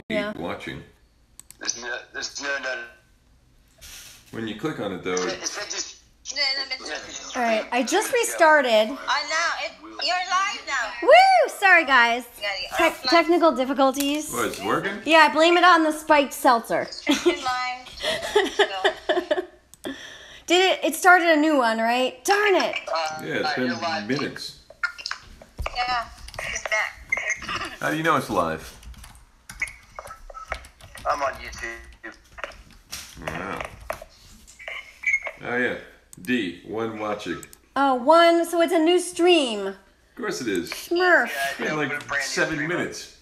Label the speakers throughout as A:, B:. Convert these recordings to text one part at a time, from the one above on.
A: Yeah.
B: Watching.
C: There's no.
B: When you click on it, though.
A: All right, I just restarted.
D: You're live now.
A: Woo! Sorry, guys. Technical difficulties.
B: What, it's working?
A: Yeah, I blame it on the spiked seltzer. It started a new one, right? Darn it.
B: Yeah, it's been minutes.
D: Yeah, it's back.
B: How do you know it's live?
C: I'm on YouTube.
B: Wow. Oh, yeah. D, one watching.
A: Oh, one, so it's a new stream.
B: Of course it is.
A: Smurf.
B: Yeah, like 7 minutes.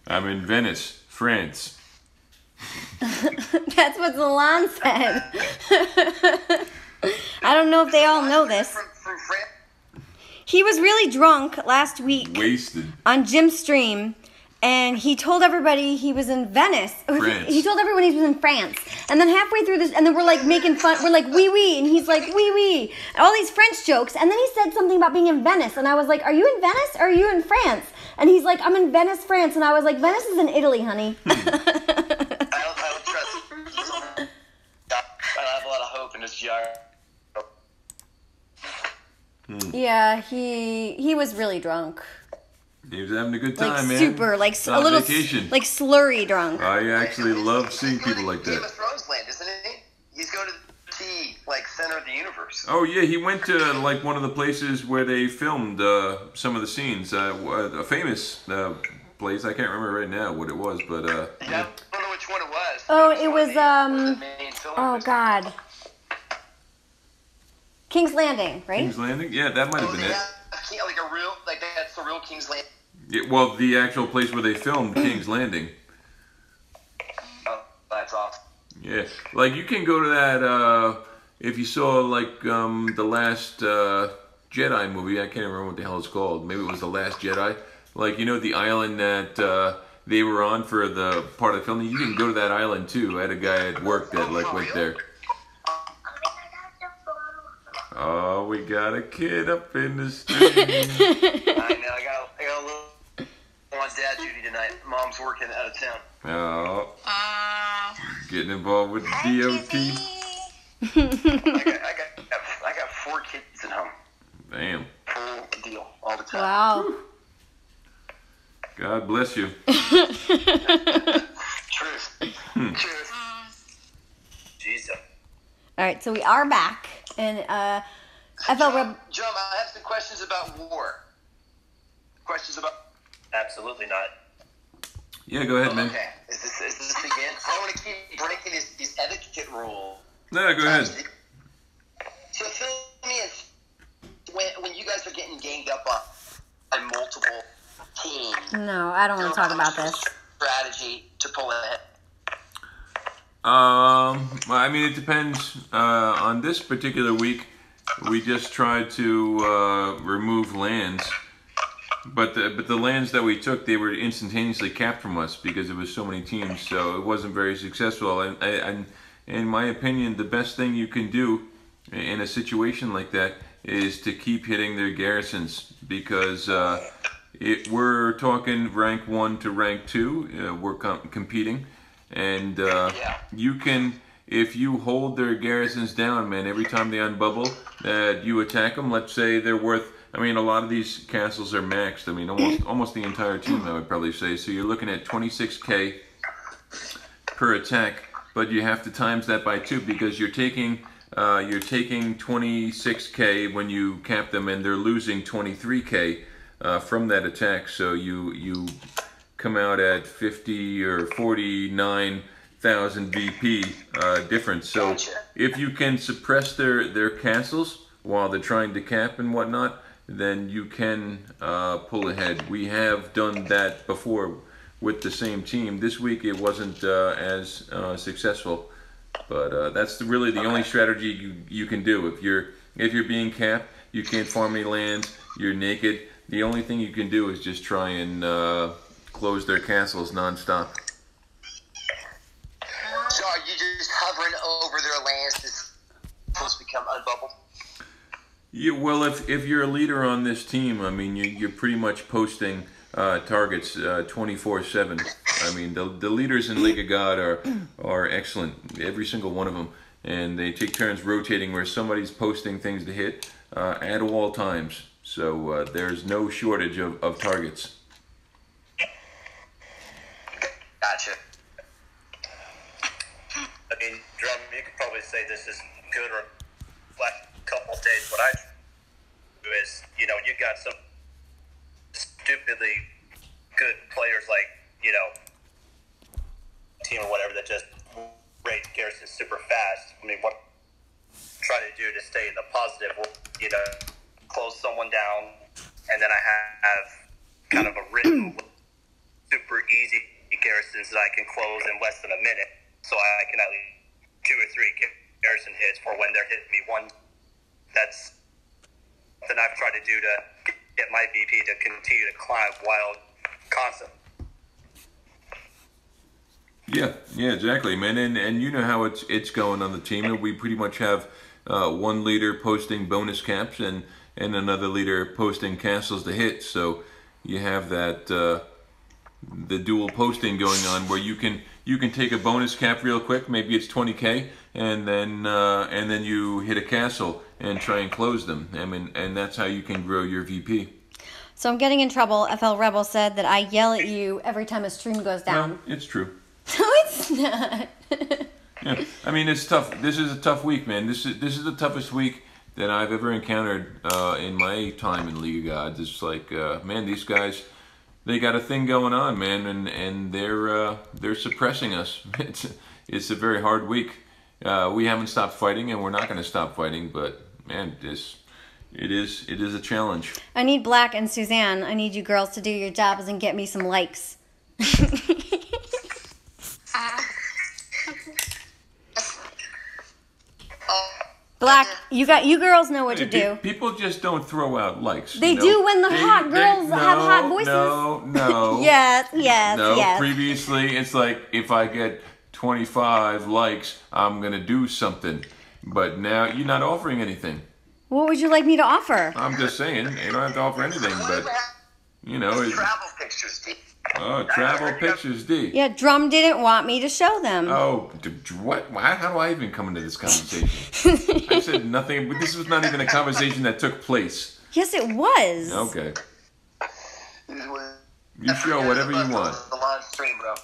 B: I'm in Venice, France.
A: That's what Zalan said. I don't know if they all know this. He was really drunk last week.
B: Wasted.
A: On Jim's stream. And he told everybody he was in Venice.
B: France.
A: He told everyone he was in France. And then halfway through this, and then we're like making fun. We're like, oui, oui. And he's like, oui, oui. And all these French jokes. And then he said something about being in Venice. And I was like, are you in Venice or are you in France? And he's like, I'm in Venice, France. And I was like, Venice is in Italy, honey.
C: I don't trust. I have a lot of hope in this geography.
A: Yeah, he was really drunk.
B: He was having a good time, man.
A: Super, like
B: It's
A: a
B: on
A: little,
B: vacation.
A: like slurry drunk.
B: I actually love seeing people like
C: Game
B: that.
C: of Thrones land, isn't he? He's going to the center of the universe.
B: Oh yeah, he went to like one of the places where they filmed some of the scenes. A famous place. I can't remember right now what it was, but
C: Yeah, I don't know which one it was.
A: Oh, it was
C: Oh
A: God. King's Landing, right?
B: King's Landing. Yeah, that might have been it.
C: That's the real King's Landing.
B: Yeah, well, the actual place where they filmed King's Landing.
C: Oh, that's awesome.
B: Yeah, like you can go to that if you saw like the last Jedi movie. I can't remember what the hell it's called. Maybe it was The Last Jedi. Like, you know, the island that they were on for the part of the filming. You can go to that island too. I had a guy at work that like went there. Oh, we got a kid up in the street.
C: I know. I got a little on dad duty tonight. Mom's working out of town.
B: Oh, getting involved with DOT.
C: I got 4 kids at home.
B: Damn.
C: Full deal all the time.
A: Wow.
B: God bless you.
C: Truth. Truth. Jesus.
A: All right, so we are back, and
C: John, I have some questions about war. Questions about? Absolutely not.
B: Yeah, go ahead, man.
C: Okay. Is this again? I don't want to keep breaking these etiquette rules.
B: No, go ahead.
C: So fill me in. When you guys are getting ganged up on multiple teams.
A: no, I don't want to talk about this.
C: Strategy to pull ahead.
B: Well, I mean, it depends. On this particular week, we just tried to remove lands, but the lands that we took, they were instantaneously capped from us because it was so many teams, so it wasn't very successful. And in my opinion, the best thing you can do in a situation like that is to keep hitting their garrisons, because we're talking rank 1 to rank 2. We're competing. And you can, if you hold their garrisons down, man, every time they unbubble, that you attack them. Let's say they're worth, I mean, a lot of these castles are maxed. I mean, almost the entire team, I would probably say. So you're looking at 26k per attack, but you have to times that by 2 because you're taking 26k when you cap them, and they're losing 23k from that attack. So you come out at 50 or 49,000 VP difference. So if you can suppress their castles while they're trying to cap and whatnot, then you can pull ahead. We have done that before with the same team. This week it wasn't as successful, but that's really the only strategy you can do. If you're being capped, you can't farm any lands, you're naked. The only thing you can do is just try and close their castles non-stop.
C: So are you just hovering over their lands to become unbubbled?
B: Well, if you're a leader on this team, I mean, you're pretty much posting targets 24/7. I mean, the leaders in League of God are excellent, every single one of them, and they take turns rotating where somebody's posting things to hit at all times. So there's no shortage of targets.
C: Gotcha.
E: I mean, Drum, you could probably say this is good or last couple of days. What I do is, you know, you got some stupidly good players like, you know, team or whatever that just rate Garrison super fast. I mean, what try to do to stay in the positive, you know, close someone down, and then I have kind of a written super easy Garrisons that I can close in less than a minute, so I can at least 2 or 3 Garrison hits for when they're hitting me one. That's something I've tried to do to get my VP to continue to climb while constant.
B: Yeah, exactly, man. And you know how it's going on the team. And we pretty much have one leader posting bonus caps and another leader posting castles to hit. So you have that the dual posting going on where you can take a bonus cap real quick. Maybe it's 20K, and then you hit a castle and try and close them. I mean, and that's how you can grow your VP.
A: So I'm getting in trouble. FL Rebel said that I yell at you every time a stream goes down.
B: Well, it's true.
A: No, it's not.
B: Yeah, I mean, it's tough. This is a tough week, man. This is the toughest week that I've ever encountered in my time in League of Gods. It's like, man, these guys, they got a thing going on, man, and they're suppressing us. It's a very hard week. We haven't stopped fighting, and we're not going to stop fighting. But man, it is a challenge.
A: I need Black and Suzanne. I need you girls to do your jobs and get me some likes. Black, you girls know what to do.
B: People just don't throw out likes.
A: They do when the hot girls have hot voices.
B: No.
A: Yes.
B: No, previously it's like if I get 25 likes, I'm going to do something. But now you're not offering anything.
A: What would you like me to offer?
B: I'm just saying, you don't have to offer anything, but you know.
C: Travel pictures, D.
B: Oh, travel pictures, D.
A: Yeah, Drum didn't want me to show them.
B: Oh, what? How do I even come into this conversation? I said nothing, but this was not even a conversation that took place.
A: Yes, it was.
B: Okay. You show whatever you want.
C: The live stream, bro.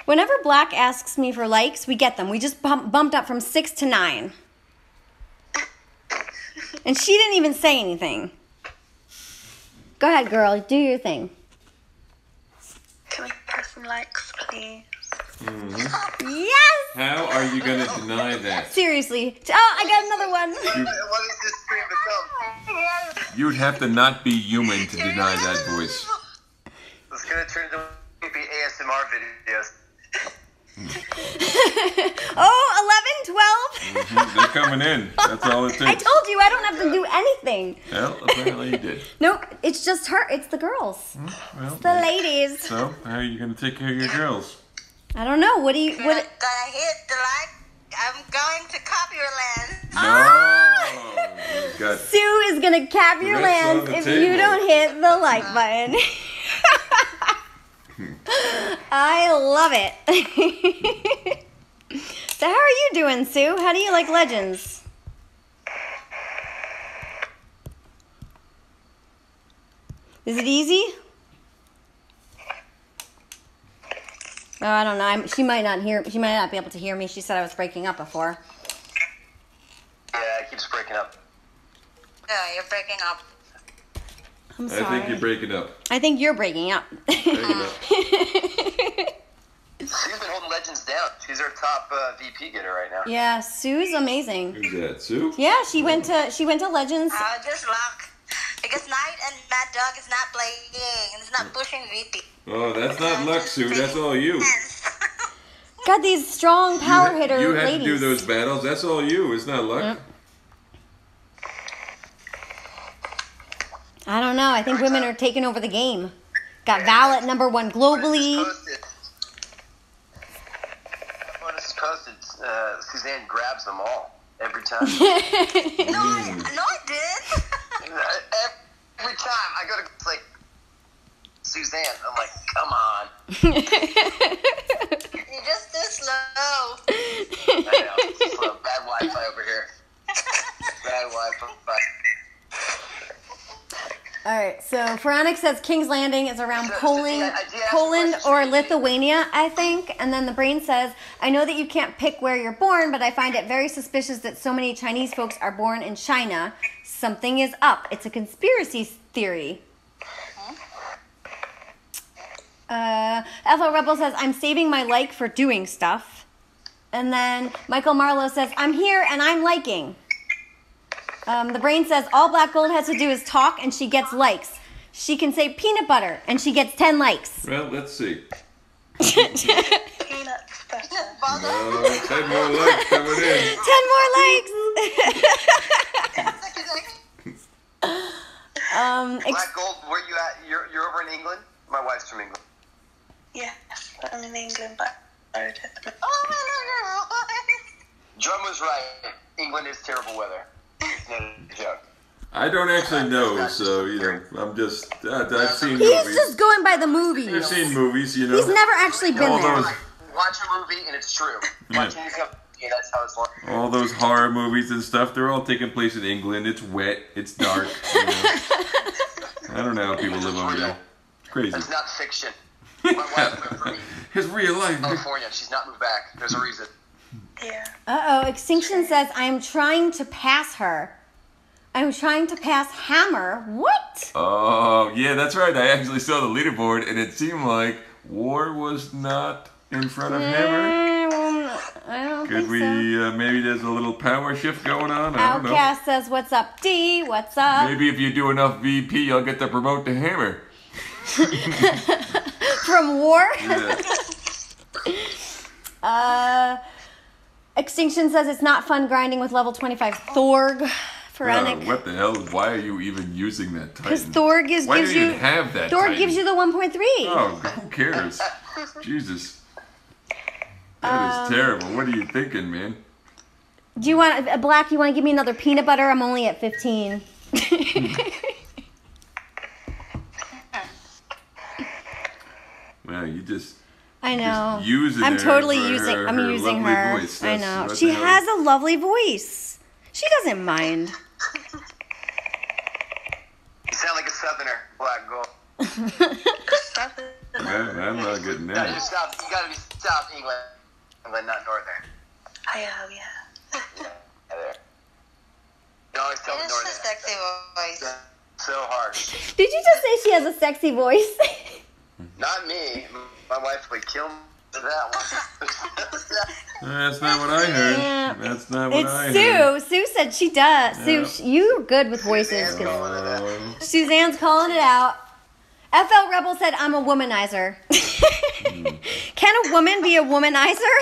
A: Whenever Black asks me for likes, we get them. We just bumped up from 6 to 9. And she didn't even say anything. Go ahead, girl. Do your thing.
D: Can we have some likes, please?
B: Mm-hmm.
A: Yes!
B: How are you going to deny that?
A: Seriously. Oh, I got another one.
C: What does this stream become?
B: You'd have to not be human to deny that voice.
C: It's going to turn into ASMR videos.
A: Oh, 11, 12.
B: Mm-hmm. They're coming in. That's all it takes.
A: I told you I don't have to do anything.
B: Well, apparently you did.
A: Nope, it's just her. It's the girls.
B: Well,
A: It's the ladies.
B: So, how are you going to take care of your girls?
A: I don't know. What do you...
D: Gonna hit the like. I'm going to copy your land.
B: No! You've got
A: Sue is going to cap your
B: Rest on
A: lands
B: the
A: if
B: table.
A: you don't hit the like button. I love it. So how are you doing, Sue? How do you like Legends? Is it easy? Oh, I don't know. She might not be able to hear me. She said I was breaking up before.
C: Yeah, it keeps breaking up.
D: No, you're breaking up.
A: I'm sorry.
B: I think you're breaking up.
A: I think you're breaking up.
B: Breaking up.
C: Sue's been holding Legends down. She's our top VP getter right now.
A: Yeah, Sue's amazing.
B: Who's that, Sue?
A: Yeah, she went to Legends.
D: Just luck. Because Knight and Mad Dog is not playing. And it's not pushing VP.
B: Oh, that's not luck, Sue. That's all you.
A: Got these strong power hitter
B: You had
A: ladies.
B: to do those battles. That's all you. It's not luck.
A: Yep. I don't know. I think women are taking over the game. Got Val at #1 globally.
C: grabs them all every time.
D: No, I did.
C: Every time I go to like Suzanne, I'm like, come on.
D: You're just too slow.
C: I know, it's slow. Bad Wi-Fi over here. Bad Wi-Fi.
A: All right, so Veronica says King's Landing is around
C: So,
A: Poland,
C: I did ask
A: Poland
C: questions
A: or
C: for you.
A: Lithuania, I think. And then the brain says, I know that you can't pick where you're born, but I find it very suspicious that so many Chinese folks are born in China. Something is up. It's a conspiracy theory. FL Rebel says, I'm saving my like for doing stuff. And then Michael Marlowe says, I'm here and I'm liking. The brain says, all Black Gold has to do is talk and she gets likes. She can say peanut butter and she gets 10 likes.
B: Well, let's see.
D: Peanut butter.
B: 10 more likes coming in.
A: 10 more likes.
C: Black Gold, where you at? You're over in England? My wife's from England.
F: Yeah, I'm in England, but I
C: Drum was right. England is terrible weather. It's not a joke.
B: I don't actually know, so, I'm just, I've seen
A: He's
B: movies.
A: just going by the movies.
B: I've seen movies,
A: He's never actually been
B: All
A: there.
B: those-
C: Watch a movie and it's true. Watch a movie, that's how it's like.
B: All those horror movies and stuff, they're all taking place in England. It's wet, it's dark. I don't know how people live over there. It's crazy.
C: That's not fiction. My wife moved from
B: It's real life.
C: California. She's not moved back. There's a reason.
F: yeah.
A: Uh-oh, Extinction says, I'm trying to pass her. I'm trying to pass Hammer. What?
B: Oh, yeah, that's right. I actually saw the leaderboard, and it seemed like War was not in front of Hammer.
A: I don't
B: Could
A: think
B: we,
A: so.
B: maybe there's a little power shift going on? I don't know.
A: Outcast says, what's up, D? What's up?
B: Maybe if you do enough VP, you'll get to promote to Hammer.
A: From War?
B: Yeah.
A: Extinction says, it's not fun grinding with level 25 Thorg. Pharaonic.
B: What the hell? Why are you even using that
A: Because
B: Titan?
A: Thorg
B: Why
A: gives
B: do you
A: you...
B: even have that
A: Thorg
B: Titan?
A: gives you the 1.3.
B: Oh, who cares? Jesus. That is terrible. What are you thinking, man?
A: Do you want... Black, you want to give me another peanut butter? I'm only at 15.
B: Well, you just...
A: I know.
B: Just using
A: I'm
B: her
A: totally
B: for
A: using.
B: her-
A: I'm
B: her
A: using
B: lovely
A: her.
B: voice.
A: I
B: That's
A: know.
B: what
A: She
B: the hell.
A: has a lovely voice. She doesn't mind.
C: You sound like a southerner, Black Gold.
B: I'm not getting
C: No,
B: that.
C: you gotta be South England, not Northern.
F: I am, yeah.
C: Yeah, there. You always tell me
D: It's a
C: Northern.
D: sexy voice.
C: So harsh.
A: Did you just say she has a sexy voice?
C: Not me. My wife would kill me for that one.
B: That's not what I heard.
A: Yeah.
B: That's not what I
A: It's
B: heard.
A: Sue. Sue said she does.
B: Yeah.
A: Sue, you're good with voices.
C: Suzanne's calling it out.
A: Suzanne's calling it out. FL Rebel said, I'm a womanizer. Can a woman be a womanizer?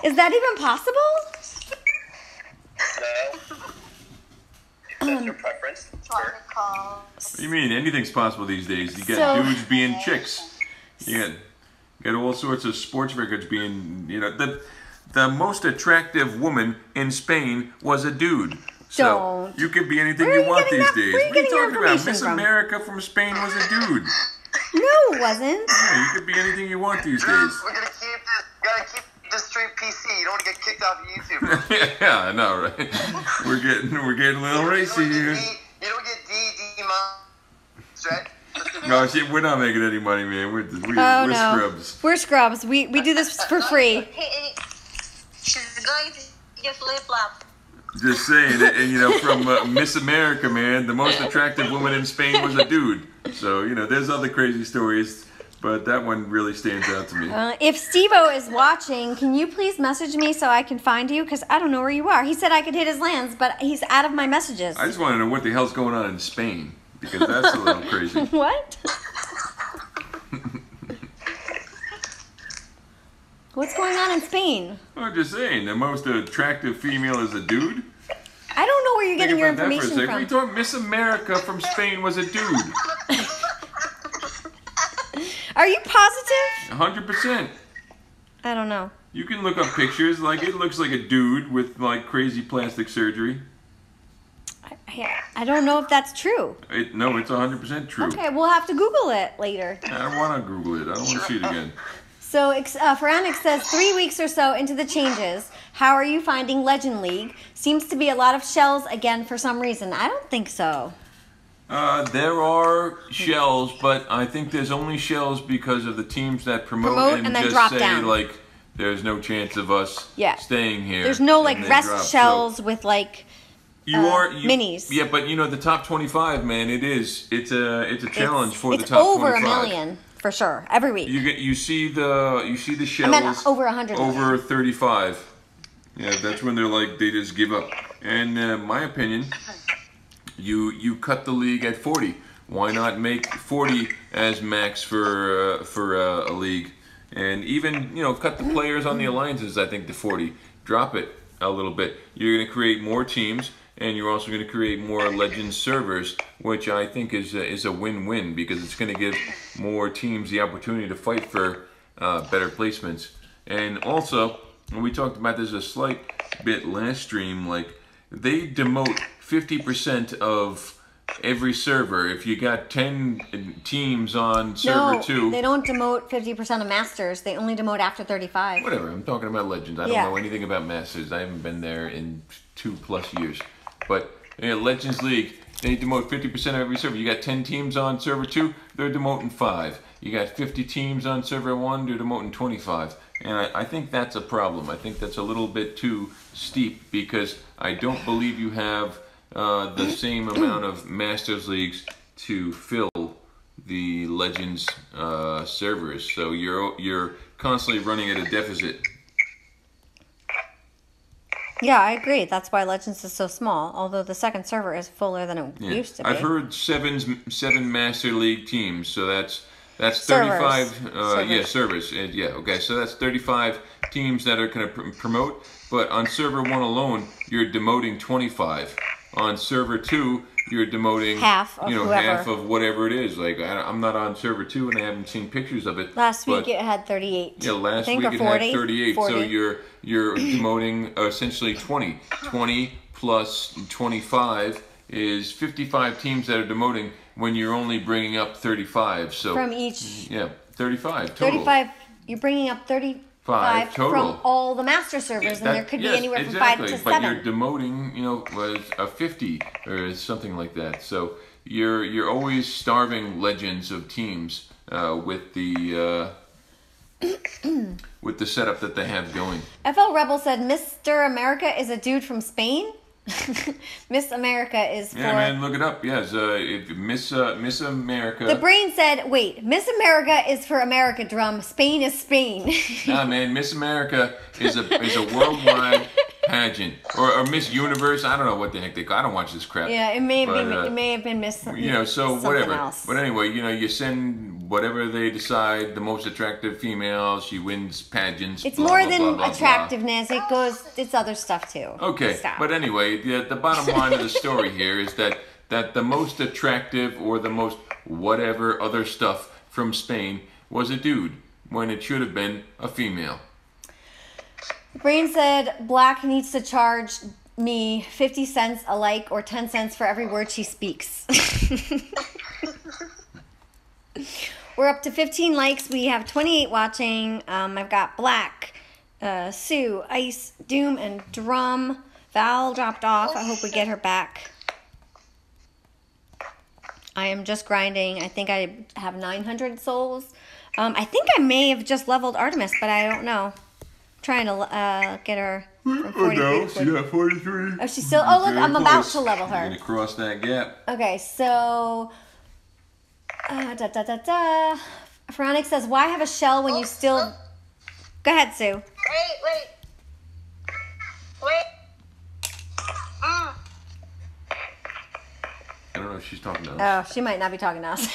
A: Is that even possible?
E: No. If that's your preference, sure.
B: What do you mean? Anything's possible these days. You get
A: So-
B: dudes being chicks. You get all sorts of sports records being, the most attractive woman in Spain was a dude. So
A: Don't.
B: you could be anything
A: Where are
B: you
A: you
B: want
A: getting
B: these
A: that-
B: days.
A: where are you
B: What are you
A: getting your
B: talking about?
A: information
B: Miss
A: from?
B: America from Spain was a dude.
A: No, it wasn't.
B: Yeah, you could be anything you want these
C: Drew,
B: days.
C: we're gotta keep this stream PC. You don't want to get kicked off of YouTube.
B: Yeah, I know, right? We're getting a little racy here.
C: You don't get right?
B: No, see, we're not making any money, man. We're
A: Oh, no.
B: scrubs.
A: We're scrubs. We do this for free.
D: She's going to get flip-flop.
B: Just saying, and from Miss America, man, the most attractive woman in Spain was a dude. So, there's other crazy stories, but that one really stands out to me.
A: If Steve-O is watching, can you please message me so I can find you? Because I don't know where you are. He said I could hit his lands, but he's out of my messages.
B: I just want to know what the hell's going on in Spain, because that's a little crazy.
A: What? What's going on in Spain?
B: I'm just saying, the most attractive female is a dude.
A: I don't know where you're getting
B: Think
A: your
B: about that for a
A: information
B: second. We
A: from.
B: thought Miss America from Spain was a dude.
A: Are you positive?
B: 100%.
A: I don't know.
B: You can look up pictures. Like, it looks like a dude with like crazy plastic surgery.
A: I don't know if that's true.
B: No, it's 100% true.
A: Okay, we'll have to Google it later.
B: I don't want to Google it. I don't want to see it again.
A: So, Feranic says, 3 weeks or so into the changes, how are you finding Legend League? Seems to be a lot of shells again for some reason. I don't think so.
B: There are shells, but I think there's only shells because of the teams that promote and then just
A: drop
B: say,
A: down.
B: like, there's no chance of us staying here.
A: There's no, like,
B: and
A: rest
B: drop.
A: shells with, like, minis.
B: Yeah, but, you know, the top 25, man, it's a challenge for the top 25.
A: It's over a million, for sure, every week.
B: You see the shells.
A: I meant over 100 million.
B: Over 35. Yeah, that's when they're like, they just give up. And my opinion, you cut the league at 40. Why not make 40 as max for a league? And even, you know, cut the players on the alliances, I think, to 40. Drop it a little bit. You're going to create more teams, and you're also going to create more Legends servers, which I think is a win-win, because it's going to give more teams the opportunity to fight for better placements. And also, when we talked about this a slight bit last stream, like, they demote 50% of every server. If you got 10 teams on server 2...
A: No, they don't demote 50% of Masters. They only demote after 35.
B: Whatever, I'm talking about Legends. I don't know anything about Masters. I haven't been there in 2+ years. But Legends League, they demote 50% of every server. You got 10 teams on server 2, they're demoting 5. You got 50 teams on server 1, they're demoting 25. And I think that's a problem. I think that's a little bit too steep, because I don't believe you have the same amount of Masters Leagues to fill the Legends servers. So you're constantly running at a deficit.
A: Yeah, I agree. That's why Legends is so small, although the second server is fuller than it used to be.
B: I've heard seven Master League teams, so that's 35. Servers. Okay, so that's 35 teams that are going to promote. But on server 1 alone, you're demoting 25. On server 2, you're demoting half of whatever it is. Like, I'm not on server 2 and I haven't seen pictures of it.
A: Last week it had 38.
B: Yeah, last week it had 38. 40. So you're demoting essentially 20. 20 plus 25 is 55 teams that are demoting when you're only bringing up 35. So
A: from each.
B: Yeah, 35 total.
A: 35. You're bringing up 35 total from all the master servers, and there could be anywhere from 5 to 7.
B: But you're demoting, a 50 or something like that. So you're always starving Legends of teams with the setup that they have going.
A: FL Rebel said, "Mr. America is a dude from Spain." Miss America is for...
B: Yeah, man, look it up. Yes, Miss America...
A: The brain said, wait, Miss America is for America drum. Spain is Spain.
B: Nah, man, Miss America is a worldwide pageant. Or Miss Universe. I don't know what the heck they call it. I don't watch this crap.
A: Yeah, it may have been Miss...
B: so whatever.
A: Else.
B: But anyway, you send whatever they decide, the most attractive female, she wins pageants.
A: It's more than attractiveness. It goes... It's other stuff, too.
B: Okay, but anyway, the bottom line of the story here is that the most attractive or the most whatever other stuff from Spain was a dude, when it should have been a female.
A: Brain said Black needs to charge me 50 cents a like or 10 cents for every word she speaks. We're up to 15 likes. We have 28 watching. I've got Black, Sue, Ice, Doom, and Drum. Val dropped off. I hope we get her back. I am just grinding. I think I have 900 souls. I think I may have just leveled Artemis, but I don't know. Trying to get her from 43
B: no, she's at 43.
A: Oh, she's still... Oh, look, I'm about to level her.
B: You're going to cross that gap.
A: Okay, so... Veronic says, why have a shell when you still... Go ahead, Sue.
D: Wait.
B: I don't know if she's talking to us.
A: Oh, she might not be talking to us.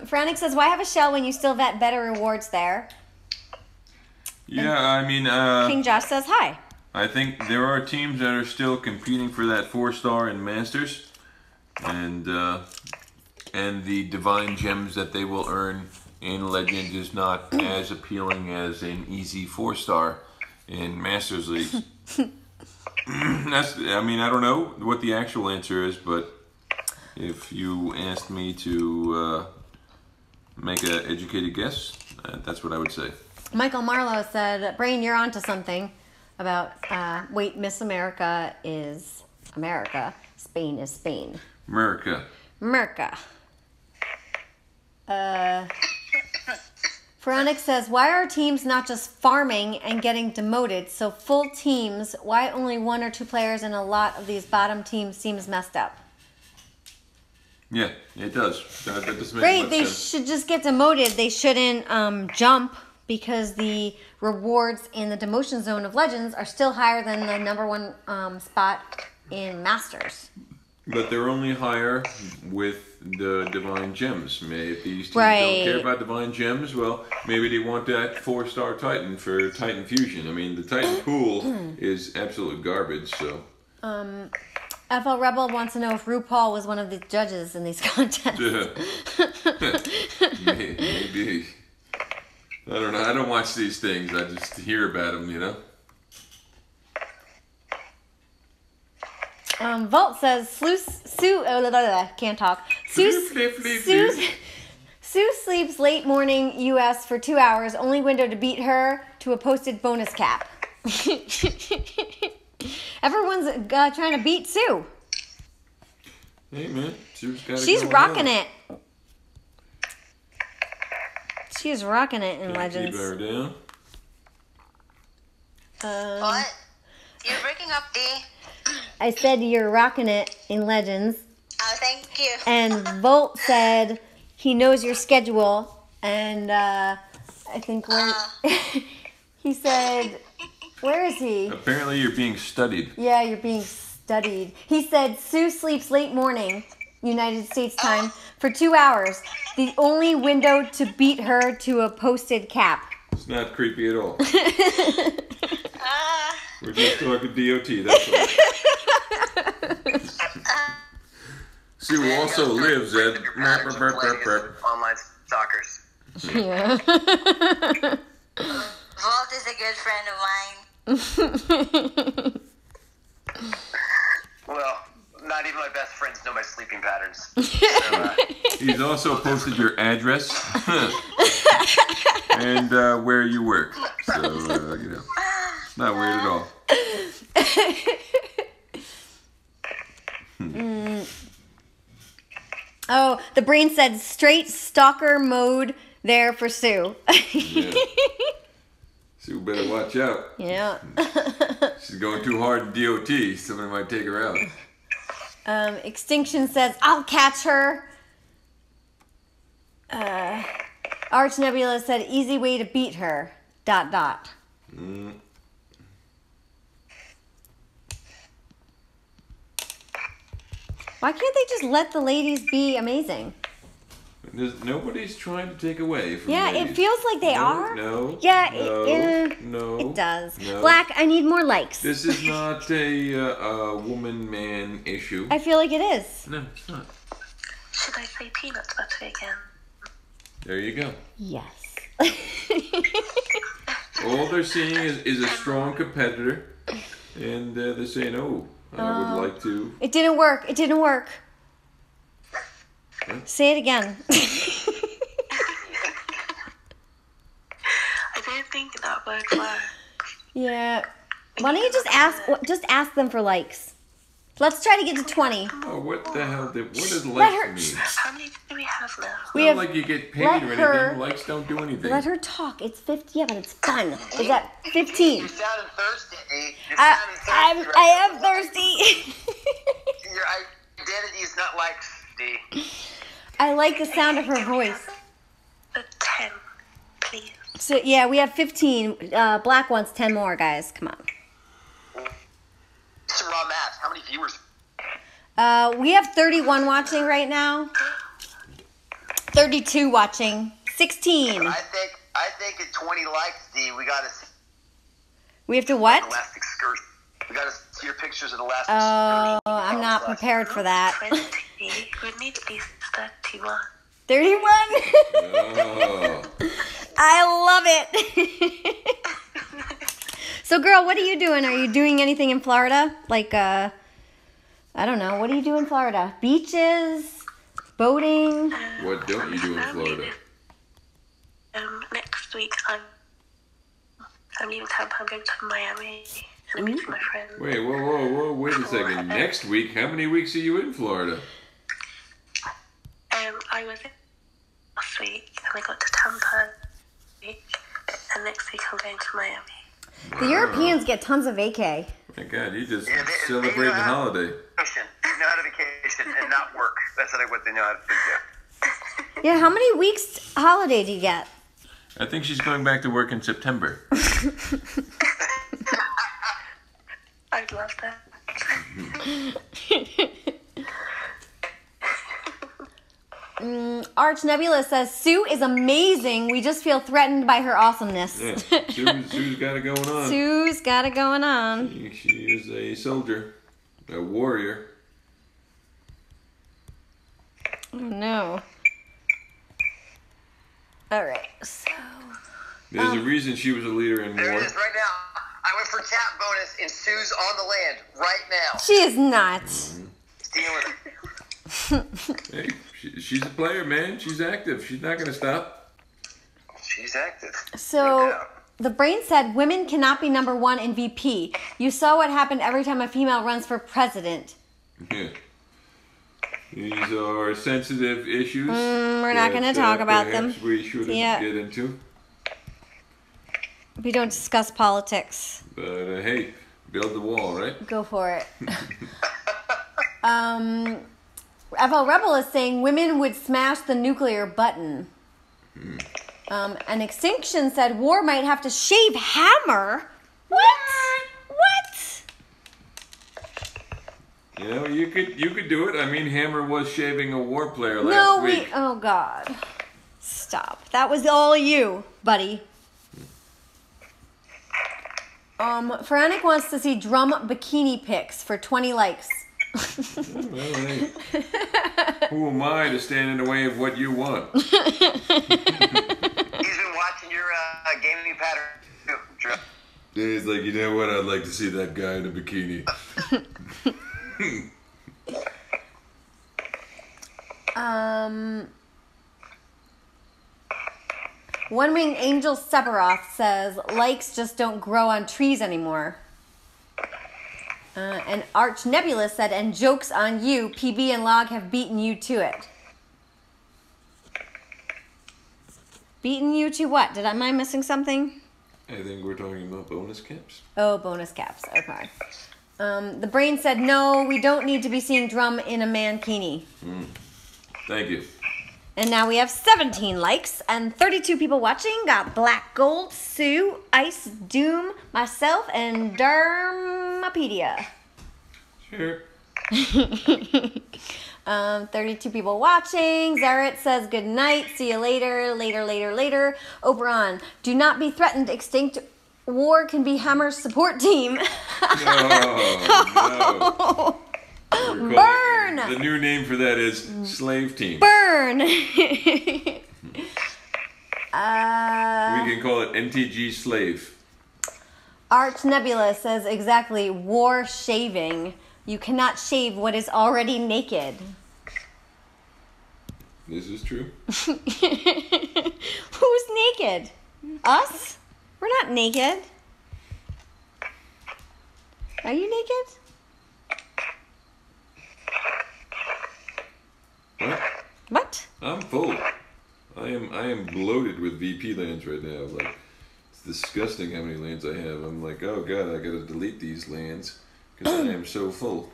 A: Veronic says, why have a shell when you still vet better rewards there?
B: Yeah, I mean...
A: King Josh says, hi.
B: I think there are teams that are still competing for that 4-star in Masters. And the divine gems that they will earn in Legends is not as appealing as an easy 4-star in Masters Leagues. I mean, I don't know what the actual answer is, but if you asked me to make an educated guess, that's what I would say.
A: Michael Marlowe said, Brain, you're onto something about, wait, Miss America is America. Spain is Spain.
B: America.
A: Veronica says, why are teams not just farming and getting demoted? So full teams, why only 1 or 2 players in a lot of these bottom teams seems messed up?
B: Yeah, it does. That doesn't make
A: Great,
B: much
A: they
B: sense.
A: should just get demoted. They shouldn't jump because the rewards in the demotion zone of Legends are still higher than the number 1 spot in Masters.
B: But they're only higher with the Divine Gems. Maybe if these teams
A: Right.
B: don't care about Divine Gems, well, maybe they want that 4-star Titan for Titan Fusion. I mean, the Titan pool is absolute garbage, so...
A: FL Rebel wants to know if RuPaul was one of the judges in these contests.
B: Maybe. I don't know. I don't watch these things. I just hear about them, you know?
A: Volt says, can't talk. Sue sleeps late morning US for 2 hours, only window to beat her to a posted bonus cap. Everyone's trying to beat Sue.
B: Hey, man.
A: She's rocking it. She's rocking it in Legends.
B: Keep her down.
D: What? You're breaking up, D.
A: I said you're rocking it in Legends.
D: Oh, thank you.
A: And Volt said he knows your schedule. And I think he said, where is he?
B: Apparently you're being studied.
A: Yeah, you're being studied. He said Sue sleeps late morning, United States time, for 2 hours. The only window to beat her to a posted cap.
B: It's not creepy at all. We're just talking DOT, that's all. Sue also lives at...
C: Online stalkers.
A: Yeah.
D: Vault is a good friend of mine.
C: Well, not even my best friends know my sleeping patterns.
B: He's also posted your address and where you work. So, you know, not weird at all.
A: Oh, the brain said straight stalker mode there for Sue.
B: Yeah. Sue better watch out.
A: Yeah.
B: She's going too hard in DOT. Somebody might take her out.
A: Extinction says, I'll catch her. Arch Nebula said, easy way to beat her. ... Why can't they just let the ladies be amazing?
B: Nobody's trying to take away from
A: Yeah,
B: ladies.
A: it feels like they are.
B: No.
A: Yeah,
B: No.
A: it does.
B: No.
A: Black, I need more likes.
B: This is not a woman-man issue.
A: I feel like it is.
B: No, it's not.
F: Should I say peanut butter again?
B: There you go.
A: Yes.
B: All they're seeing is a strong competitor, and they're saying, "Oh, I would like to."
A: It didn't work. It didn't work.
B: What?
A: Say it again.
F: I didn't think that word worked.
A: Yeah. Why don't you just ask them for likes? Let's try to get to 20.
B: Oh, what the hell? What does
A: Let her-
B: likes mean?
F: How many do we have now?
B: It's
A: We
B: not
A: have-
B: like you get paid
A: let
B: or anything.
A: her-
B: Likes don't do anything.
A: Let her talk. It's 50. Yeah, but it's fun. Is that 15?
C: You're sounding thirsty, D. You're sounding thirsty.
A: I am thirsty.
C: Your identity is not like D.
A: I like the sound of her voice.
F: A 10, please.
A: So yeah, we have 15. Black wants 10 more, guys. Come on.
C: It's raw math. How many viewers?
A: We have 31 watching right now. 32 watching. 16.
C: I think at 20 likes, D, we gotta see
A: We have to what?
C: the last excursion. We gotta see your pictures of the last
A: Oh,
C: excursion.
A: I'm not prepared for that.
F: 20. We need at least 31.
A: 31.
B: Oh.
A: I love it. So, girl, what are you doing? Are you doing anything in Florida? Like, I don't know. What do you do in Florida? Beaches? Boating?
B: What don't you do in Florida?
F: Next week I'm leaving Tampa. I'm going to Miami and I'm meeting my friends.
B: Wait, whoa, wait a second. Next week? How many weeks are you in Florida?
F: I was in last week and I got to Tampa this week, and next week I'm going to Miami.
A: The Europeans get tons of vacay.
B: My God, you just
C: Yeah,
B: celebrating
C: they
B: the
C: know how-
B: holiday.
C: They know how to vacation and not work. That's what they know how to do.
A: Yeah, how many weeks holiday do you get?
B: I think she's going back to work in September.
F: I'd love that.
A: Arch Nebula says, Sue is amazing. We just feel threatened by her awesomeness.
B: Yeah, Sue's got it going on.
A: Sue's got it going on.
B: She is a soldier, a warrior.
A: Oh, no. All right, so...
B: There's a reason she was a leader in
C: There
B: war.
C: it is right now. I went for cat bonus, and Sue's on the land right now.
A: She is not.
C: Dealing with it.
B: Hey, she's a player, man. She's active. She's not going to stop.
C: She's active. No
A: So,
C: doubt.
A: the brain said women cannot be number one in VP. You saw what happened every time a female runs for president.
B: Yeah. These are sensitive issues.
A: We're not
B: that,
A: going to talk about them.
B: perhaps we shouldn't
A: Yeah.
B: get into.
A: We don't discuss politics.
B: But hey, build the wall, right?
A: Go for it. FL Rebel is saying women would smash the nuclear button. And Extinction said war might have to shave Hammer. What?
B: You know, you could do it. I mean, Hammer was shaving a war player last
A: No,
B: week.
A: oh God. Stop. That was all you, buddy. Feranic wants to see drum bikini pics for 20 likes.
B: Well, hey, who am I to stand in the way of what you want?
C: He's been watching your gaming pattern too, Drew.
B: He's like, you know what? I'd like to see that guy in a bikini.
A: One Wing Angel Sephiroth says likes just don't grow on trees anymore. And Arch Nebula said, and joke's on you, PB and Log have beaten you to it. Beaten you to what? Am I missing something?
B: I think we're talking about bonus caps.
A: Oh, bonus caps. Okay. The brain said, no, we don't need to be seeing Drum in a mankini.
B: Thank you.
A: And now we have 17 likes and 32 people watching. Got Black Gold, Sue, Ice, Doom, myself, and Dermapedia.
B: Sure.
A: 32 people watching. Zaret says good night. See you later. Later. Oberon, do not be threatened. Extinct War can be Hammer's support team.
B: No.
A: Burn!
B: The new name for that is Slave Team.
A: Burn!
B: We can call it NTG Slave.
A: Arch Nebula says exactly, war shaving. You cannot shave what is already naked.
B: This is true.
A: Who's naked? Us? We're not naked. Are you naked?
B: What?
A: What?
B: I'm full. I am bloated with VP lands right now. Like, it's disgusting how many lands I have. I'm like, oh god, I gotta delete these lands because I am so full.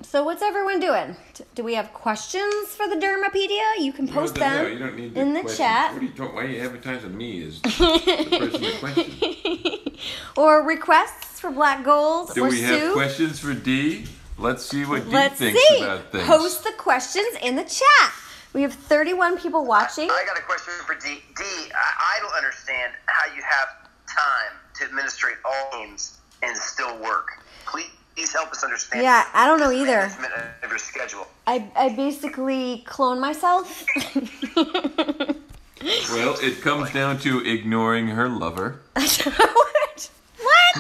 A: So what's everyone doing? Do we have questions for the Dermapedia? You can post them
B: you don't need
A: in the
B: questions.
A: chat.
B: What are you talking? Why are you advertising me as the person to question?
A: Or requests for Black Gold
B: Do
A: or
B: we
A: Sue.
B: have questions for D? Let's see what D
A: Let's
B: thinks
A: see.
B: about things.
A: Post the questions in the chat. We have 31 people watching.
C: I got a question for D. D, I don't understand how you have time to administrate all games and still work. please help us understand.
A: Yeah, I don't know either.
C: Management of your schedule.
A: I basically clone myself.
B: Well, it comes down to ignoring her lover.
A: What? What?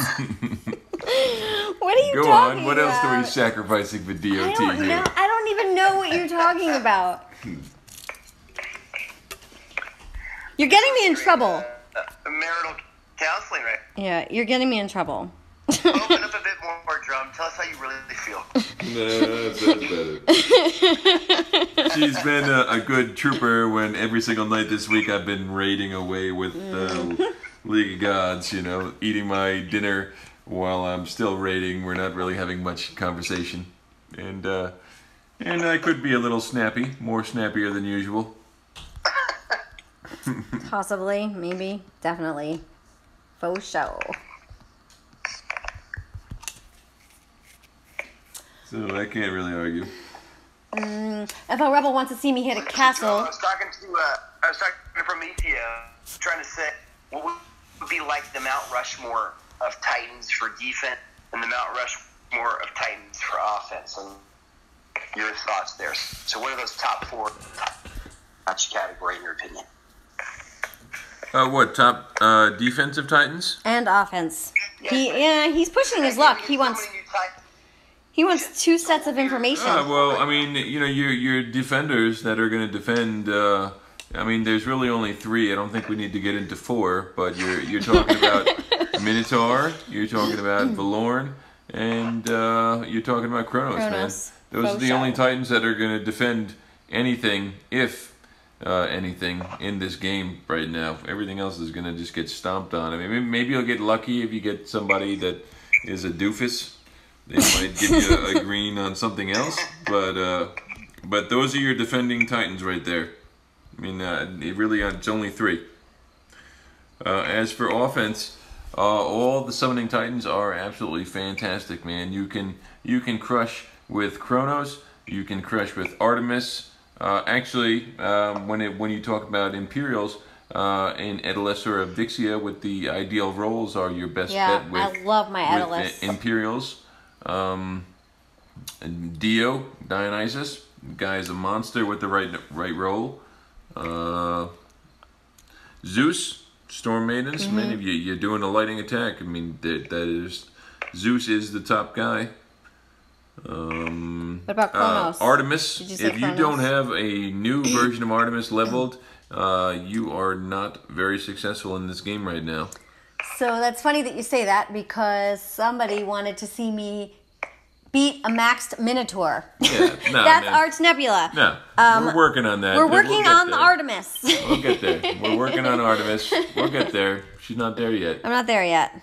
A: What are you
B: Go
A: talking
B: on. What else
A: about?
B: are we sacrificing for DOT
A: I don't
B: here?
A: know. I don't even know what you're talking about. You're getting me in trouble.
C: Marital counseling, right?
A: Yeah, you're getting me in trouble.
C: Open up a bit more, Drum. Tell us how you really feel.
B: No, that's better. She's been a good trooper when every single night this week I've been raiding away with League of Gods, you know, eating my dinner while I'm still raiding. We're not really having much conversation. And I could be a little snappy, more snappier than usual.
A: Possibly, maybe, definitely. Faux show.
B: So I can't really argue.
A: FL Rebel wants to see me hit a castle.
C: I was talking to Promethea, trying to say what would be like the Mount Rushmore of Titans for defense and the Mount Rushmore of Titans for offense. And your thoughts there. So what are those top four each category in your opinion?
B: What, top defensive Titans?
A: And offense. He's pushing his luck. He wants 2 sets of information.
B: Well, I mean, you know, your defenders that are going to defend. I mean, there's really only 3. I don't think we need to get into 4. But you're talking about Minotaur. You're talking about Valorn, and you're talking about Kronos, man. Those are the only Titans that are going to defend anything, if anything, in this game right now. Everything else is going to just get stomped on. I mean, maybe you'll get lucky if you get somebody that is a doofus. They might give you a green on something else, but those are your defending Titans right there. I mean, it's only 3. As for offense, all the summoning Titans are absolutely fantastic, man. You can crush with Kronos, you can crush with Artemis. Actually, when you talk about Imperials, in Edalus or Vixia, with the ideal roles are your best bet with.
A: I love my Edalus.
B: With Imperials. Dio, Dionysus, the guy is a monster with the right role. Zeus, Storm Maidens. I mean, if you're doing a lightning attack, I mean, Zeus is the top guy.
A: What about Kronos?
B: Artemis. If
A: Kronos?
B: you don't have a new version of Artemis leveled, you are not very successful in this game right now.
A: So that's funny that you say that, because somebody wanted to see me beat a maxed Minotaur.
B: Yeah, no,
A: That's Arch Nebula.
B: No, we're working on that.
A: We're working on the Artemis.
B: We'll get there. We're working on Artemis. We'll get there. She's not there yet.
A: I'm not there yet.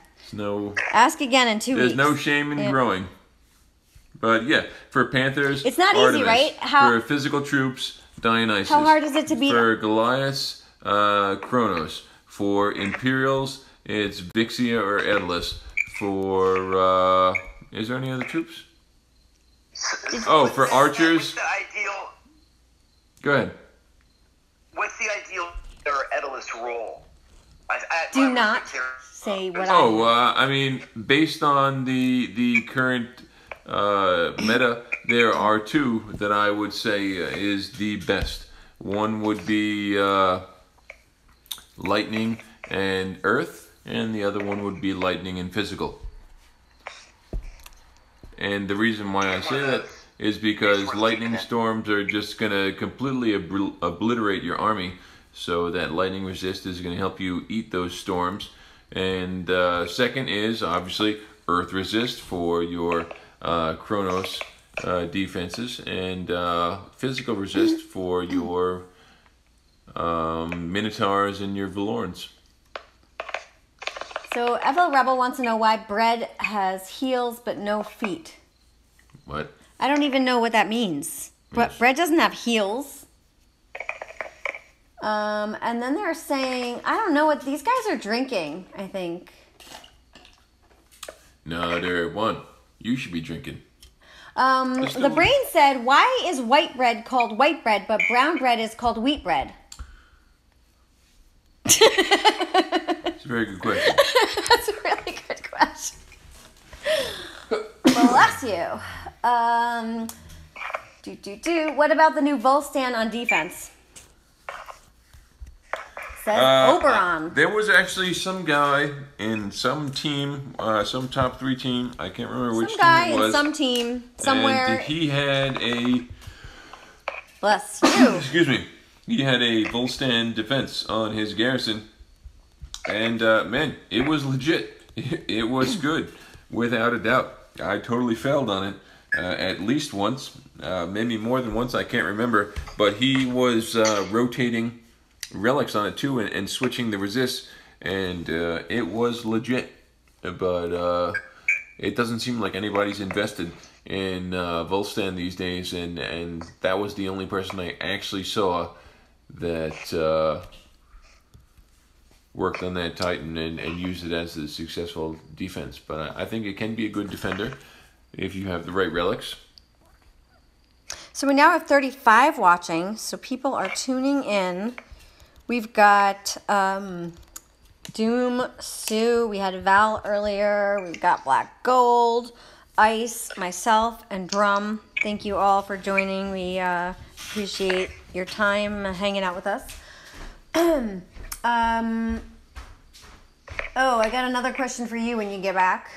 A: Ask again in 2 weeks.
B: There's no shame in growing. But yeah, for Panthers,
A: it's not
B: Artemis.
A: easy, right?
B: For physical troops, Dionysus.
A: How hard is it to beat?
B: For Goliaths, Kronos. For Imperials, it's Vixia or Edalus. For is there any other troops? For archers. Go ahead.
C: What's the ideal or Edalus role?
A: Do not say what
B: I mean, based on the current meta, there are 2 that I would say is the best. One would be lightning and earth, and the other one would be lightning and physical. And the reason why I say that is because lightning storms are just going to completely obliterate your army. So that lightning resist is going to help you eat those storms. And second is obviously earth resist for your Kronos defenses, and physical resist for your Minotaurs and your Valorns.
A: So FL Rebel wants to know why bread has heels but no feet.
B: What?
A: I don't even know what that means. But bread doesn't have heels. And then they're saying, I don't know what these guys are drinking, I think.
B: No, they're at 1. You should be drinking.
A: The brain said, why is white bread called white bread, but brown bread is called wheat bread?
B: It's a very good question.
A: That's a really good question. Well, Matthew. What about the new Volstan on defense? Says Oberon.
B: There was actually some guy in some team, some top 3 team. I can't remember which
A: Some guy
B: team it was.
A: in some team somewhere.
B: And he had a.
A: Bless you.
B: Excuse me. He had a Volstan defense on his garrison, and man, it was legit. It was good, without a doubt. I totally failed on it at least once, maybe more than once. I can't remember, but he was rotating relics on it too, and switching the resists, and it was legit. But it doesn't seem like anybody's invested in Volstan these days, and that was the only person I actually saw that worked on that Titan and used it as a successful defense. But I think it can be a good defender if you have the right relics.
A: So we now have 35 watching, so people are tuning in. We've got Doom, Sue, we had Val earlier, we've got Black Gold, Ice, myself, and Drum. Thank you all for joining. We appreciate your time hanging out with us. Oh, I got another question for you when you get back.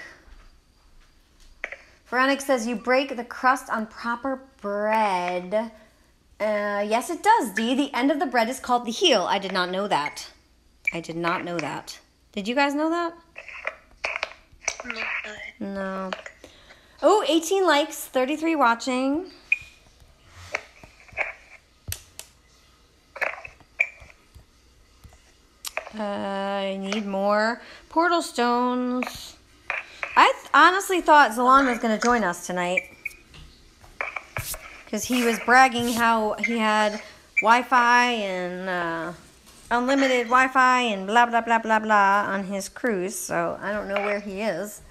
A: Veronica says, you break the crust on proper bread. Yes, it does, Dee. The end of the bread is called the heel. I did not know that. I did not know that. Did you guys know that? No. Oh, 18 likes, 33 watching. I need more portal stones. I honestly thought Zalon was going to join us tonight, because he was bragging how he had Wi-Fi and unlimited Wi-Fi and blah, blah, blah, blah, blah on his cruise. So I don't know where he is.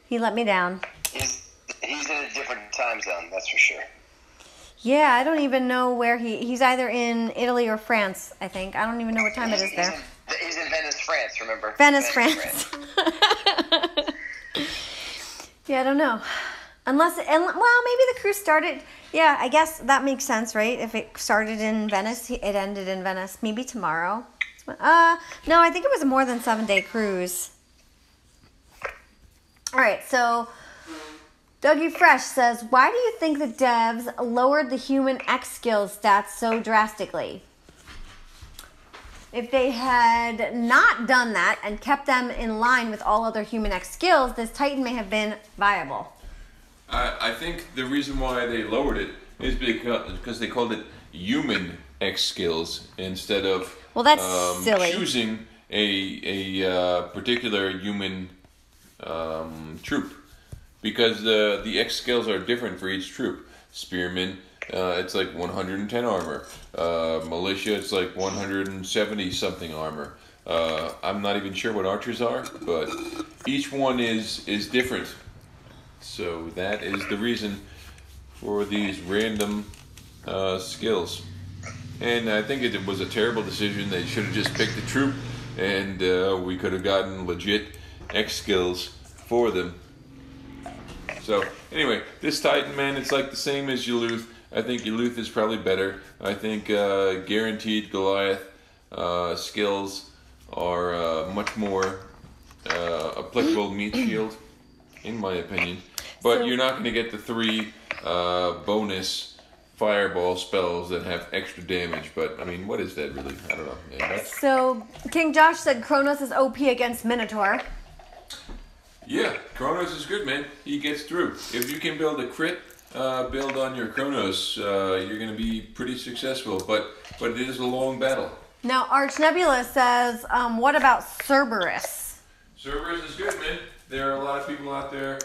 A: He let me down.
C: He's in a different time zone, that's for sure.
A: Yeah, I don't even know where he's either in Italy or France, I think. I don't even know what time it is there.
C: He's in Venice, France, remember?
A: Venice, France. Yeah, I don't know. Well, maybe the cruise started. Yeah, I guess that makes sense, right? If it started in Venice, it ended in Venice. Maybe tomorrow. No, I think it was a more than 7-day cruise. All right, so Dougie Fresh says, why do you think the devs lowered the human X skills stats so drastically? If they had not done that and kept them in line with all other human X skills, this Titan may have been viable.
B: I think the reason why they lowered it is because they called it human X skills instead of
A: silly.
B: choosing a particular human troop, because the X skills are different for each troop. Spearman, it's like 110 armor. Militia, it's like 170 something armor. I'm not even sure what archers are, but each one is different. So that is the reason for these random skills. And I think it was a terrible decision. They should have just picked a troop, and we could have gotten legit X skills for them. So anyway, this Titan, man, it's like the same as Yuluth. I think Yuluth is probably better. I think guaranteed Goliath skills are much more applicable to Meat Shield, in my opinion. But you're not going to get the 3 bonus fireball spells that have extra damage. But, I mean, what is that really? I don't know. Yeah,
A: so, King Josh said Kronos is OP against Minotaur.
B: Yeah, Kronos is good, man. He gets through. If you can build a crit build on your Kronos, you're going to be pretty successful. But it is a long battle.
A: Now, Arch Nebula says, what about Cerberus?
B: Cerberus is good, man. There are a lot of people out there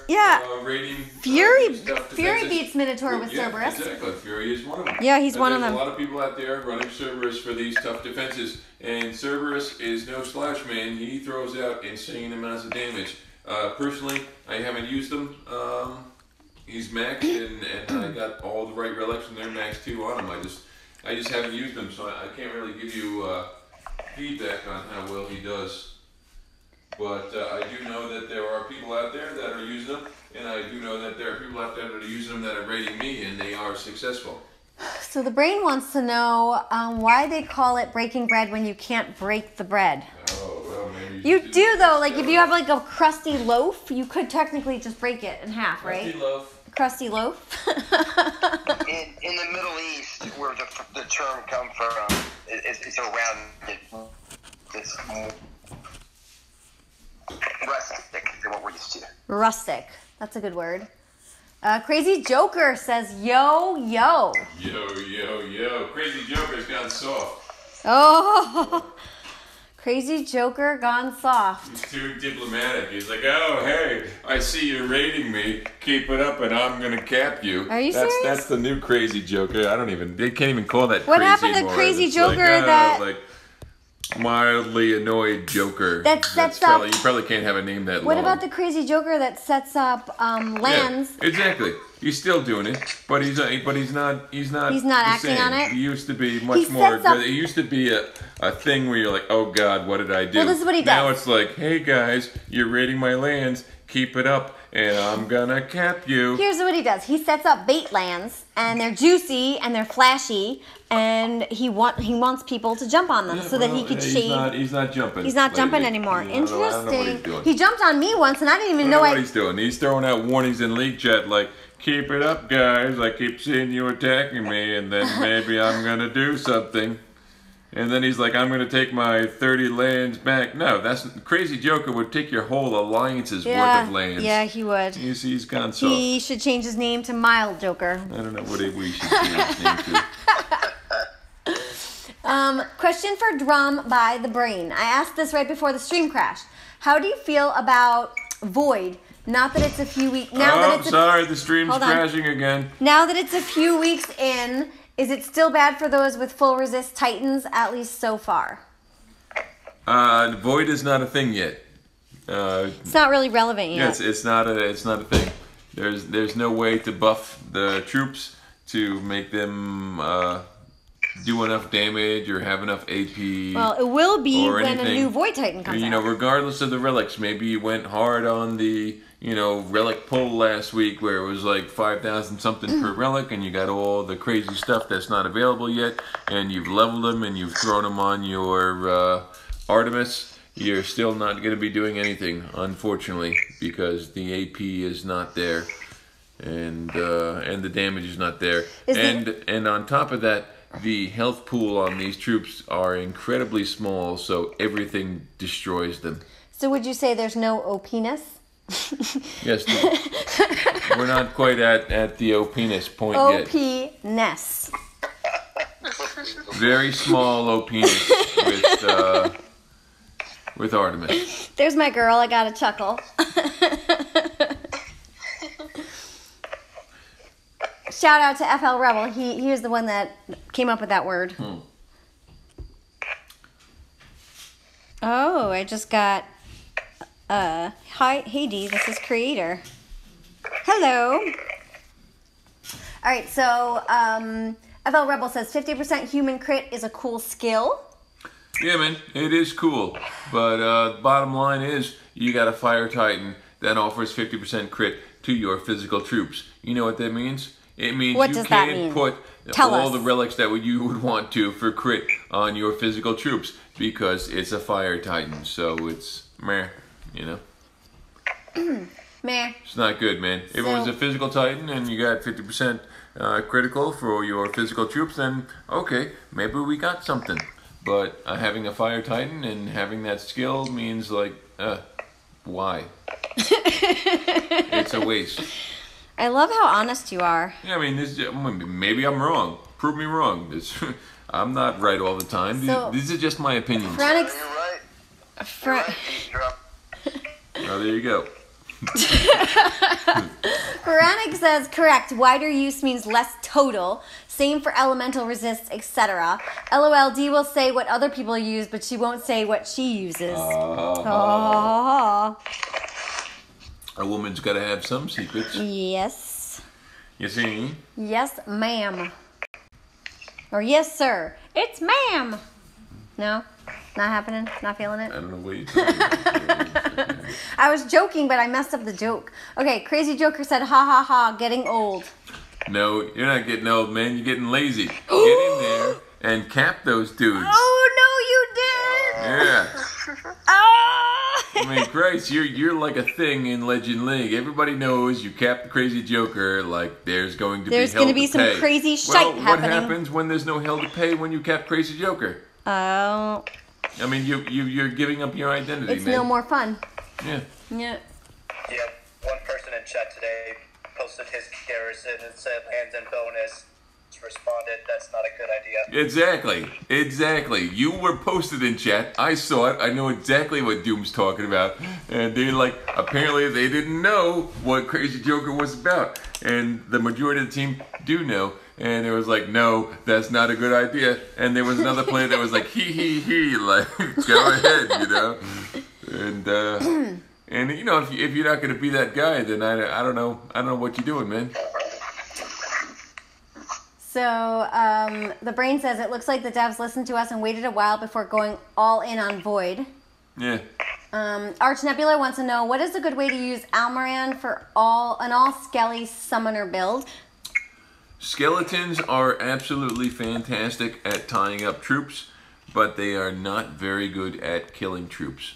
B: rating
A: Fury
B: defenses.
A: beats Minotaur with Cerberus.
B: Exactly. Fury is one of them.
A: Yeah, he's one of them.
B: There's a lot of people out there running Cerberus for these tough defenses. And Cerberus is no slouch, man. He throws out insane amounts of damage. Personally, I haven't used him. He's maxed, and I got all the right relics, and they're maxed too on him. I just haven't used him, so I can't really give you feedback on how well he does. But I do know that there are people out there that are using using them, and I do know that there are people out there that are using them that are rating me, and they are successful.
A: So the brain wants to know why they call it breaking bread when you can't break the bread.
B: Oh, well, maybe
A: You do though, like if you have like a crusty loaf, you could technically just break it in half, right?
B: Crusty loaf.
A: Crusty loaf.
C: In the Middle East, where the term come from, it's around it's rustic than what we're used to.
A: Rustic. That's a good word. Crazy Joker says, yo, yo.
B: Yo, yo, yo. Crazy Joker's gone soft.
A: Oh, Crazy Joker gone soft.
B: He's too diplomatic. He's like, oh, hey, I see you're rating me. Keep it up and I'm going to cap you.
A: Are you serious?
B: That's the new Crazy Joker. They can't even call that
A: What
B: crazy
A: happened to
B: anymore.
A: Crazy
B: It's
A: Joker
B: like,
A: that-
B: like mildly annoyed Joker.
A: That sets up-
B: You probably can't have a name that long.
A: What about the Crazy Joker that sets up lands?
B: Yeah, exactly. He's still doing it, but he's not
A: He's not
B: the
A: acting
B: same.
A: on it?
B: He used to be
A: He
B: much more.
A: sets up-
B: It used to be a thing where you're like, oh God, what did I do?
A: Well, this is what he
B: Now
A: does.
B: it's like, hey guys, you're raiding my lands. Keep it up, and I'm gonna cap you.
A: Here's what he does. He sets up bait lands, and they're juicy, and they're flashy, and he wants people to jump on them so that he could shade.
B: He's not jumping.
A: He's not jumping
B: lately.
A: anymore.
B: I don't know what he's
A: Interesting.
B: doing.
A: He jumped on me once, and I didn't even
B: I
A: know
B: don't know what he's doing. He's throwing out warnings in league chat like, keep it up, guys. I keep seeing you attacking me, and then maybe I'm gonna do something. And then he's like, I'm gonna take my 30 lands back. No, that's Crazy Joker would take your whole alliance's worth of lands.
A: Yeah, he would.
B: He's gone soft.
A: He should change his name to Mild Joker.
B: I don't know what we should change his name to.
A: Question for Drum by the Brain. I asked this right before the stream crashed. How do you feel about Void? Not that it's a few weeks.
B: Sorry, the stream's
A: Hold on.
B: crashing again.
A: Now that it's a few weeks in, is it still bad for those with full resist Titans, at least so far?
B: Void is not a thing yet.
A: It's not really relevant yet.
B: Yeah, it's not a thing. There's no way to buff the troops to make them do enough damage or have enough AP.
A: Well, it will be
B: or
A: when
B: anything.
A: a new Void Titan comes out.
B: Regardless of the relics, maybe you went hard on the relic pull last week where it was like 5,000 something per relic, and you got all the crazy stuff that's not available yet, and you've leveled them and you've thrown them on your Artemis. You're still not going to be doing anything, unfortunately, because the AP is not there, and the damage is not there, and on top of that, the health pool on these troops are incredibly small, so everything destroys them.
A: So would you say there's no OP-ness?
B: Yes, we're not quite at the OP-ness point yet.
A: OP-ness.
B: Very small OP-ness with Artemis.
A: There's my girl. I got a chuckle. Shout out to FL Rebel. He was the one that came up with that word. Oh, I just got hi, hey D, this is Creator. Hello. All right, so FL Rebel says 50% human crit is a cool skill.
B: Yeah, man, it is cool. But bottom line is, you got a Fire Titan that offers 50% crit to your physical troops. You know what that means? It means
A: What
B: you
A: does that
B: can't
A: mean?
B: put
A: Tell
B: all
A: us.
B: the relics that you would want to for crit on your physical troops because it's a Fire Titan. So it's meh,
A: Meh.
B: It's not good, man. If it
A: So-
B: was a physical Titan and you got 50% critical for your physical troops, then okay, maybe we got something. But having a Fire Titan and having that skill means like, why? It's a waste.
A: I love how honest you are.
B: Yeah, I mean, maybe I'm wrong. Prove me wrong. I'm not right all the time.
A: So-
B: These are just my opinions.
A: Franix,
C: You're right. Drum.
B: Oh, there you go.
A: Quranic says, correct, wider use means less total. Same for elemental resists, etc. LOLD will say what other people use, but she won't say what she uses. Oh.
B: A woman's got to have some secrets.
A: Yes.
B: You see?
A: Yes, ma'am. Or yes, sir. It's ma'am. No? Not happening? Not feeling it?
B: I don't know what you're talking about.
A: I was joking, but I messed up the joke. Okay, Crazy Joker said, ha ha ha, getting old.
B: No, you're not getting old, man. You're getting lazy. Get in there and cap those dudes.
A: Oh, no, you did.
B: Yeah.
A: Ah!
B: I mean, Christ, you're like a thing in Legend League. Everybody knows you cap the Crazy Joker. Like there's going to
A: There's
B: be hell
A: going to be
B: to
A: some
B: pay.
A: crazy shite
B: Well,
A: happening.
B: what happens when there's no hell to pay when you cap Crazy Joker?
A: Oh.
B: I mean, you're giving up your identity,
A: It's
B: man.
A: no more fun.
B: Yeah.
A: Yeah.
E: Yeah, one person in chat today posted his garrison and said lands and bonus. Responded, that's not a good idea.
B: Exactly. You were posted in chat. I saw it. I know exactly what Doom's talking about. And they apparently they didn't know what Crazy Joker was about. And the majority of the team do know. And it was like, no, that's not a good idea. And there was another player that was like, he, like, go ahead, you know. And you know, if you're not going to be that guy, then I don't know what you're doing, man.
A: So, the brain says it looks like the devs listened to us and waited a while before going all in on Void.
B: Yeah.
A: Arch Nebula wants to know, what is a good way to use Almoran for an all Skelly summoner build?
B: Skeletons are absolutely fantastic at tying up troops, but they are not very good at killing troops.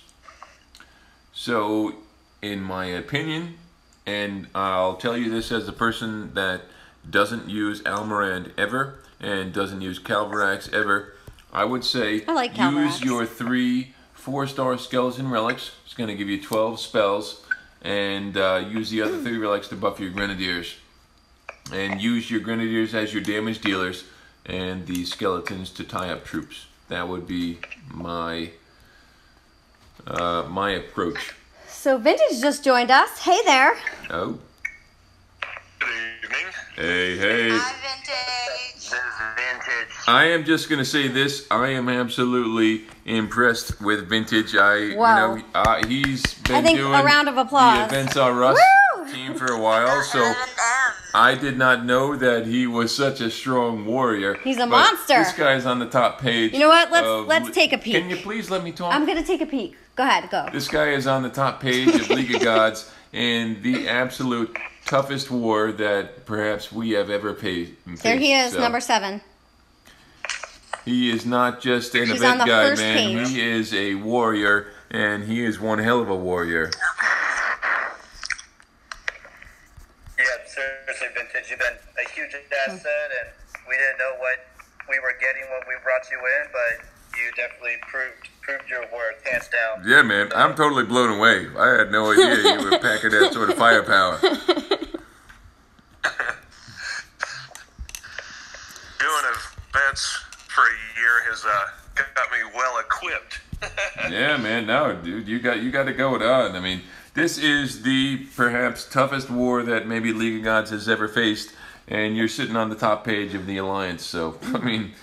B: So, in my opinion, and I'll tell you this as a person that doesn't use Almorand ever and doesn't use Calvarax ever, I would say
A: I like Calvarax.
B: Use your 3 4-star skeleton relics. It's going to give you 12 spells, and use the other 3 relics to buff your grenadiers. And use your grenadiers as your damage dealers and the skeletons to tie up troops. That would be my my approach.
A: So Vintage just joined us. Hey there.
B: Oh.
G: Good evening.
B: Hey.
D: Hi, Vintage.
C: This is Vintage.
B: I am just gonna say this. I am absolutely impressed with Vintage.
A: Wow.
B: He's been
A: I think
B: doing
A: a round of applause.
B: the Events Are Us
A: Woo!
B: team for a while, so I did not know that he was such a strong warrior.
A: He's a
B: but
A: monster.
B: This guy's on the top page.
A: You know what? Let's take a peek.
B: Can you please let me talk?
A: I'm gonna take a peek. Go ahead, go.
B: This guy is on the top page of League of Gods and the absolute toughest war that perhaps we have ever faced.
A: There he is,
B: So,
A: number 7.
B: He is not just an
A: He's on
B: event
A: the
B: guy,
A: first
B: man.
A: page.
B: He is a warrior, and he is one hell of a warrior.
E: Yeah, seriously, Vintage, you've been a huge asset, and we didn't know what we were getting when we brought you in, but you definitely proved your worth, hands down.
B: Yeah, man, I'm totally blown away. I had no idea you were packing that sort of firepower.
G: Doing events for a year has got me well equipped.
B: Yeah, man, no, dude, you got to go it on. I mean, this is the perhaps toughest war that maybe League of Gods has ever faced, and you're sitting on the top page of the Alliance. So, I mean,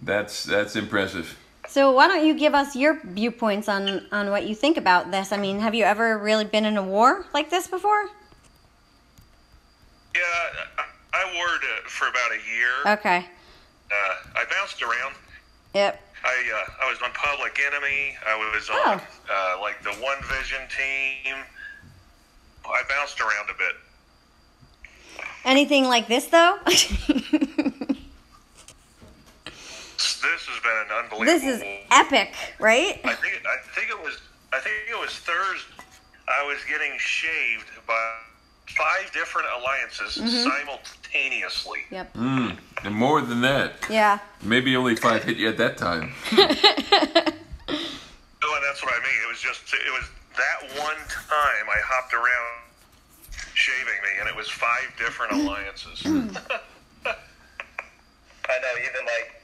B: that's impressive.
A: So why don't you give us your viewpoints on what you think about this? I mean, have you ever really been in a war like this before?
G: Yeah, I warred for about a year.
A: Okay.
G: I bounced around.
A: Yep.
G: I was on Public Enemy. I was on like the One Vision team. I bounced around a bit.
A: Anything like this though?
G: This has been an unbelievable.
A: This is epic, right?
G: I think it was Thursday. I was getting shaved by 5 different alliances simultaneously.
A: Yep.
B: And more than that.
A: Yeah.
B: Maybe only 5 hit you at that time.
G: Oh, and that's what I mean. It was that one time I hopped around shaving me, and it was 5 different alliances.
E: I know, even like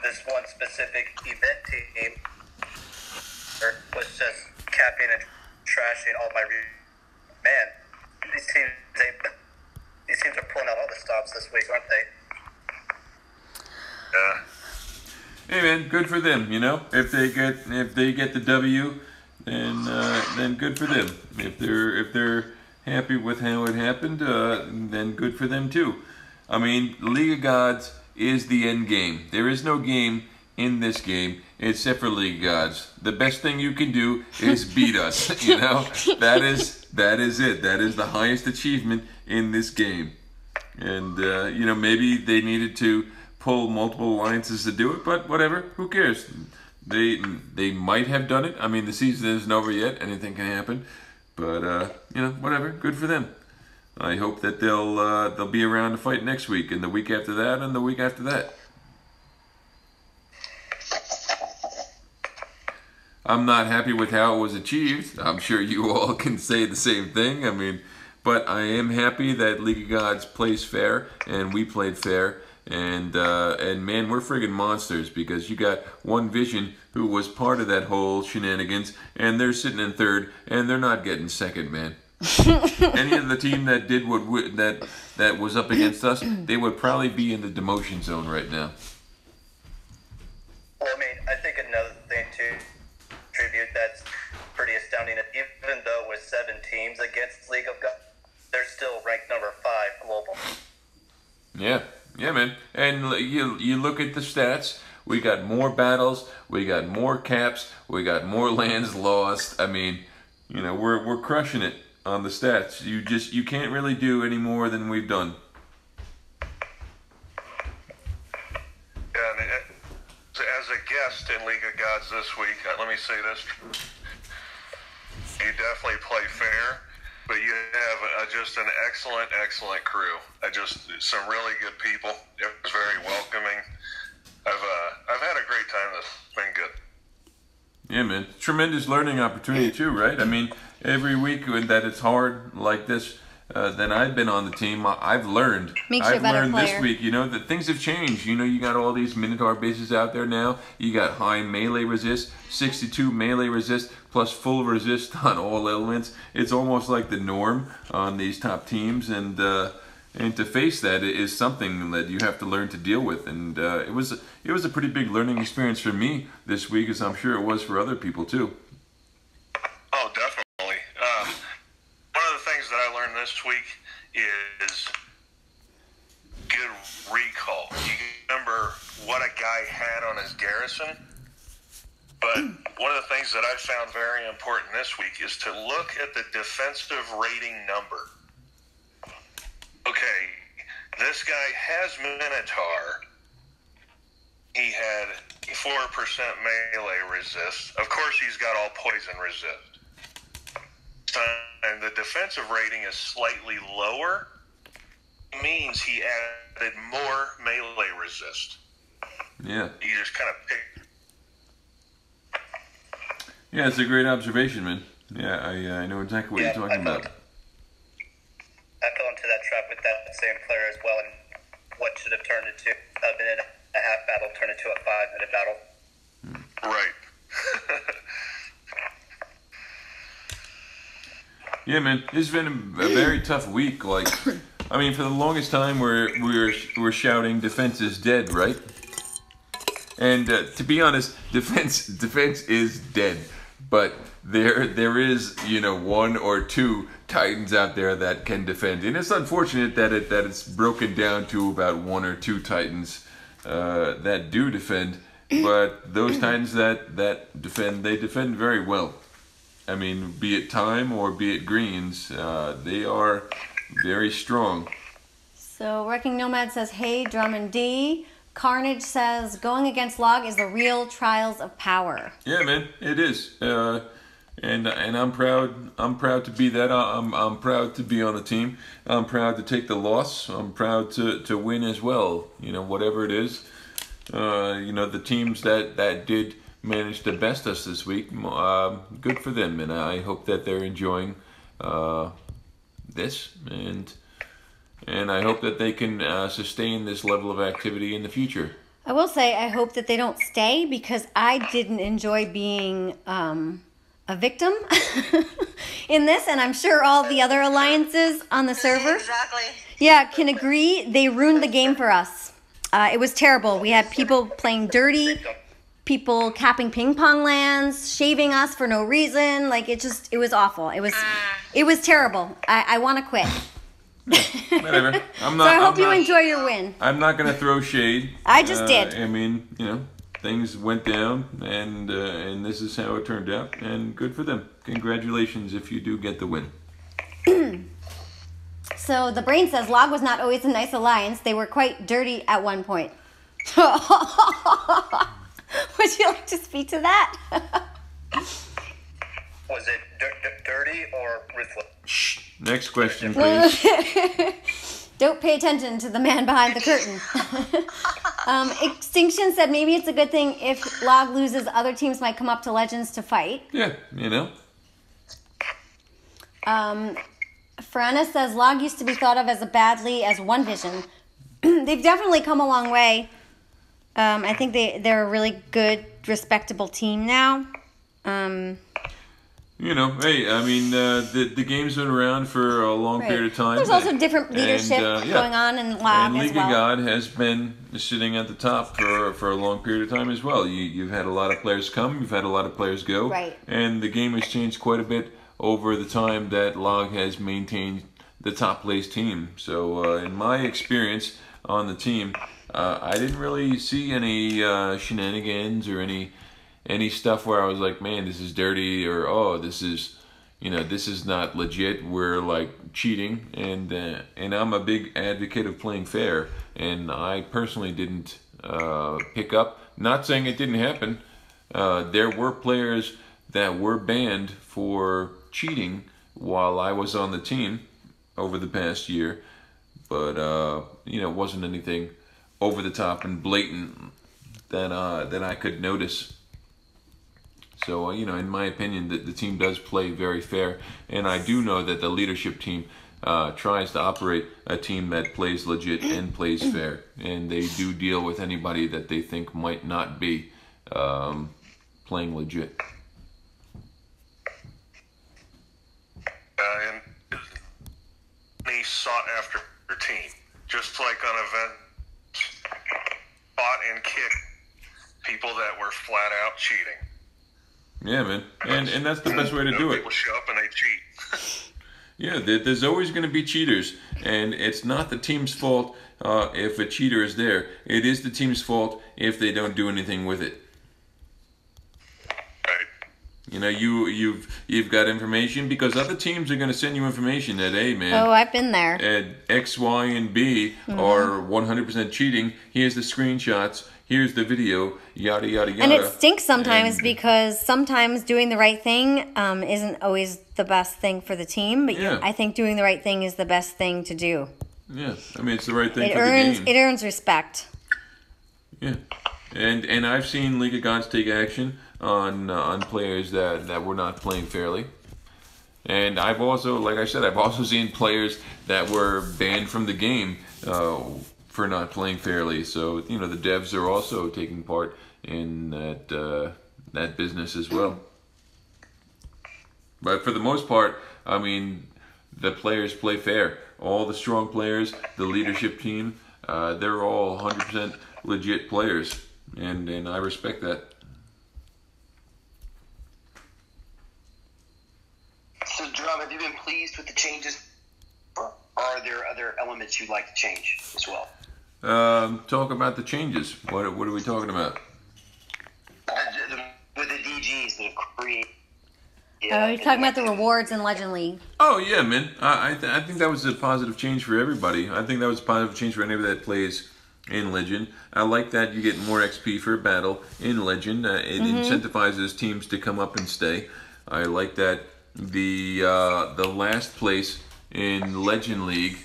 E: this one specific event team was just capping and trashing all my man. These teams are pulling out all the stops this week, aren't they?
B: Hey man, good for them. You know, if they get the W, then good for them. If they're happy with how it happened, then good for them too. I mean, League of Gods is the end game. There is no game in this game, except for League Gods. The best thing you can do is beat us. You know, that is it. That is the highest achievement in this game. And you know, maybe they needed to pull multiple alliances to do it, but whatever. Who cares? They might have done it. I mean, the season isn't over yet. Anything can happen. But you know, whatever. Good for them. I hope that they'll be around to fight next week, and the week after that, and the week after that. I'm not happy with how it was achieved. I'm sure you all can say the same thing. I mean, but I am happy that League of Gods plays fair, and we played fair. And man, we're friggin' monsters, because you got One Vision who was part of that whole shenanigans, and they're sitting in third, and they're not getting second, man. Any of the team that did that was up against us, they would probably be in the demotion zone right now.
E: Well, I mean, I think another thing to tribute that's pretty astounding, even though it was 7 teams against League of Gods, they're still ranked number 5 global.
B: Yeah, man. And you look at the stats. We got more battles. We got more caps. We got more lands lost. I mean, you know, we're crushing it on the stats. You can't really do any more than we've done.
G: Yeah, and as a guest in League of Gods this week, let me say this: you definitely play fair. But you have just an excellent crew. Some really good people. It was very welcoming. I've had a great time. It's been good.
B: Yeah, man. Tremendous learning opportunity too, right? I mean, every week that it's hard like this, that I've been on the team, I've learned.
A: Makes you a better
B: learned
A: player.
B: This week, you know, that things have changed. You know, you got all these Minotaur bases out there now. You got high melee resist, 62 melee resist, plus full resist on all elements. It's almost like the norm on these top teams, and to face that is something that you have to learn to deal with. And it was a pretty big learning experience for me this week, as I'm sure it was for other people too.
G: Oh, definitely. One of the things that I learned this week is good recall. You remember what a guy had on his garrison? But one of the things that I found very important this week is to look at the defensive rating number. Okay, this guy has Minotaur. He had 4% melee resist. Of course, he's got all poison resist. And the defensive rating is slightly lower. It means he added more melee resist.
B: Yeah.
G: You just kind of pick.
B: Yeah, it's a great observation, man. Yeah, I know exactly what you're talking about.
E: I fell into that trap with that same player as well, and what should have turned into a minute and a half battle turned into a 5-minute battle.
G: Right.
B: Yeah, man, this has been a very tough week. Like, I mean, for the longest time, we're shouting defense is dead, right? And to be honest, defense is dead. But there is, you know, 1 or 2 Titans out there that can defend, and it's unfortunate that it's broken down to about 1 or 2 Titans that do defend. But those Titans that defend, they defend very well. I mean, be it Time or be it Greens, they are very strong. So
A: Wrecking Nomad says, "Hey, Drum and D." Carnage says, "Going against Log is the real trials of power."
B: Yeah, man, it is. And I'm proud. I'm proud to be that. I'm proud to be on the team. I'm proud to take the loss. I'm proud to win as well. You know, whatever it is. You know, the teams that did manage to best us this week, good for them, and I hope that they're enjoying this, and I hope that they can sustain this level of activity in the future.
A: I will say I hope that they don't stay, because I didn't enjoy being a victim in this, and I'm sure all the other alliances on the server,
D: Exactly.
A: yeah, can agree. They ruined the game for us. It was terrible. We had people playing dirty, people capping ping pong lands, shaving us for no reason. Like, it was awful. It was terrible. I want to quit.
B: Whatever.
A: So I hope you enjoy your win.
B: I'm not going to throw shade.
A: I just did.
B: I mean, you know, things went down, and this is how it turned out, and good for them. Congratulations if you do get the win.
A: So the brain says Log was not always a nice alliance. They were quite dirty at one point. Would you like to speak to that?
E: Was it dirty or ruthless?
B: Shh. Next question, please.
A: Don't pay attention to the man behind the curtain. Extinction said maybe it's a good thing if Log loses, other teams might come up to Legends to fight.
B: Yeah, you know.
A: Farana says Log used to be thought of as badly as One Vision. They've definitely come a long way. I think they're a really good, respectable team now.
B: You know, hey, I mean, the game's been around for a long period of time.
A: There's also different leadership going on in Log
B: and
A: as
B: League
A: well.
B: of God has been sitting at the top for a long period of time as well. You've had a lot of players come, you've had a lot of players go,
A: right.
B: And the game has changed quite a bit over the time that Log has maintained the top place team. So in my experience on the team, I didn't really see any shenanigans or any stuff where I was like, man, this is dirty, or oh, this is not legit. We're like cheating, and I'm a big advocate of playing fair, and I personally didn't pick up. Not saying it didn't happen. There were players that were banned for cheating while I was on the team over the past year, but it wasn't anything over the top and blatant that I could notice. So, in my opinion, the team does play very fair. And I do know that the leadership team tries to operate a team that plays legit and plays fair. And they do deal with anybody that they think might not be playing legit.
G: And any sought after team, just like on event, fought and kicked people that were flat out cheating.
B: Yeah, man, and that's the best way to do it.
G: People show up and they cheat.
B: Yeah, there's always going to be cheaters, and it's not the team's fault if a cheater is there. It is the team's fault if they don't do anything with it.
G: Right.
B: You've got information, because other teams are going to send you information that, hey, man.
A: Oh, I've been there.
B: X, Y, and B are 100% cheating. Here's the screenshots. Here's the video, yada, yada, yada.
A: And it stinks sometimes because sometimes doing the right thing isn't always the best thing for the team. But I think doing the right thing is the best thing to do.
B: Yeah, I mean, it's the right thing for the game.
A: It earns respect.
B: Yeah, and I've seen League of Gods take action on players that were not playing fairly. And I've also, like I said, I've also seen players that were banned from the game for not playing fairly. So the devs are also taking part in that business as well. But for the most part, I mean, the players play fair. All the strong players, the leadership team, they're all 100% legit players, and I respect that.
C: So, Drum, have you been pleased with the changes, or are there other elements you'd like to change as well?
B: Talk about the changes. What are we talking about?
C: With the DGs that have created.
A: You're talking about the rewards in Legend League.
B: Oh yeah, man. I think that was a positive change for everybody. I think that was a positive change for anybody that plays in Legend. I like that you get more XP for a battle in Legend. It incentivizes teams to come up and stay. I like that the last place in Legend League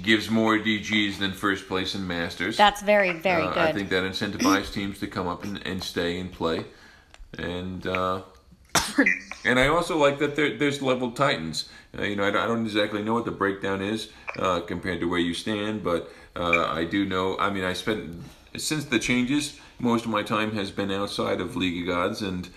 B: gives more DGs than first place in Masters.
A: That's very, very good.
B: I think that incentivizes teams to come up and stay and play. And I also like that there's leveled Titans. I don't exactly know what the breakdown is compared to where you stand, but I do know. I mean, since the changes, most of my time has been outside of League of Gods, and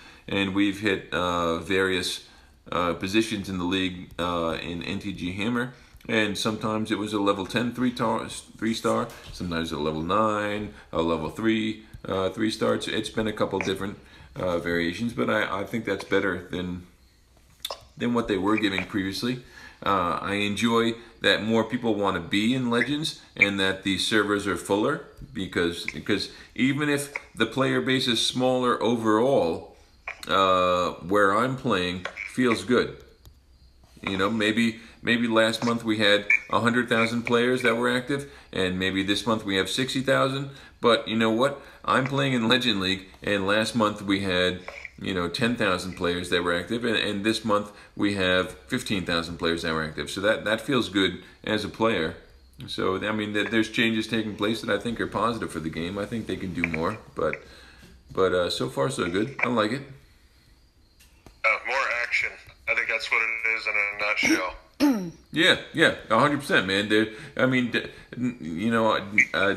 B: we've hit various positions in the league in NTG Hammer. And sometimes it was a level 10 3-star, sometimes a level 9, a level 3 3-star. It's been a couple different variations, but I think that's better than than what they were giving previously. I enjoy that more people want to be in Legends and that the servers are fuller because even if the player base is smaller overall, where I'm playing feels good. You know, maybe last month we had 100,000 players that were active, and maybe this month we have 60,000. But you know what? I'm playing in Legend League, and last month we had 10,000 players that were active, and this month we have 15,000 players that were active. So that feels good as a player. So I mean, there's changes taking place that I think are positive for the game. I think they can do more, but so far so good. I like it.
G: More action. I think that's what it is in a nutshell.
B: Yeah, 100%, man. I mean,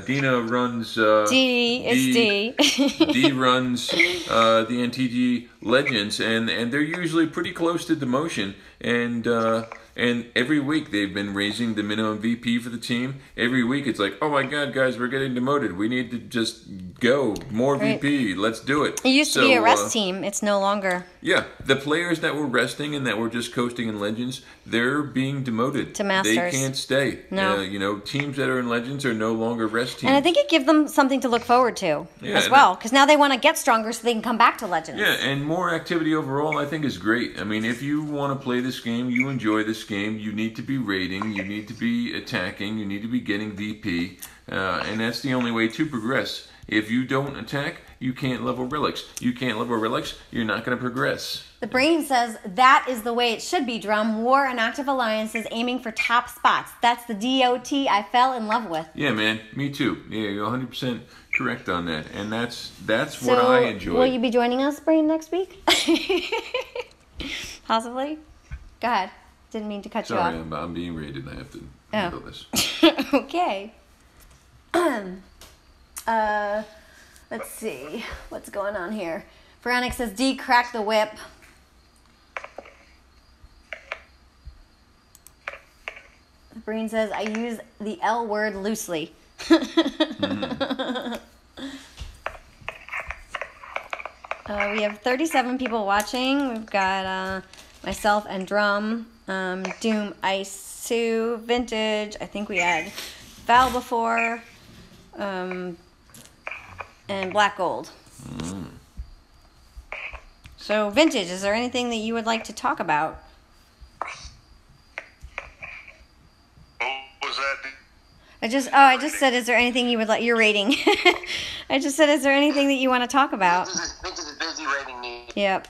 B: Dina runs. D runs the NTG Legends, and they're usually pretty close to demotion. And every week they've been raising the minimum VP for the team. Every week it's like, oh my God, guys, we're getting demoted. We need to just go more VP. Let's do it.
A: It used to be a rest team. It's no longer.
B: Yeah, the players that were resting and that were just coasting in Legends, they're being demoted
A: to Masters.
B: They can't stay.
A: No.
B: Teams that are in Legends are no longer rest teams.
A: And I think it gives them something to look forward to as well, because now they want to get stronger so they can come back to Legends.
B: Yeah, and more activity overall I think is great. I mean, if you want to play this game, you enjoy this game, you need to be raiding, you need to be attacking, you need to be getting VP, and that's the only way to progress. If you don't attack, you can't level relics. You can't level relics, you're not going to progress.
A: The Brain says, that is the way it should be, Drum. War and active alliances aiming for top spots. That's the DOT I fell in love with.
B: Yeah, man. Me too. Yeah, you're 100% correct on that. And that's what I enjoy.
A: Will you be joining us, Brain, next week? Possibly? Go ahead. Didn't mean to cut you off.
B: Sorry, I'm being rated. I have to handle this.
A: Okay. Let's see. What's going on here? Veronica says, D, crack the whip. The Brain says, I use the L word loosely. We have 37 people watching. We've got myself and Drum, Doom, Ice, Sue, Vintage. I think we had Val before, and Black Gold. So, Vintage, is there anything that you would like to talk about?
G: What was that?
A: I just said, is there anything you would like? You're rating. I just said, is there anything that you want to talk about?
C: Vintage is busy rating me.
A: Yep.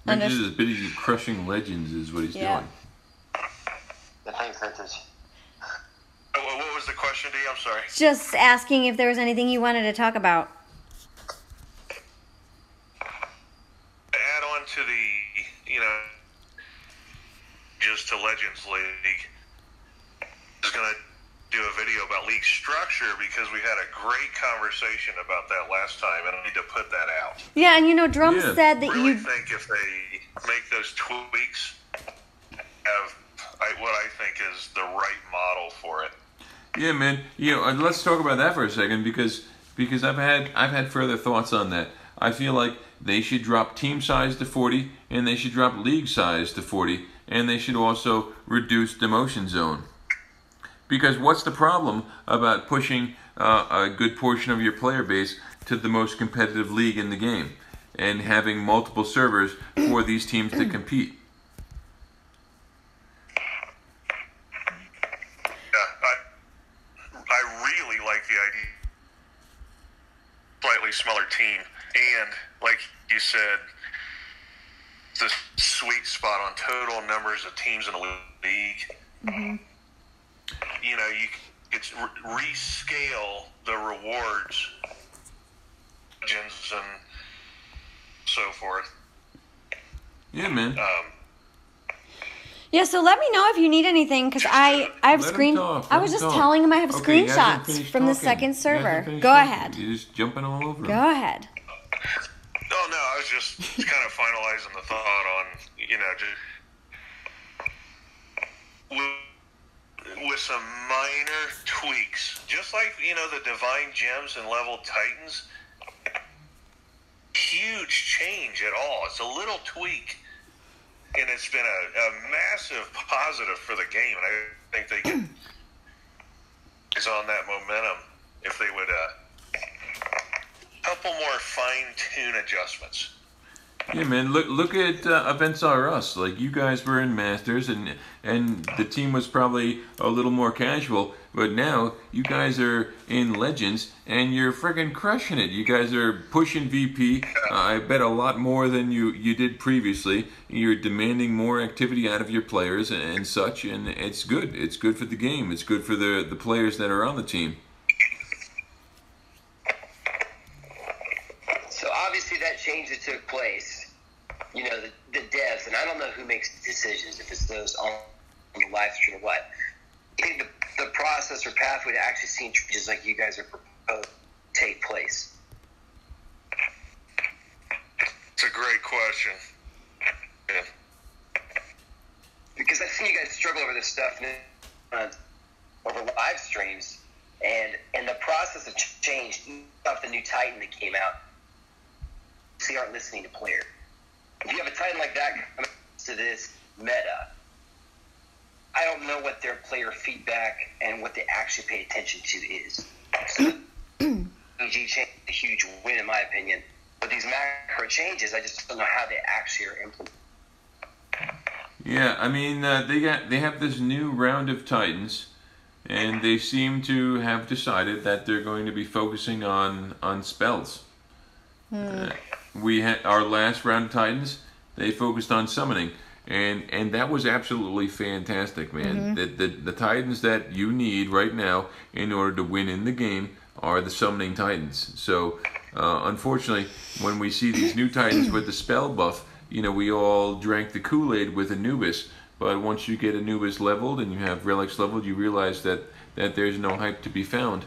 B: Vintage is busy crushing Legends is what he's doing.
C: Yeah, thanks, Vintage.
G: What was the question, D? I'm sorry.
A: Just asking if there was anything you wanted to talk about.
G: Add on to the, just to Legends League. Is going to do a video about league structure because we had a great conversation about that last time, and I need to put that out.
A: Yeah, and Drum said that
G: I think if they make those tweaks, have what I think is the right model for it.
B: Yeah, man. Let's talk about that for a second because I've had further thoughts on that. I feel like they should drop team size to 40, and they should drop league size to 40, and they should also reduce demotion zone. Because what's the problem about pushing a good portion of your player base to the most competitive league in the game and having multiple servers for these teams to compete?
G: I really like the idea. Slightly smaller team, and like you said, the sweet spot on total numbers of teams in a league. Mm-hmm. You could rescale the rewards, and so forth.
B: Yeah, man.
A: Yeah, so let me know if you need anything, because I have I was just telling him I have screenshots from the second server. Go ahead.
B: You're just jumping all over him.
A: Go ahead.
G: Oh, no, I was just kind of finalizing the thought on, with some minor tweaks, just like, the Divine Gems and Level Titans, huge change at all. It's a little tweak, and it's been a massive positive for the game, and I think they can is on that momentum if they would a couple more fine-tune adjustments.
B: Yeah, man. Look at Events R Us. Like, you guys were in Masters, and the team was probably a little more casual. But now you guys are in Legends, and you're freaking crushing it. You guys are pushing VP. I bet a lot more than you did previously. You're demanding more activity out of your players and such, and it's good. It's good for the game. It's good for the players that are on the team.
C: So obviously that change that took place, you know, the devs, and I don't know who makes the decisions, if it's those on the live stream or what. I think the process or pathway to actually seeing changes like you guys are proposing take place?
G: It's a great question. Yeah.
C: Because I've seen you guys struggle over this stuff over live streams, and the process of change, off the new Titan that came out, you aren't listening to player. If you have a Titan like that coming to this meta, I don't know what their player feedback and what they actually pay attention to is. So EG change is a huge win in my opinion. But these macro changes, I just don't know how they actually are implemented.
B: Yeah, I mean, they have this new round of Titans, and they seem to have decided that they're going to be focusing on spells. We had our last round of Titans. They focused on summoning, and that was absolutely fantastic, man. The Titans that you need right now in order to win in the game are the summoning Titans. So, unfortunately, when we see these new Titans with the spell buff, you know, we all drank the Kool-Aid with Anubis. But once you get Anubis leveled and you have Relics leveled, you realize that there's no hype to be found.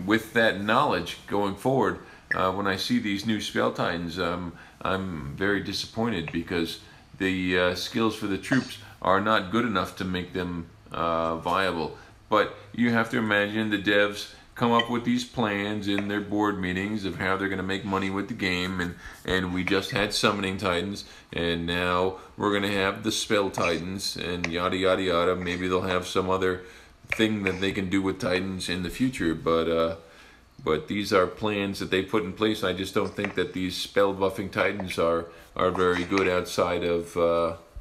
B: With that knowledge going forward, when I see these new spell Titans, I'm very disappointed because the skills for the troops are not good enough to make them viable. But you have to imagine the devs come up with these plans in their board meetings of how they're going to make money with the game, and we just had summoning Titans, and now we're going to have the spell Titans, and yada yada yada. Maybe they'll have some other thing that they can do with Titans in the future, but these are plans that they put in place. I just don't think that these spell buffing Titans are very good outside of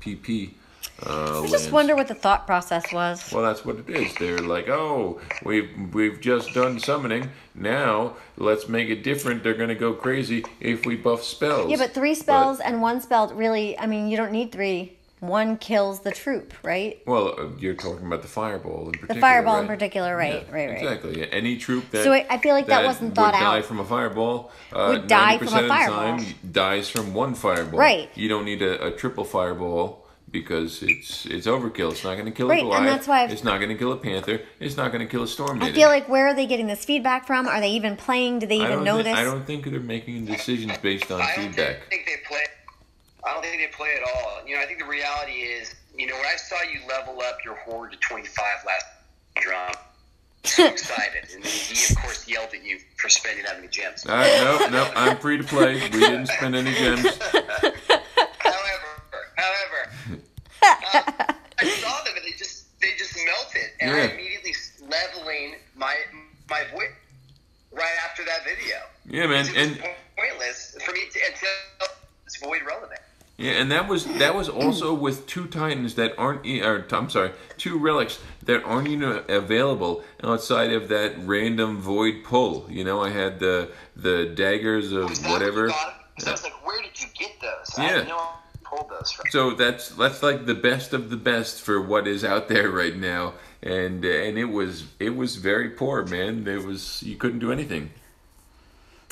B: PP.
A: I just wonder what the thought process was.
B: Well, that's what it is. They're like, oh, we've just done summoning. Now let's make it different. They're going to go crazy if we buff spells.
A: Yeah, but 3 spells and 1 spell really, I mean, you don't need 3. 1 kills the troop, right?
B: Well, you're talking about the fireball in particular.
A: The fireball
B: right?
A: in particular, right,
B: Yeah,
A: right.
B: Exactly. Yeah. Any troop that
A: so I feel like that wasn't thought
B: would die
A: out.
B: from a fireball,
A: Would die
B: 90%
A: from a
B: of
A: fireball.
B: the time dies from 1 fireball.
A: Right.
B: You don't need a triple fireball because it's overkill. It's not going to kill a
A: Right,
B: Goliath.
A: and that's why
B: it's not going to kill a Panther. It's not going to kill a Storm Maiden.
A: I feel like, where are they getting this feedback from? Are they even playing? Do they even know this?
B: I don't think they're making decisions based on feedback.
C: I don't think they play at all. You know, I think the reality is, you know, when I saw you level up your horde to 25 last drum, so excited, and he of course yelled at you for spending that many gems.
B: No, I'm free to play. We didn't spend any gems.
C: However, I saw them and they just melted, and I immediately leveling my void right after that video.
B: Yeah, man,
C: it was pointless for me until it's void relevant.
B: Yeah, and that was also with 2 Titans that aren't, I'm sorry, 2 relics that aren't even available outside of that random void pull. You know, I had the daggers of whatever.
C: So I was like, where did you get those?
B: Yeah.
C: I didn't know I pulled those from.
B: So that's like the best of the best for what is out there right now, and it was very poor, man. You couldn't do anything.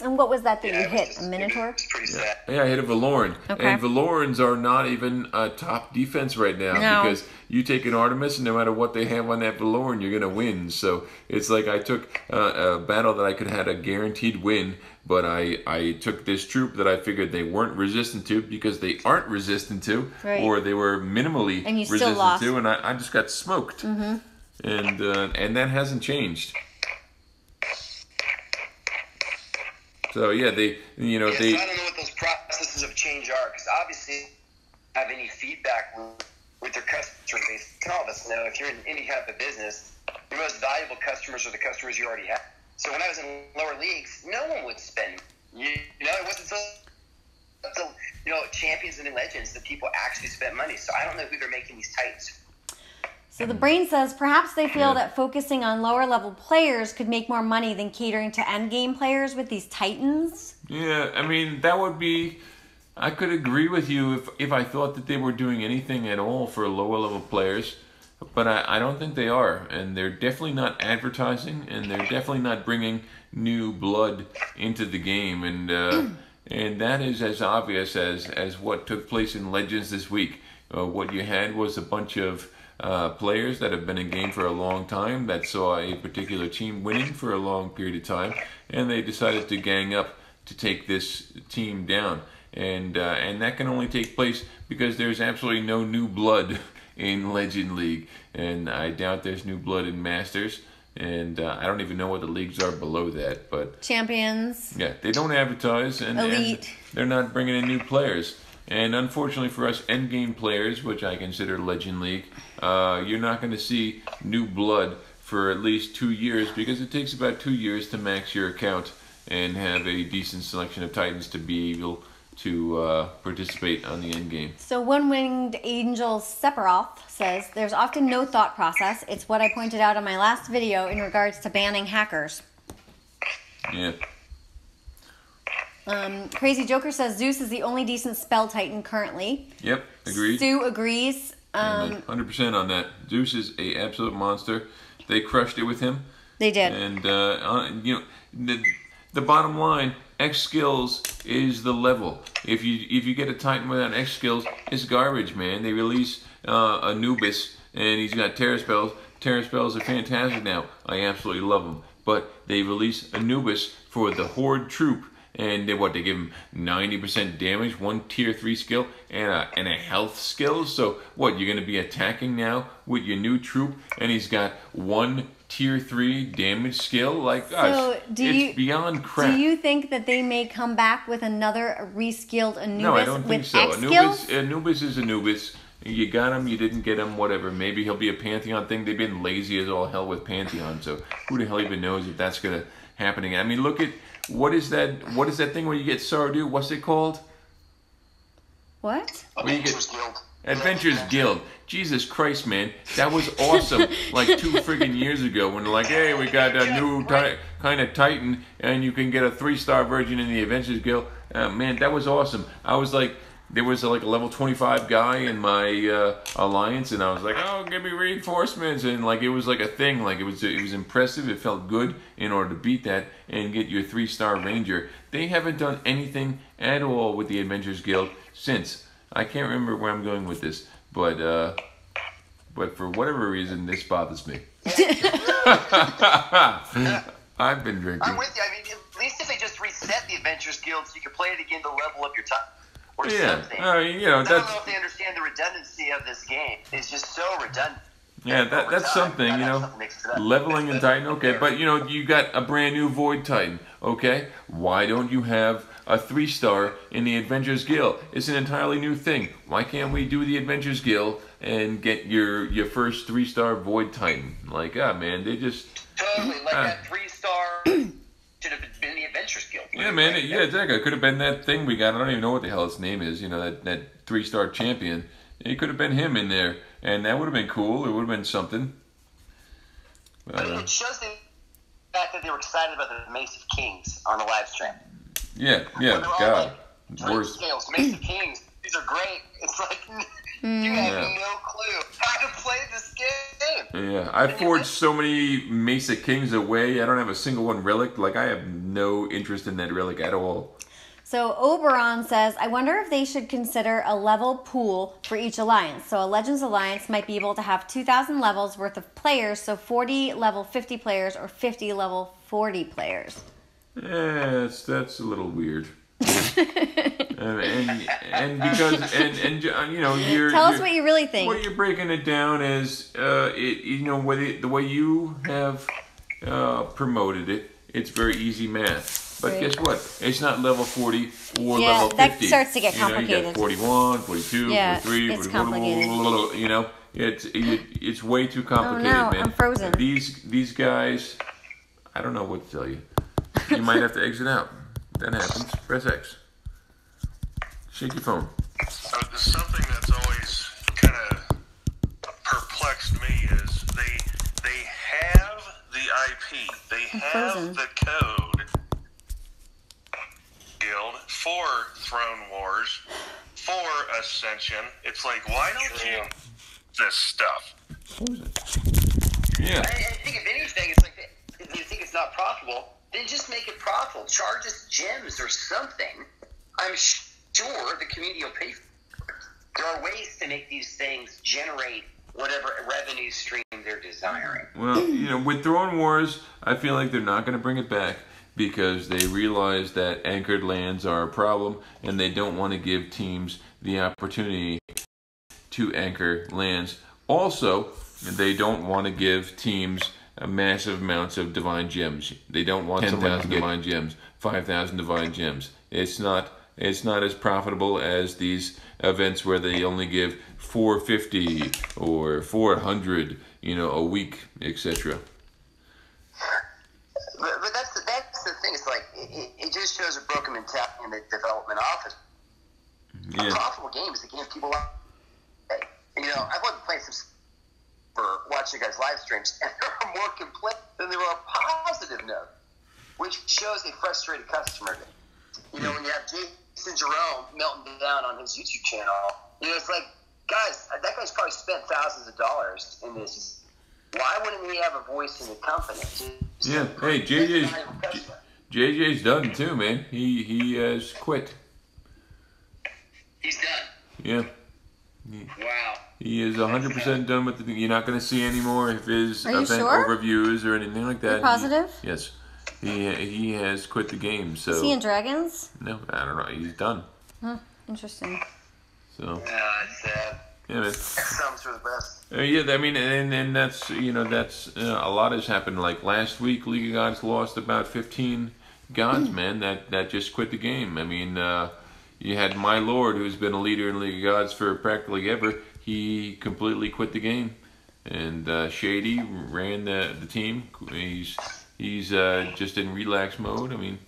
A: And what was that you hit? A Minotaur?
C: It's pretty sad.
B: Yeah, I hit a Valoran.
A: Okay.
B: And Valorans are not even a top defense right now because you take an Artemis, and no matter what they have on that Valoran, you're going to win. So it's like I took a battle that I could have had a guaranteed win, but I took this troop that I figured they weren't resistant to because they aren't resistant to, or they were minimally
A: and you still
B: resistant
A: lost.
B: to, and I just got smoked. And that hasn't changed. So yeah,
C: So I don't know what those processes of change are, because obviously have any feedback with their customer base. All of us know if you're in any kind of a business, your most valuable customers are the customers you already have. So when I was in lower leagues, no one would spend. It wasn't until champions and legends that people actually spent money. So I don't know who they're making these Titans.
A: So the brain says perhaps they feel that focusing on lower level players could make more money than catering to end game players with these Titans.
B: Yeah, I mean, that would be... I could agree with you if I thought that they were doing anything at all for lower level players, but I don't think they are, and they're definitely not advertising, and they're definitely not bringing new blood into the game, and that is as obvious as what took place in Legends this week. What you had was a bunch of players that have been in game for a long time that saw a particular team winning for a long period of time, and they decided to gang up to take this team down. And that can only take place because there's absolutely no new blood in Legend League, and I doubt there's new blood in Masters, and I don't even know what the leagues are below that. But
A: Champions.
B: Yeah, they don't advertise, and they're not bringing in new players. And unfortunately for us endgame players, which I consider Legend League, you're not going to see new blood for at least 2 years, because it takes about 2 years to max your account and have a decent selection of Titans to be able to participate on the end game.
A: So One-Winged Angel Sephiroth says, there's often no thought process. It's what I pointed out in my last video in regards to banning hackers.
B: Yeah.
A: Crazy Joker says, Zeus is the only decent spell Titan currently.
B: Yep, agreed.
A: Sue agrees.
B: 100% on that. Zeus is a absolute monster. They crushed it with him.
A: They did.
B: And, the bottom line, X skills is the level. If you get a Titan without X skills, it's garbage, man. They release Anubis, and he's got Terra spells. Terra spells are fantastic now. I absolutely love them. But they release Anubis for the Horde troop, and they give him 90% damage, 1 tier 3 skill, and a health skill. So what, you're gonna be attacking now with your new troop, and he's got 1 tier 3 damage skill? Like, gosh, it's beyond crap.
A: Do you think that they may come back with another reskilled Anubis?
B: No, I don't think so.
A: X skills?
B: Anubis is Anubis. You got him, you didn't get him, whatever. Maybe he'll be a Pantheon thing. They've been lazy as all hell with Pantheon, so who the hell even knows if that's gonna happen again? I mean, look at what is that thing where you get Sardu? What's it called?
A: What?
C: Adventures Guild.
B: Adventures Guild. Jesus Christ, man. That was awesome like 2 friggin' years ago when they're like, hey, we got a new kind of Titan and you can get a 3-star version in the Adventures Guild. Man, that was awesome. I was like, there was like a level 25 guy in my alliance, and I was like, oh, give me reinforcements, and like it was like a thing. Like it was impressive. It felt good in order to beat that and get your 3-star ranger. They haven't done anything at all with the Adventures Guild since. I can't remember where I'm going with this, but for whatever reason, this bothers me. I've been drinking.
C: I'm with you. I mean, at least if they just reset the Adventures Guild so you can play it again to level up your time. Or something.
B: I mean,
C: I don't know if they understand the redundancy of this game. It's just so redundant.
B: Yeah, that's something, leveling in Titan, okay, but you got a brand new Void Titan, okay? Why don't you have a 3-star in the Adventures Guild? It's an entirely new thing. Why can't we do the Adventures Guild and get your first 3-star Void Titan? Like, man, they just...
C: Totally, like that 3-star... should have been the Adventures Guild.
B: Yeah, man. Yeah, exactly. It could have been that thing we got. I don't even know what the hell its name is. That 3-star champion. It could have been him in there, and that would have been cool. It would have been something.
C: But it shows the fact that they were excited about the Mace of Kings on the live stream.
B: Yeah. God, worst.
C: Scales, Mace of Kings. These are great. It's like you have no clue how to play this game.
B: Yeah, I forged so many Mesa Kings away. I don't have a single one relic. Like, I have no interest in that relic at all.
A: So Oberon says, I wonder if they should consider a level pool for each alliance. So a Legends Alliance might be able to have 2,000 levels worth of players, so 40 level 50 players or 50 level 40 players.
B: Yeah, that's a little weird. and because you're
A: tell us what you really think.
B: What you're breaking it down is the way you have promoted it. It's very easy math. But
A: Right.
B: guess what? It's not level 40 or
A: Yeah,
B: level 50.
A: that starts to get
B: You know,
A: complicated.
B: you got 41, 42,
A: Yeah,
B: 43,
A: it's
B: 44,
A: complicated.
B: you know, it's way too complicated,
A: no,
B: man.
A: I'm frozen.
B: These guys, I don't know what to tell you. You might have to exit out. That happens. Press X. Shake your phone.
G: Something that's always kind of perplexed me is they have the IP, they have
A: frozen.
G: the code field for Throne Wars, for Ascension. It's like, why don't you this stuff?
B: Yeah.
C: I think if anything, it's like if you think it's not profitable, then just make it profitable. Charge us gems or something. I'm sure the community will pay for it. There are ways to make these things generate whatever revenue stream they're desiring.
B: Well, you know, with Throne Wars, I feel like they're not going to bring it back because they realize that anchored lands are a problem and they don't want to give teams the opportunity to anchor lands. Also, they don't want to give teams massive amounts of divine gems. They don't want 10,000 divine gems, 5,000 divine gems. It's not as profitable as these events where they only give 450 or 400, you know, a week, etc.
C: But that's the thing. It's like it just shows a broken mentality in the development office.
B: Yeah.
C: A profitable game is a game people like. You know, I've been playing some for watching guys' live streams, and there are more complaints than there are positive note, which shows a frustrated customer. You know, when you have Jason Jerome melting down on his YouTube channel, you know, it's like, guys, that guy's probably spent thousands of dollars in this. Why wouldn't he have a voice in the company?
B: Yeah. Hey, JJ's done too, man. He has quit.
C: He's done.
B: Yeah.
C: Wow.
B: He is 100% done with the thing. You're not going to see any more of his
A: Are you
B: event
A: sure?
B: overviews or anything like that.
A: You're positive?
B: Yes. He has quit the game. So
A: Is he in Dragons?
B: no, I don't know. He's done.
A: Huh, interesting.
B: So
C: It's sad.
B: yeah, man.
C: Sounds for the best.
B: Yeah, I mean, and that's, you know, that's a lot has happened. Like last week, League of Gods lost about 15 gods, man. That just quit the game. I mean, you had My Lord, who's been a leader in League of Gods for practically ever. He completely quit the game, and Shady ran the team. He's just in relax mode. I mean,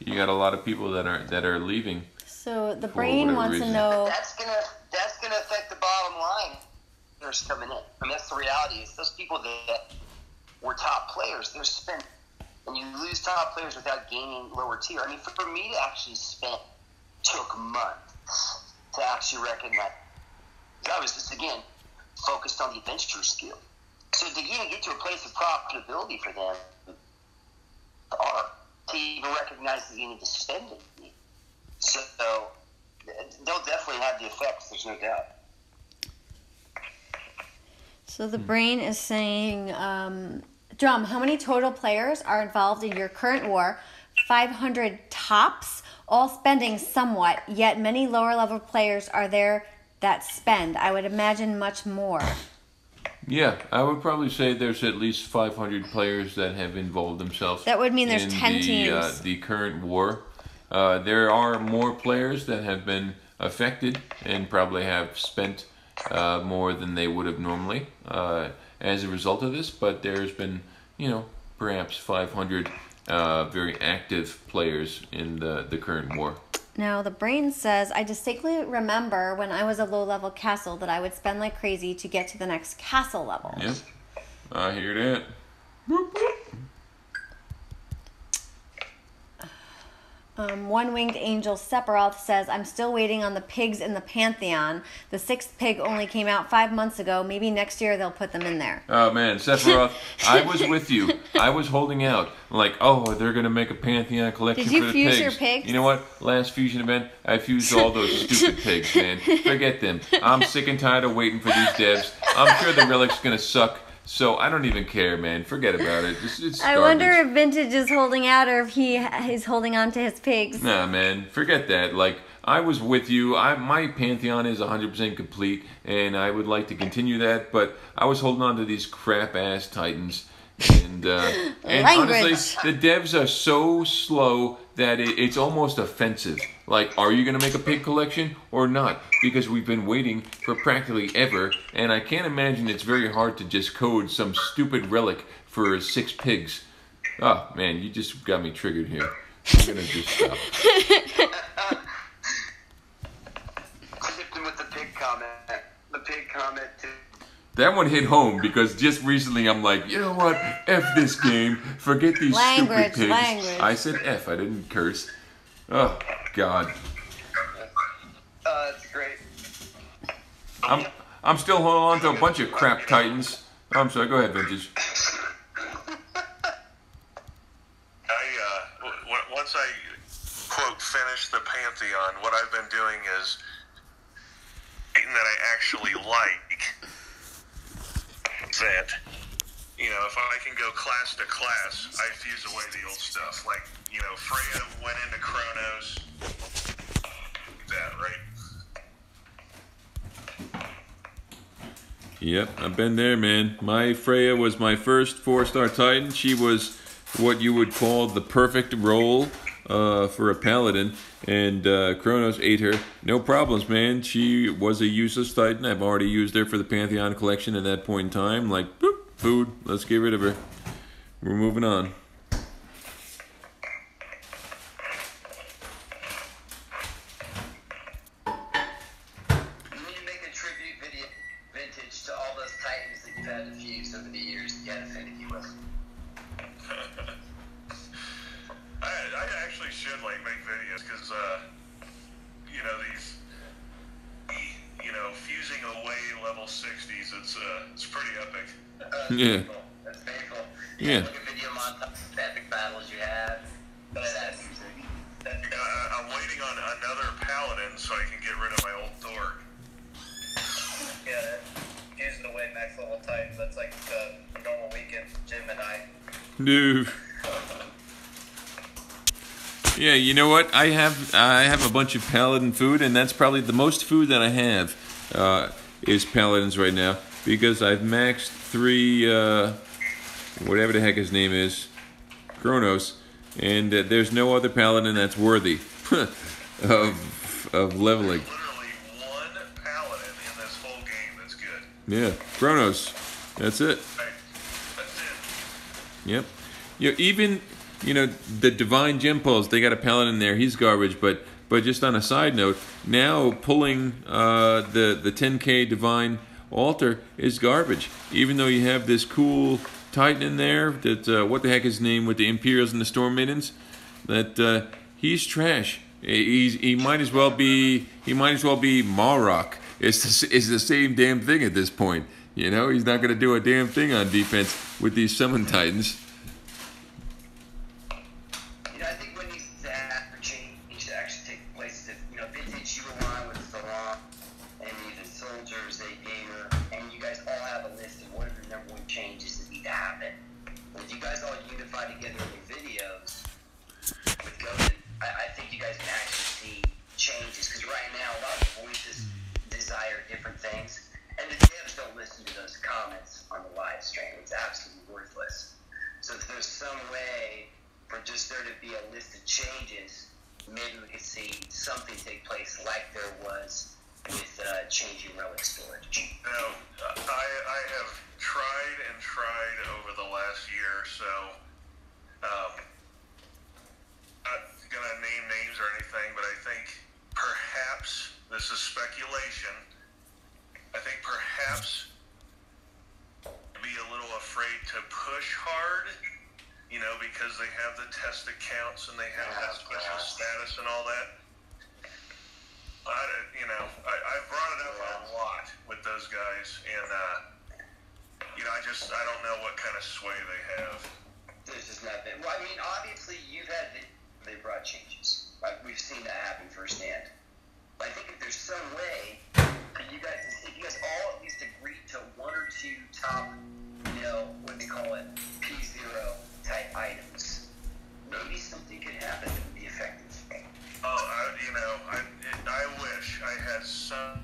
B: you got a lot of people that are leaving.
A: So the
B: For
A: brain
B: whatever
A: wants
B: reason.
A: to know.
C: That's gonna affect the bottom line. There's coming in. I mean, that's the reality. Is those people that were top players, they're spent, and you lose top players without gaining lower tier. I mean, for me to actually took months to actually recognize. I was just, again, focused on the adventure skill. So to even get to a place of profitability for them, to even recognize that you need to spend it. So they'll definitely have the effects, there's no doubt.
A: So the brain is saying, Drum, how many total players are involved in your current war? 500 tops, all spending somewhat, yet many lower level players are there that spend. I would imagine much more.
B: Yeah, I would probably say there's at least 500 players that have involved themselves.
A: That would mean there's
B: in
A: 10 teams.
B: The current war. There are more players that have been affected and probably have spent more than they would have normally as a result of this. But there's been, you know, perhaps 500 very active players in the current war.
A: Now, the brain says, I distinctly remember when I was a low-level castle that I would spend like crazy to get to the next castle level.
B: Yep, I hear that. Boop, boop.
A: One-winged angel Sephiroth says, I'm still waiting on the pigs in the Pantheon. The 6th pig only came out 5 months ago. Maybe next year they'll put them in there.
B: Oh man, Sephiroth, I was with you. I was holding out. Like, oh, they're going to make a Pantheon collection
A: Did you
B: for the
A: fuse
B: pigs.
A: your pigs?
B: You know what? Last fusion event, I fused all those stupid pigs, man. Forget them. I'm sick and tired of waiting for these devs. I'm sure the relic's going to suck. So I don't even care, man. Forget about it. It's
A: I wonder if Vintage is holding out or if he's holding on to his pigs.
B: Nah, man. Forget that. Like, I was with you. My Pantheon is 100% complete, and I would like to continue that, but I was holding on to these crap-ass Titans. And honestly, the devs are so slow that it's almost offensive. Like, are you going to make a pig collection or not? Because we've been waiting for practically ever, and I can't imagine it's very hard to just code some stupid relic for 6 pigs. Oh, man, you just got me triggered here. I'm going to just stop.
C: I dipped in with the pig comment. The pig comment, too.
B: That one hit home because just recently I'm like, you know what? F this game. Forget these stupid pigs. I said F. I didn't curse. Oh, God.
C: That's great.
B: I'm still holding on to a bunch of crap Titans. Oh, I'm sorry. Go ahead, Vintage.
G: Once I, quote, finish the Pantheon, what I've been doing is Titan that I actually like. That, you know, if I can go class to class, I fuse away the old stuff. Like, you know, Freya went into Chronos. That, right?
B: Yep, I've been there, man. My Freya was my first 4-star Titan. She was what you would call the perfect role for a paladin, and Chronos ate her. No problems, man. She was a useless Titan. I've already used her for the Pantheon collection at that point in time. Like, boop, food. Let's get rid of her. We're moving on.
C: You need to make a tribute video, Vintage, to all those Titans that you've had to fuse over the years. You had to finish you with.
G: I actually should like make videos because you know, these, you know, fusing away level 60s, it's pretty epic.
B: Yeah.
C: That's painful.
B: Yeah.
C: Look at video montage of epic battles you had. That's music.
G: I'm waiting on another paladin so I can get rid of my old Thor.
E: Yeah, fusing away max level Titans, that's like a normal weekend for Jim and I.
B: Dude. Yeah, you know what? I have a bunch of paladin food, and that's probably the most food that I have is paladins right now, because I've maxed 3 whatever the heck his name is, Chronos, and there's no other paladin that's worthy of leveling.
G: Literally one paladin in this whole game that's good.
B: Yeah, Chronos. That's it.
G: Right. That's it.
B: Yep. Even the Divine Gem Pulse, they got a paladin there. He's garbage, but just on a side note, now pulling the 10K Divine Altar is garbage. Even though you have this cool Titan in there, that what the heck is his name with the Imperials and the Storm Maidens, that he's trash. He might as well be Malrock. It's the same damn thing at this point. You know, he's not going to do a damn thing on defense with these Summon Titans.
C: I think what needs to happen for change to actually take place is, Vintage, you align with Salon and even Soldiers, A Gamer, and you guys all have a list of what are the number 1 changes that need to happen. And if you guys all unify together in your videos with Golden, I think you guys can actually see changes, because right now a lot of voices desire different things, and the devs don't listen to those comments on the live stream. It's absolutely worthless. So if there's some way for just there to be a list of changes, maybe we could see something take place like there was with changing relic storage.
G: Now, I have tried and tried over the last year or so. Not gonna name names or anything, but I think perhaps, this is speculation, I think perhaps be a little afraid to push hard, because they have the test accounts and they have that special status and all that. I've brought it up a lot with those guys, and I don't know what kind of sway they have.
C: There's just not been. Well, I mean, obviously they brought changes. Like, we've seen that happen firsthand. But I think if there's some way that you guys all at least agree to 1 or 2 top, what they call it, P0 type items, maybe something could happen that would be effective.
G: I wish I had some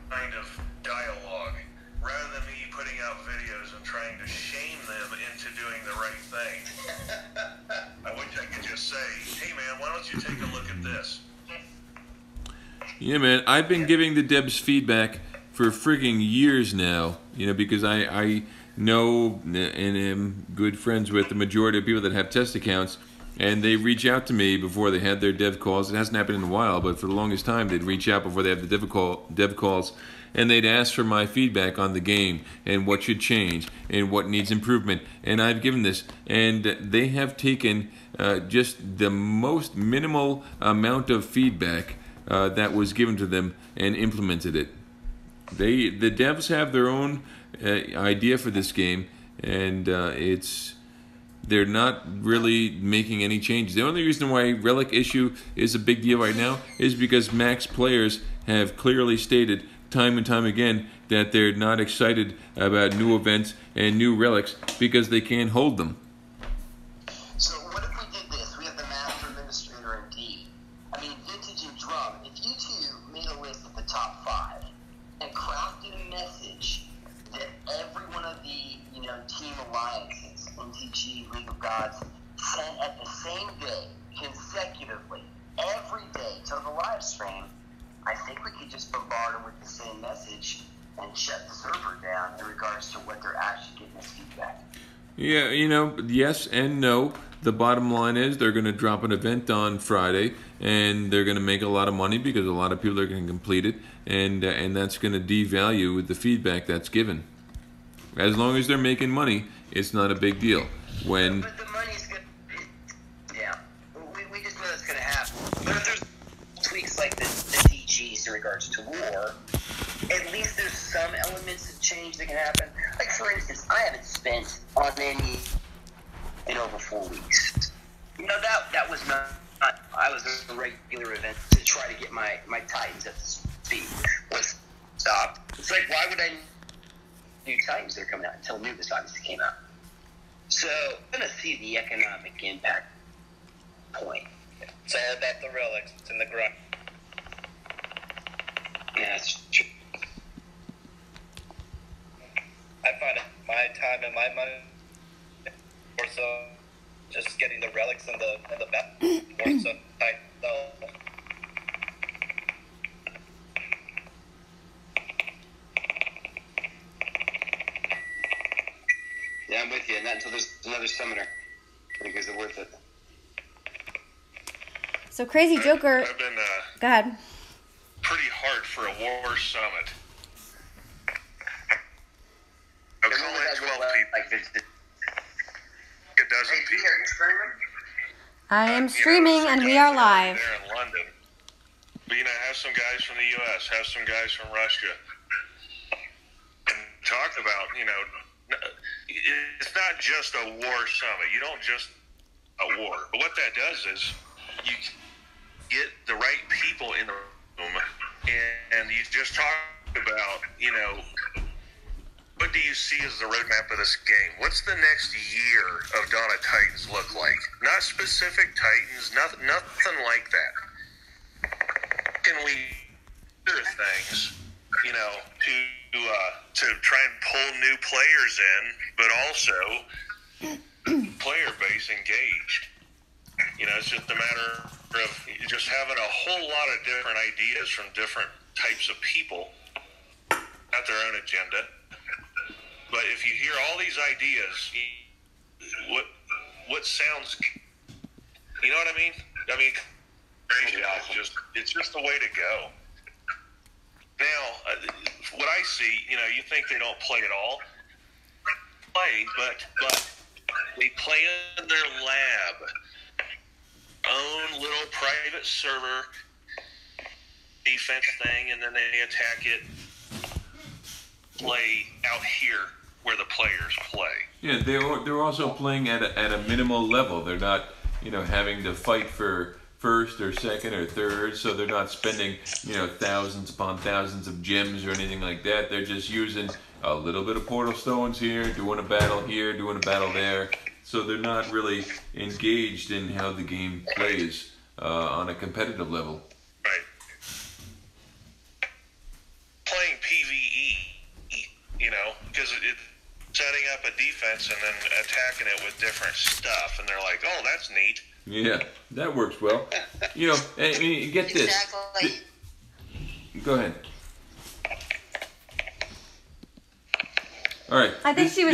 G: kind of dialogue rather than me putting out videos and trying to shame them into doing the right thing. I wish I could just say, hey man, why don't you take a look at this?
B: Yeah, man, I've been giving the devs feedback for frigging years now, you know, because I know and am good friends with the majority of people that have test accounts, and they reach out to me before they had their dev calls. It hasn't happened in a while, but for the longest time, they'd reach out before they have the dev calls, and they'd ask for my feedback on the game and what should change and what needs improvement. And I've given this, and they have taken just the most minimal amount of feedback that was given to them and implemented it. The devs have their own idea for this game, and they're not really making any changes. The only reason why Relic issue is a big deal right now is because max players have clearly stated time and time again that they're not excited about new events and new relics because they can't hold them.
C: So what if we did this? We have the Master Administrator and D. I mean, Vintage and Drum. If you two made a list of the top 5 and crafted a message that every one of the, team alliances, NTG, League of Gods, sent at the same day, consecutively, every day to the live stream, I think we could just bombard them with the same message and shut the server down in regards to what they're actually getting as feedback.
B: Yeah, yes and no. The bottom line is they're going to drop an event on Friday, and they're going to make a lot of money because a lot of people are going to complete it, and that's going to devalue the feedback that's given. As long as they're making money, it's not a big deal. When
C: But the money's good. Yeah, we just know that's going to happen. But if there's tweaks like the TGs in regards to war, at least there's some elements of change that can happen. Like, for instance, I haven't spent on any in over 4 weeks. That was not I was a regular event to try to get my Titans at the speed. Was stopped. It's like, why would I new Titans that are coming out until new this obviously came out? So I'm going to see the economic impact point.
E: It's all about the relics. It's in the grind.
C: Yeah, that's true.
E: I find it my time and my money more so just getting the relics and the map more so tight. So
C: Yeah, I'm with you. Not until there's another summoner. I think is it worth it.
A: So Crazy Joker.
G: I've been
A: Go ahead.
G: pretty hard for a war summit. I was only 12 people. A dozen people.
A: I am streaming and we are live.
G: There in London. But have some guys from the U.S., have some guys from Russia, and talk about, it's not just a war summit. You don't just a war. But what that does is you get the right people in the room, and you just talk about, what do you see as the roadmap of this game? What's the next year of Dawn of Titans look like? Not specific Titans, nothing like that. Can we do things, to try and pull new players in, but also player base engaged? It's just a matter of just having a whole lot of different ideas from different types of people at their own agenda. But if you hear all these ideas, what sounds, you know what I mean? It's just the way to go. Now, what I see, you think they don't play at all. But they play in their lab, own little private server defense thing, and then they attack it, play out here where the players play.
B: yeah, they're also playing at a minimal level. They're not having to fight for first or second or third, so they're not spending thousands upon thousands of gems or anything like that. They're just using a little bit of portal stones here, doing a battle here, doing a battle there. So they're not really engaged in how the game plays on a competitive level.
G: Right. Playing PvE, because setting up a defense and then attacking it with different stuff, and they're like, "Oh, that's neat."
B: Yeah, that works well. You know, I mean, get this.
D: Exactly.
B: Go ahead. All right.
A: I think Sue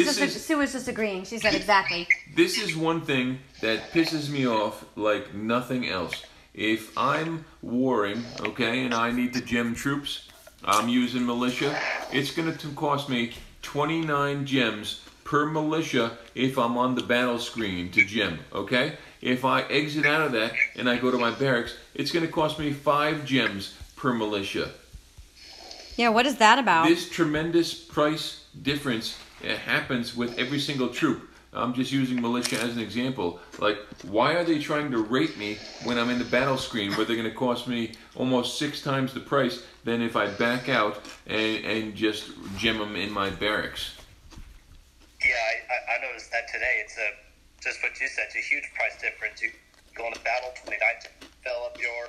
A: was just agreeing. She said exactly.
B: This is one thing that pisses me off like nothing else. If I'm warring, okay, and I need to gem troops, I'm using militia, it's going to cost me 29 gems per militia if I'm on the battle screen to gem, okay? If I exit out of that and I go to my barracks, it's going to cost me 5 gems per militia.
A: Yeah, what is that about?
B: This tremendous price difference happens with every single troop. I'm just using militia as an example. Like, why are they trying to rate me when I'm in the battle screen where they're going to cost me almost 6 times the price than if I back out and just gem them in my barracks?
E: Yeah, I noticed that today. It's just what you said. It's a huge price difference. You go into battle, 29 to fill up your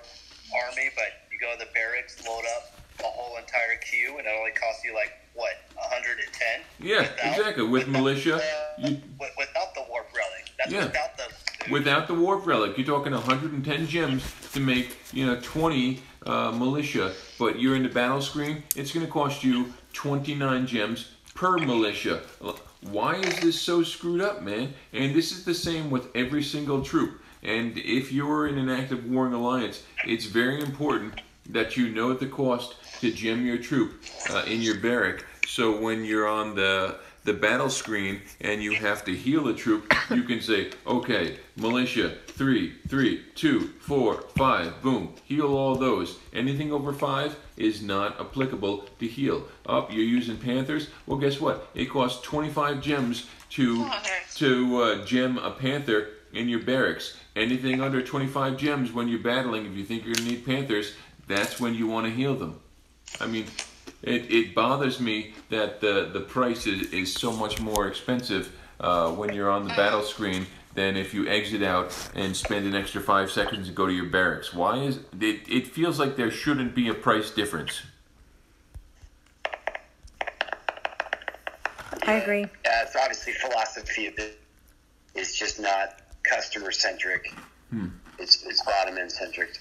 E: army, but you go to the barracks, load up the whole entire queue, and it only costs you like, what, 110?
B: Yeah, exactly. With militia.
E: Without the warp relic. That's without the...
B: Without the warp relic. You're talking 110 gems to make, 20 militia. But you're in the battle screen, it's going to cost you 29 gems per militia. Why is this so screwed up, man? And this is the same with every single troop. And if you're in an active warring alliance, it's very important that you know the cost to gem your troop in your barrack. So when you're on the battle screen and you have to heal a troop, you can say, okay, militia, 3, 3, 2, 4, 5, boom, heal all those. Anything over 5 is not applicable to heal. You're using Panthers? Well, guess what? It costs 25 gems to gem a Panther in your barracks. Anything under 25 gems when you're battling, if you think you're going to need Panthers, that's when you want to heal them. I mean, it bothers me that the price is so much more expensive when you're on the battle screen than if you exit out and spend an extra 5 seconds to go to your barracks. Why is it feels like there shouldn't be a price difference.
A: I agree.
C: Yeah, it's obviously philosophy of it. It's just not customer-centric. It's bottom-end centric.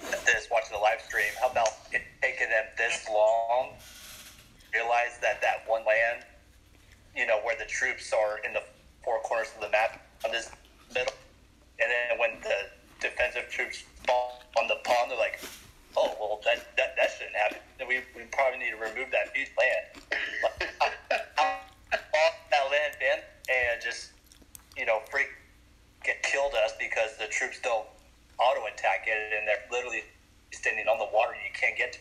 E: This, watching the live stream, how about it taking them this long, realize that one land, where the troops are in the 4 corners of the map on this middle, and then when the defensive troops fall on the pond, they're like, oh, well, that shouldn't happen. We probably need to remove that huge land. That land in and just, freak get killed us because the troops don't auto attack it, and they're literally standing on the water and you can't get to.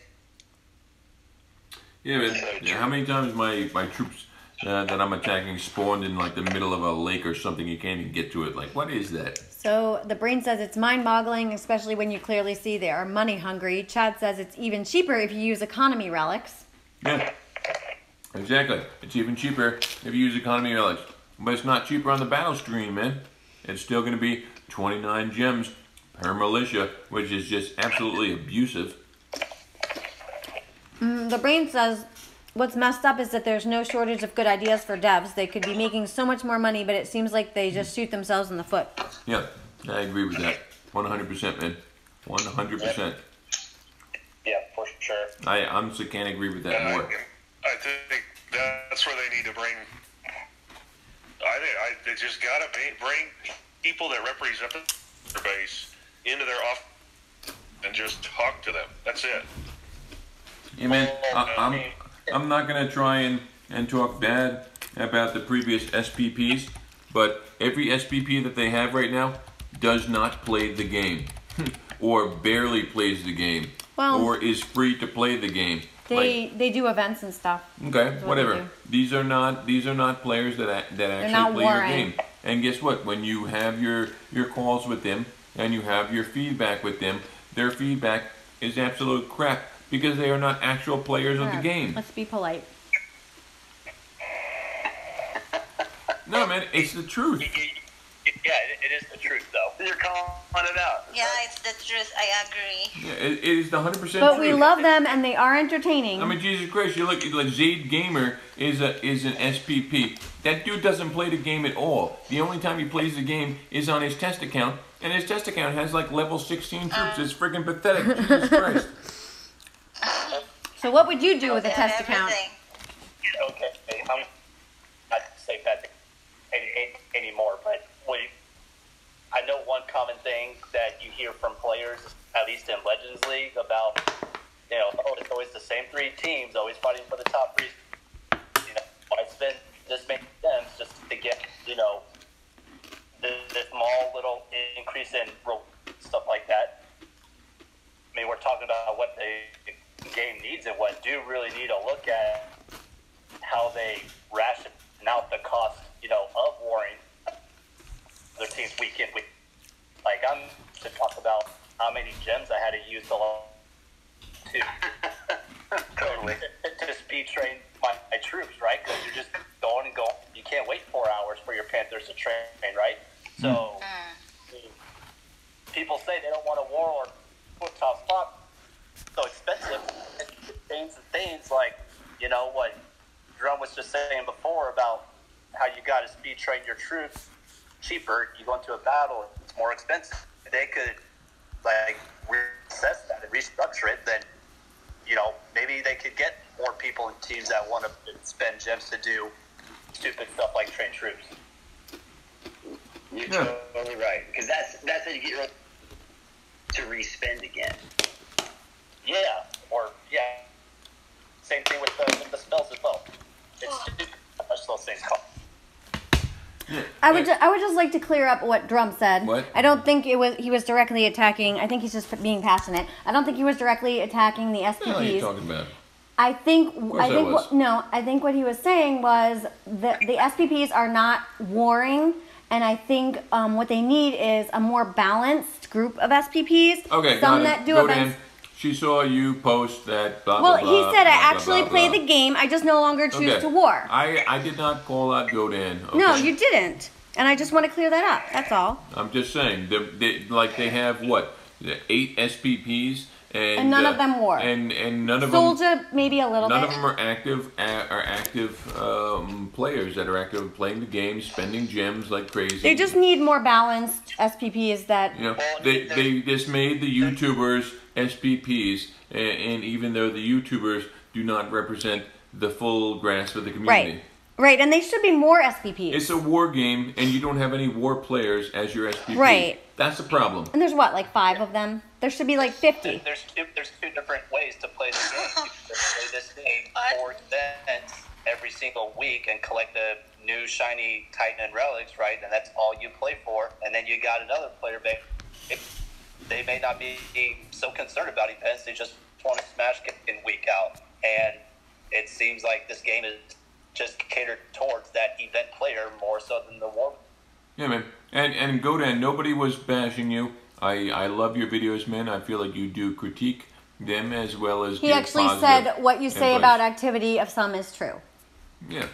B: Yeah, man. How many times my troops that I'm attacking spawned in like the middle of a lake or something? You can't even get to it. Like, what is that?
A: So the brain says it's mind-boggling, especially when you clearly see they are money hungry. Chad says it's even cheaper if you use economy relics.
B: Yeah, exactly. It's even cheaper if you use economy relics, but it's not cheaper on the battle screen, man. It's still going to be 29 gems per militia, which is just absolutely abusive.
A: The brain says what's messed up is that there's no shortage of good ideas for devs. They could be making so much more money, but it seems like they just shoot themselves in the foot.
B: Yeah, I agree with that. 100%, man. 100%.
E: Yeah, for sure.
B: I honestly can't agree with that more.
G: I think that's where they need to bring. They just gotta bring people that represent their base into their office and just talk to them. That's it.
B: Yeah, man. I'm not gonna try and talk bad about the previous SPPs, but every SPP that they have right now does not play the game, or barely plays the game, or is free to play the game.
A: They do events and stuff.
B: Okay, whatever. These are not players that actually play your game. And guess what? When you have your calls with them and you have your feedback with them, their feedback is absolute crap because they are not actual players of the game.
A: Let's be polite.
B: No, man, it's the truth.
E: Yeah, it is the truth, though.
C: You're calling it out.
D: Yeah, it's the truth. I agree.
B: Yeah, it is the 100% truth.
A: But we love them and they are entertaining.
B: I mean, Jesus Christ, you look like Zade Gamer is an SPP. That dude doesn't play the game at all. The only time he plays the game is on his test account, and his test account has like level 16 troops. It's freaking pathetic. Jesus Christ.
A: So what would you do with a test account?
D: Everything.
E: Okay, I'm not say that anymore, but I know one common thing that you hear from players, at least in Legends League, about, it's always the same 3 teams, always fighting for the top 3. I spend this many gems just to get, this small little increase in stuff like that. I mean, we're talking about what the game needs and what do really need to look at how they ration out the cost, of warring their teams week in, week. Like, I'm to talk about how many gems I had to use
C: Totally.
E: to speed train my troops, right? Because you're just going and going. You can't wait 4 hours for your Panthers to train, right? So people say they don't want a war or top spot. So expensive. Things like, what Drum was just saying before about how you got to speed train your troops cheaper. You go into a battle, it's more expensive. If they could reassess that and restructure it, then maybe they could get more people and teams that want to spend gems to do stupid stuff like train troops.
C: You're totally right, because that's how you get to re-spend again.
E: Yeah, same thing with the spells as well. It's stupid how much those things cost.
A: I would just like to clear up what Drum said.
B: What?
A: I don't think he was directly attacking. I think he's just being passionate. I don't think he was directly attacking the
B: What the hell are you
A: SPPs.
B: talking about?
A: I think what he was saying was that the SPPs are not warring, and I think what they need is a more balanced group of SPPs.
B: Okay,
A: some
B: got
A: that
B: it.
A: do
B: Go
A: events.
B: Dan. She saw you post that blah,
A: Well,
B: blah, blah.
A: he said
B: blah,
A: I
B: blah,
A: actually
B: blah,
A: play
B: blah.
A: the game. I just no longer choose
B: Okay.
A: to war.
B: I did not call out Godan. Okay?
A: No, you didn't. And I just want to clear that up. That's all.
B: I'm just saying, they have what, 8 SPPs,
A: And none of them war.
B: and none of them.
A: Soldier, maybe a little
B: None
A: bit.
B: of them are active players that are active playing the game, spending gems like crazy.
A: They just need more balanced SPPs that.
B: They just made the YouTubers SPPs, and even though the YouTubers do not represent the full grasp of the community.
A: Right, and they should be more SPPs.
B: It's a war game, and you don't have any war players as your SPP.
A: Right.
B: That's the problem.
A: And there's what, like 5 of them? There should be like 50.
E: There's 2 different ways to play the game. You can play this game for events every single week and collect the new shiny Titan and relics, right? And that's all you play for. And then you got another player base. They may not be so concerned about events. They just want to smash in week out. And it seems like this game is just catered towards that event player more so than the war.
B: Yeah, man. And Godan, nobody was bashing you. I love your videos, man. I feel like you do critique them as well as
A: He
B: give
A: actually
B: positive
A: said what you say
B: advice.
A: about activity of some is true.
B: Yeah,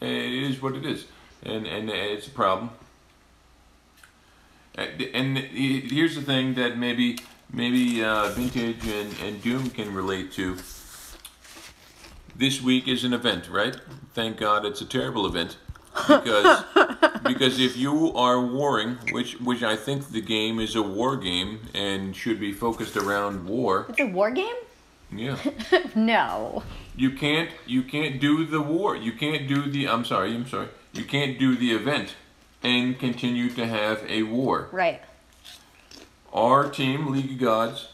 B: it is what it is, and it's a problem. And here's the thing that maybe Vintage and Doom can relate to. This week is an event, right? Thank God it's a terrible event, because if you are warring, which I think the game is a war game and should be focused around war.
A: It's a war game?
B: Yeah.
A: No.
B: You can't do the war. You can't do the. I'm sorry. You can't do the event and continue to have a war.
A: Right.
B: Our team, League of Gods,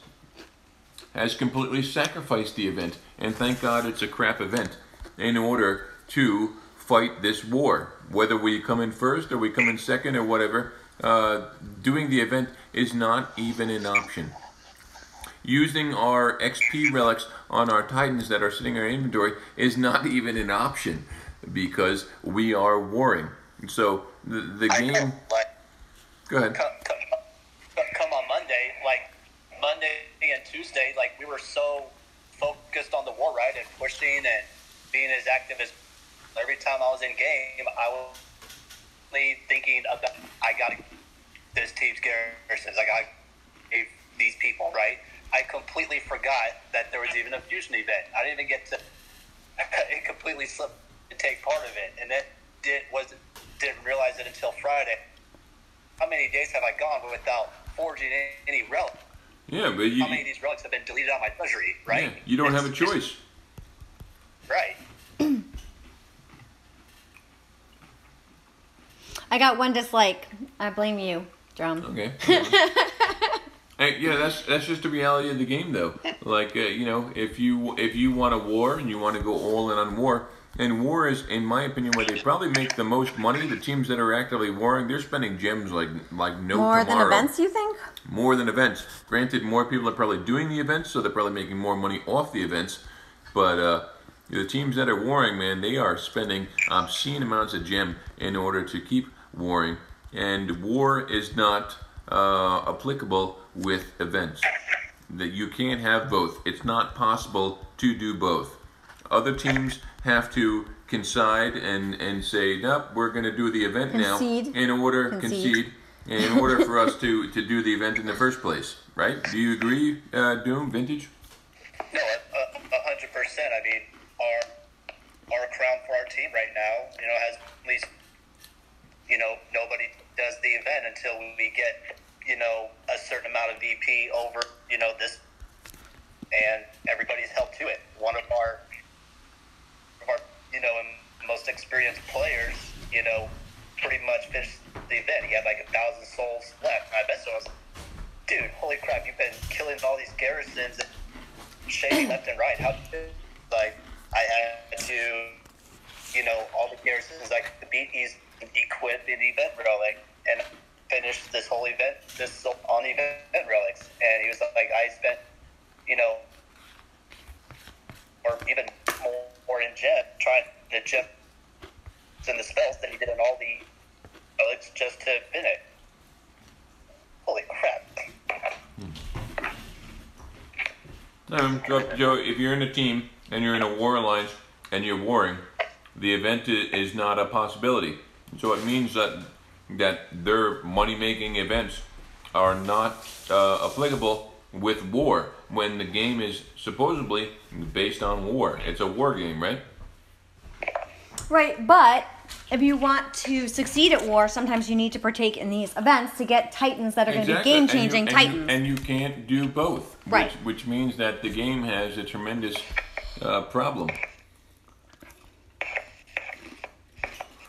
B: has completely sacrificed the event, and thank God it's a crap event, in order to fight this war. Whether we come in first or we come in second or whatever, doing the event is not even an option. Using our XP relics on our Titans that are sitting in our inventory is not even an option, because we are warring. So the game. Go ahead.
E: Come on Monday, Monday and Tuesday, we were so focused on the war, right, and pushing and being as active as every time I was in game, I constantly thinking about, I got to this team's garrisons. I got to save these people, right? I completely forgot that there was even a fusion event. I didn't even get to. It completely slipped to take part of it, and then didn't realize it until Friday. How many days have I gone without forging any relics?
B: Yeah, but
E: how many of these relics have been deleted out of my treasury, right?
B: Yeah, you don't have a choice.
E: Right.
A: I got one dislike. I blame you, Drum.
B: Okay. Hey, yeah, that's just the reality of the game, though. Like, you know, if you want a war and you want to go all in on war, and war is, in my opinion, where they probably make the most money. The teams that are actively warring, they're spending gems like no
A: More
B: tomorrow.
A: than events, you think?
B: More than events. Granted, more people are probably doing the events, so they're probably making more money off the events. But the teams that are warring, man, they are spending obscene amounts of gem in order to keep warring. And war is not applicable with events. That you can't have both. It's not possible to do both. Other teams have to concede and say, nope, we're going to do the event now in order for us to do the event in the first place, right? Do you agree, Doom, Vintage?
E: No, 100%. I mean, our crown for our team right now, you know, has at least, you know, nobody does the event until we get, you know, a certain amount of VP over, you know, this, and everybody's held to it. One of our you know, most experienced players, you know, pretty much finished the event. He had like 1,000 souls left. And I bet so. I was like, dude, holy crap, you've been killing all these garrisons and shaving left and right. How like I had to, you know, all the garrisons I could beat, he quit the event relic and finished this whole event on the event relics. And he was like, I spent, you know, or even more in gem, trying to gem in the spells than he did in all the relics just to win it. Holy crap.
B: So, Joe, if you're in a team and you're in a war alliance and you're warring, the event is not a possibility. So it means that their money-making events are not applicable with war when the game is supposedly based on war. It's a war game, right?
A: Right, but if you want to succeed at war, sometimes you need to partake in these events to get titans that are going to be game-changing titans.
B: And you can't do both,
A: right?
B: Which means that the game has a tremendous problem.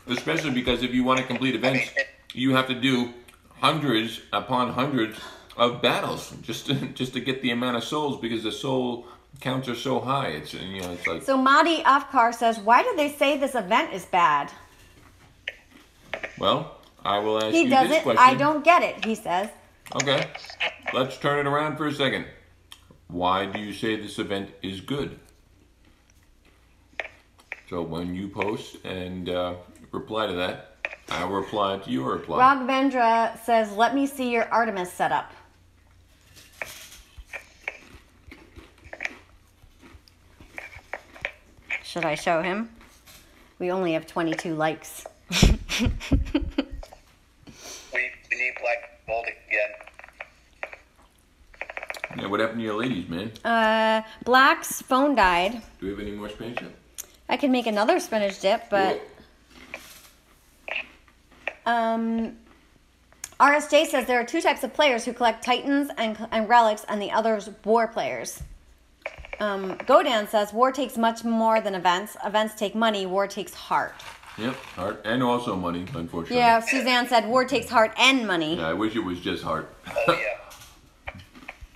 B: Especially because if you want to complete events, you have to do hundreds upon hundreds of battles just to get the amount of souls, because the soul counts are so high. It's, you know, it's like.
A: So Mahdi Afkar says, why did they say this event is bad?
B: Well, I will ask you this question.
A: He doesn't. I don't get it. He says.
B: Okay, let's turn it around for a second. Why do you say this event is good? So when you post and reply to that, I'll reply to your reply.
A: Raghavendra says, let me see your Artemis setup. Should I show him? We only have 22 likes.
E: we need black gold again.
B: Yeah, what happened to your ladies, man?
A: Black's phone died.
B: Do we have any more spinach dip?
A: I could make another spinach dip, but... RSJ says there are two types of players who collect titans and relics, and the others war players. Godan says war takes much more than events. Events take money. War takes heart.
B: Yep, heart and also money, unfortunately.
A: Yeah, Suzanne said war takes heart and money.
B: Yeah, I wish it was just heart.
E: Oh yeah.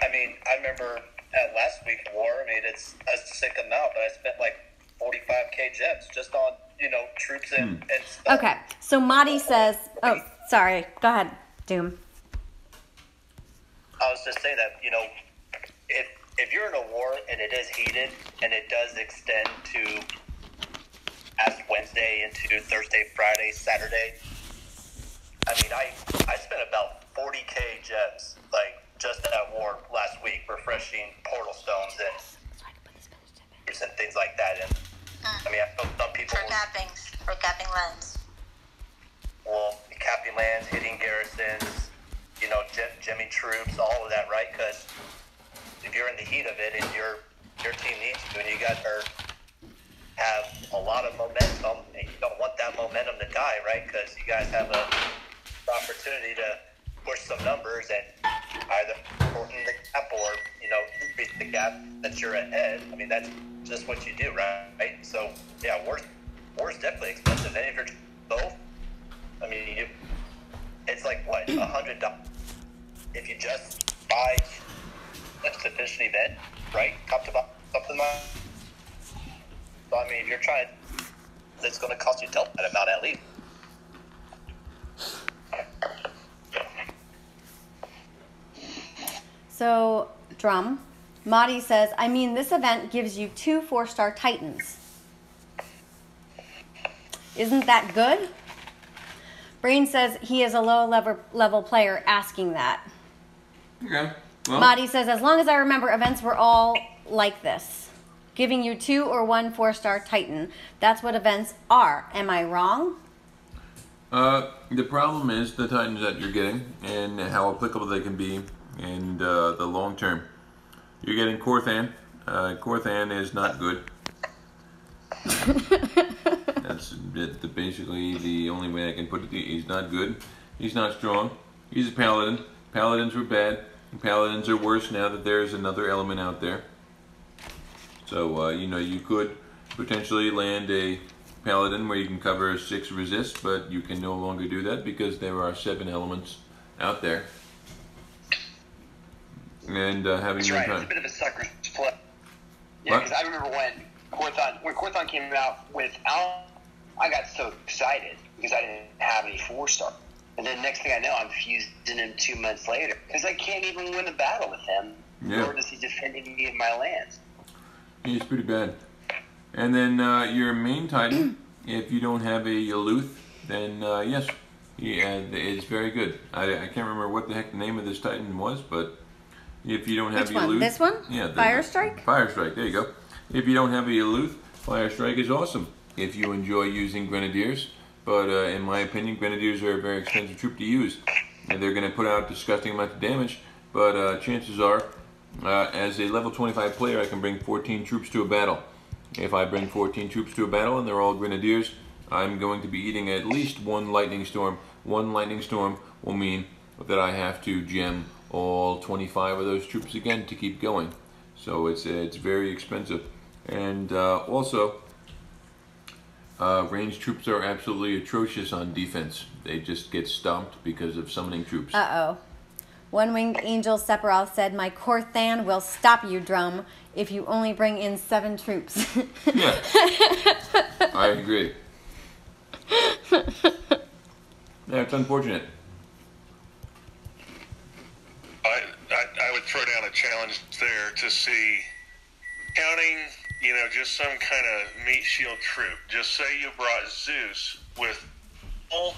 E: I mean, I remember at last week's war. I mean, it's a sick amount, but I spent like 45k gems just on, you know, troops and stuff.
A: Okay, so Mahdi says, oh, sorry, go ahead, Doom.
E: I was just saying that, you know, if you're in a war and it is heated and it does extend to past Wednesday into Thursday, Friday, Saturday, I mean, I spent about 40k gems, like, just at war last week, refreshing portal stones and things like that. And I mean, I know some people
D: for gapping lens.
E: well, capping lands, hitting garrisons, you know, gemming troops, all of that, right? Because if you're in the heat of it and your team needs you, and you got to have a lot of momentum, and you don't want that momentum to die, right? Because you guys have an opportunity to push some numbers and either shorten the gap or, you know, increase the gap that you're ahead. I mean, that's just what you do, right? So, yeah, war's definitely expensive. And if you're both, I mean, it's like, what, $100 if you just buy to finish an event, right? Top to bottom, something like that. So, I mean, if you're trying, it's going to cost you double that amount at least.
A: So, Drum, Madi says, I mean, this event gives you 2 4-star Titans. Isn't that good? Brain says he is a low level player asking that.
B: Okay. Well,
A: Madi says, as long as I remember, events were all like this. Giving you 2 or 1 4-star Titan. That's what events are. Am I wrong?
B: the problem is the Titans that you're getting and how applicable they can be in the long term. You're getting Korthan. Korthan is not good. That's basically the only way I can put it. He's not good. He's not strong. He's a paladin. Paladins were bad. Paladins are worse now that there's another element out there. So, you know, you could potentially land a paladin where you can cover 6 resist, but you can no longer do that because there are 7 elements out there. And having
C: That's
B: your
C: right.
B: time.
C: It's a bit of a sucker's play. Yeah, because I remember when Korthan came out with Al, I got so excited because I didn't have any 4-star. And then next thing I know, I'm fusing him 2 months later because I can't even win a battle with him.
B: Yeah.
C: Nor does he defend any of my lands.
B: He's pretty bad. And then your main Titan, if you don't have a Yoluth, then yes, it's very good. I can't remember what the heck the name of this Titan was, but if you don't have
A: Which
B: a Yoluth...
A: one? This one?
B: Yeah.
A: Firestryke?
B: Firestryke, there you go. If you don't have a Yoluth, Firestryke is awesome if you enjoy using Grenadiers. But in my opinion, Grenadiers are a very expensive troop to use. And they're going to put out disgusting amounts of damage, but chances are, as a level 25 player, I can bring 14 troops to a battle. If I bring 14 troops to a battle and they're all Grenadiers, I'm going to be eating at least 1 lightning storm. 1 lightning storm will mean that I have to gem all 25 of those troops again to keep going. So it's very expensive. And also, ranged troops are absolutely atrocious on defense. They just get stomped because of summoning troops.
A: Uh-oh. One-winged angel Sephiroth said, my Korthan will stop you, Drum, if you only bring in 7 troops.
B: Yeah, I agree. Yeah, it's unfortunate.
G: I would throw down a challenge there to see, counting, you know, just some kind of meat shield troop. Just say you brought Zeus with all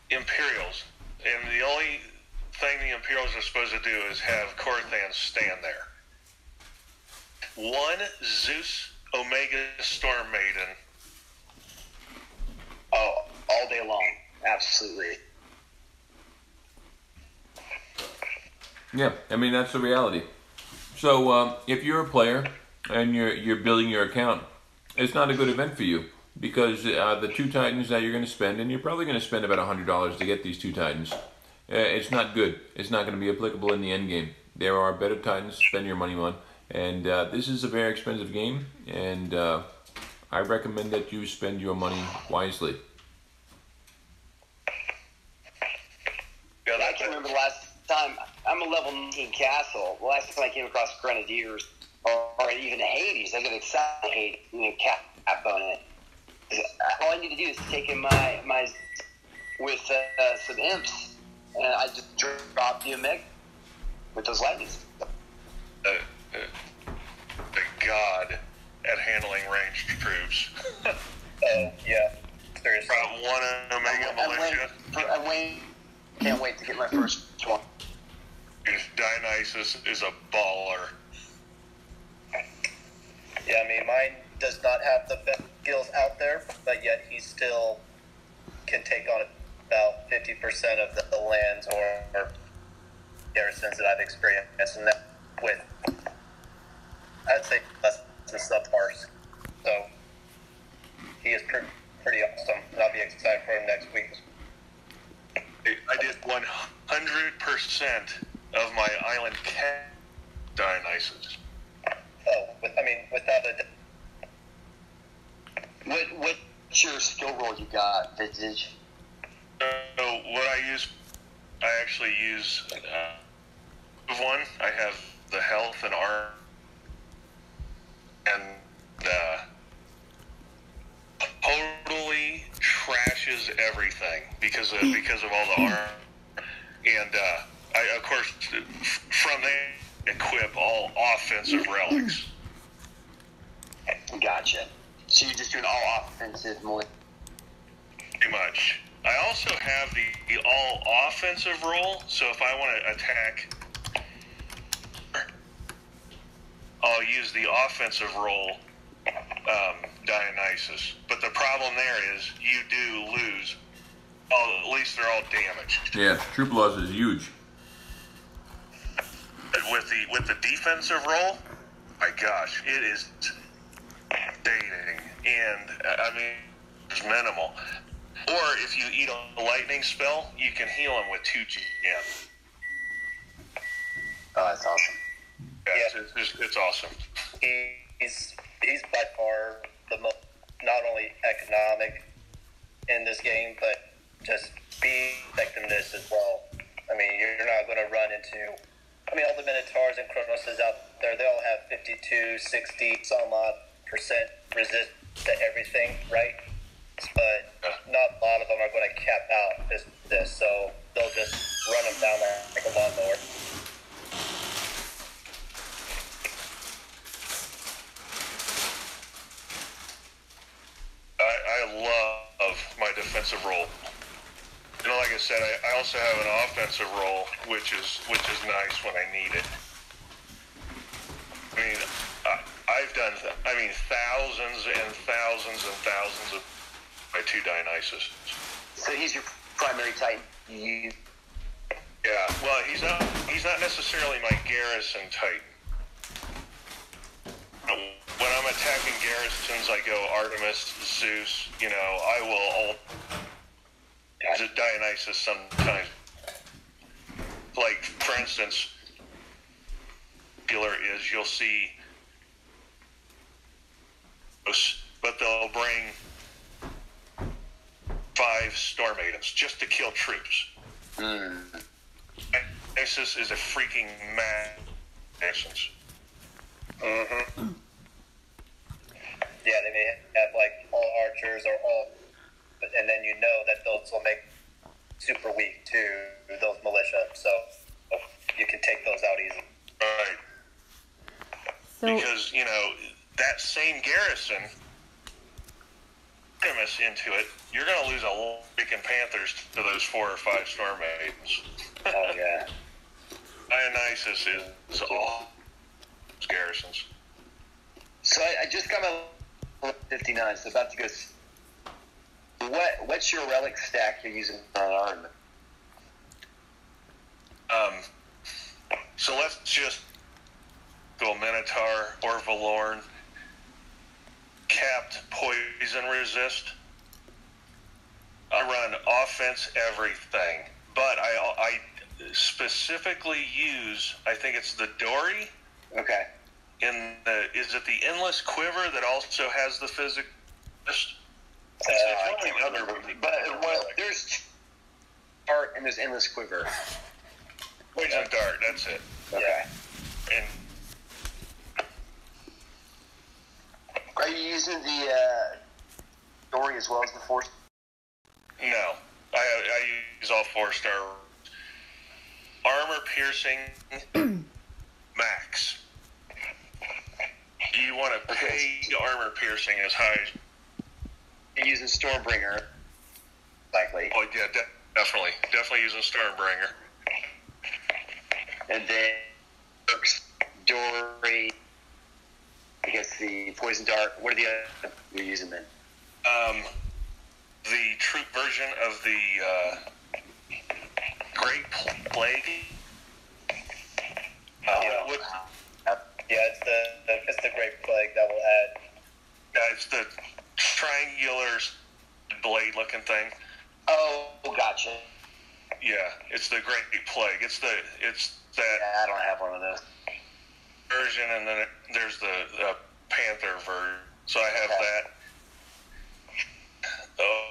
G: Imperials, and the only thing the Imperials are supposed to do is have Korthan stand there. 1 Zeus Omega Storm Maiden.
C: Oh, all day long. Absolutely.
B: Yeah, I mean, that's the reality. So if you're a player and you're building your account, it's not a good event for you because the 2 Titans that you're going to spend, and you're probably going to spend about $100 to get these 2 Titans, it's not good. It's not going to be applicable in the end game. There are better Titans to spend your money on, and this is a very expensive game, and I recommend that you spend your money wisely.
C: I can remember the last time, I'm a level 19 castle. The last time I came across Grenadiers or even Hades, I get excited, Hades, you know, cap bonus. All I need to do is take in my with some imps, and I just drop the Omega with those lightnings.
G: The god at handling ranged troops.
E: Yeah, seriously.
G: Brought 1 Omega Militia.
C: Can't wait to get my first one.
G: Dionysus is a baller.
E: Yeah, I mean, mine does not have the best skills out there, but yet he still can take on about 50% of the lands or garrisons that I've experienced, and that with, I'd say, less than subpars. So he is pretty awesome, and I'll be excited for him next week.
G: I did 100% of my island cat Dionysus.
E: Oh, without a
C: What's your skill roll you got, Vintage?
G: So what I actually use one. I have the health and armor, and totally trashes everything because of all the armor. And I, of course, from there, equip all offensive relics.
C: Gotcha. So you're just doing all offensive more.
G: Pretty much. I also have the all offensive roll, so if I want to attack, I'll use the offensive roll, Dionysus. But the problem there is you do lose. At least they're all damaged.
B: Yeah, troop loss is huge.
G: With the defensive roll, my gosh, it is dating, and I mean it's minimal. Or if you eat a lightning spell, you can heal him with 2 GM.
C: Oh, that's awesome.
G: Yeah, it's awesome.
E: He's by far the most, not only economic in this game, but just speed effectiveness as well. I mean, you're not going to run into, all the Minotaurs and Chronoses out there, they all have 52, 60, some odd percent resist to everything, right? But not a lot of them are going to cap out this, so they'll just run them down there like a lawnmower.
G: I love my defensive roll. Like I said, I also have an offensive roll, which is nice when I need it. I've done thousands and thousands and thousands of my 2 Dionysus.
C: So he's your primary Titan.
G: Yeah, well, he's not necessarily my garrison Titan. When I'm attacking garrisons, I go Artemis, Zeus. I will Dionysus sometimes. Like, for instance, you'll see, but they'll bring 5 Storm Maidens just to kill troops. Dionysus is a freaking mad essence.
E: Mm-hmm. Yeah, they may have like all archers or all, and then you know that those will make super weak to those militia, so you can take those out easy.
G: Right.
A: So,
G: Because, that same garrison, Artemis into it, you're going to lose a lot of freaking Panthers to those 4 or 5 Storm Maidens.
E: Oh, yeah.
G: Dionysus is all garrisons.
C: So I just got my 59, so about to go. What's your relic stack you're using on Artemis?
G: So let's just go Minotaur or Valorn. Capped poison resist. I run offense everything, but I specifically use, I think it's the Dory.
C: Okay.
G: Is it the Endless Quiver that also has the physic?
C: I can't remember. But there's Dart and there's Endless Quiver.
G: Poison Dart, that's it.
C: Okay.
G: Yeah. And
C: are you using the Dory as well as the Force?
G: no, I use all 4-star. Armor piercing max. You want to pay armor piercing as high as
C: You're using Stormbringer. Likely.
G: Oh yeah, definitely using Stormbringer.
C: And then Dory, I guess the Poison Dart. What are the other you're using then?
G: the troop version of the Great Plague.
E: It's the Great Plague that will add.
G: It's the triangular blade-looking thing.
C: Oh, gotcha.
G: Yeah, it's the Great Plague. It's that
C: Yeah, I don't have one of those.
G: version, and then there's the Panther version. So I have that. Oh,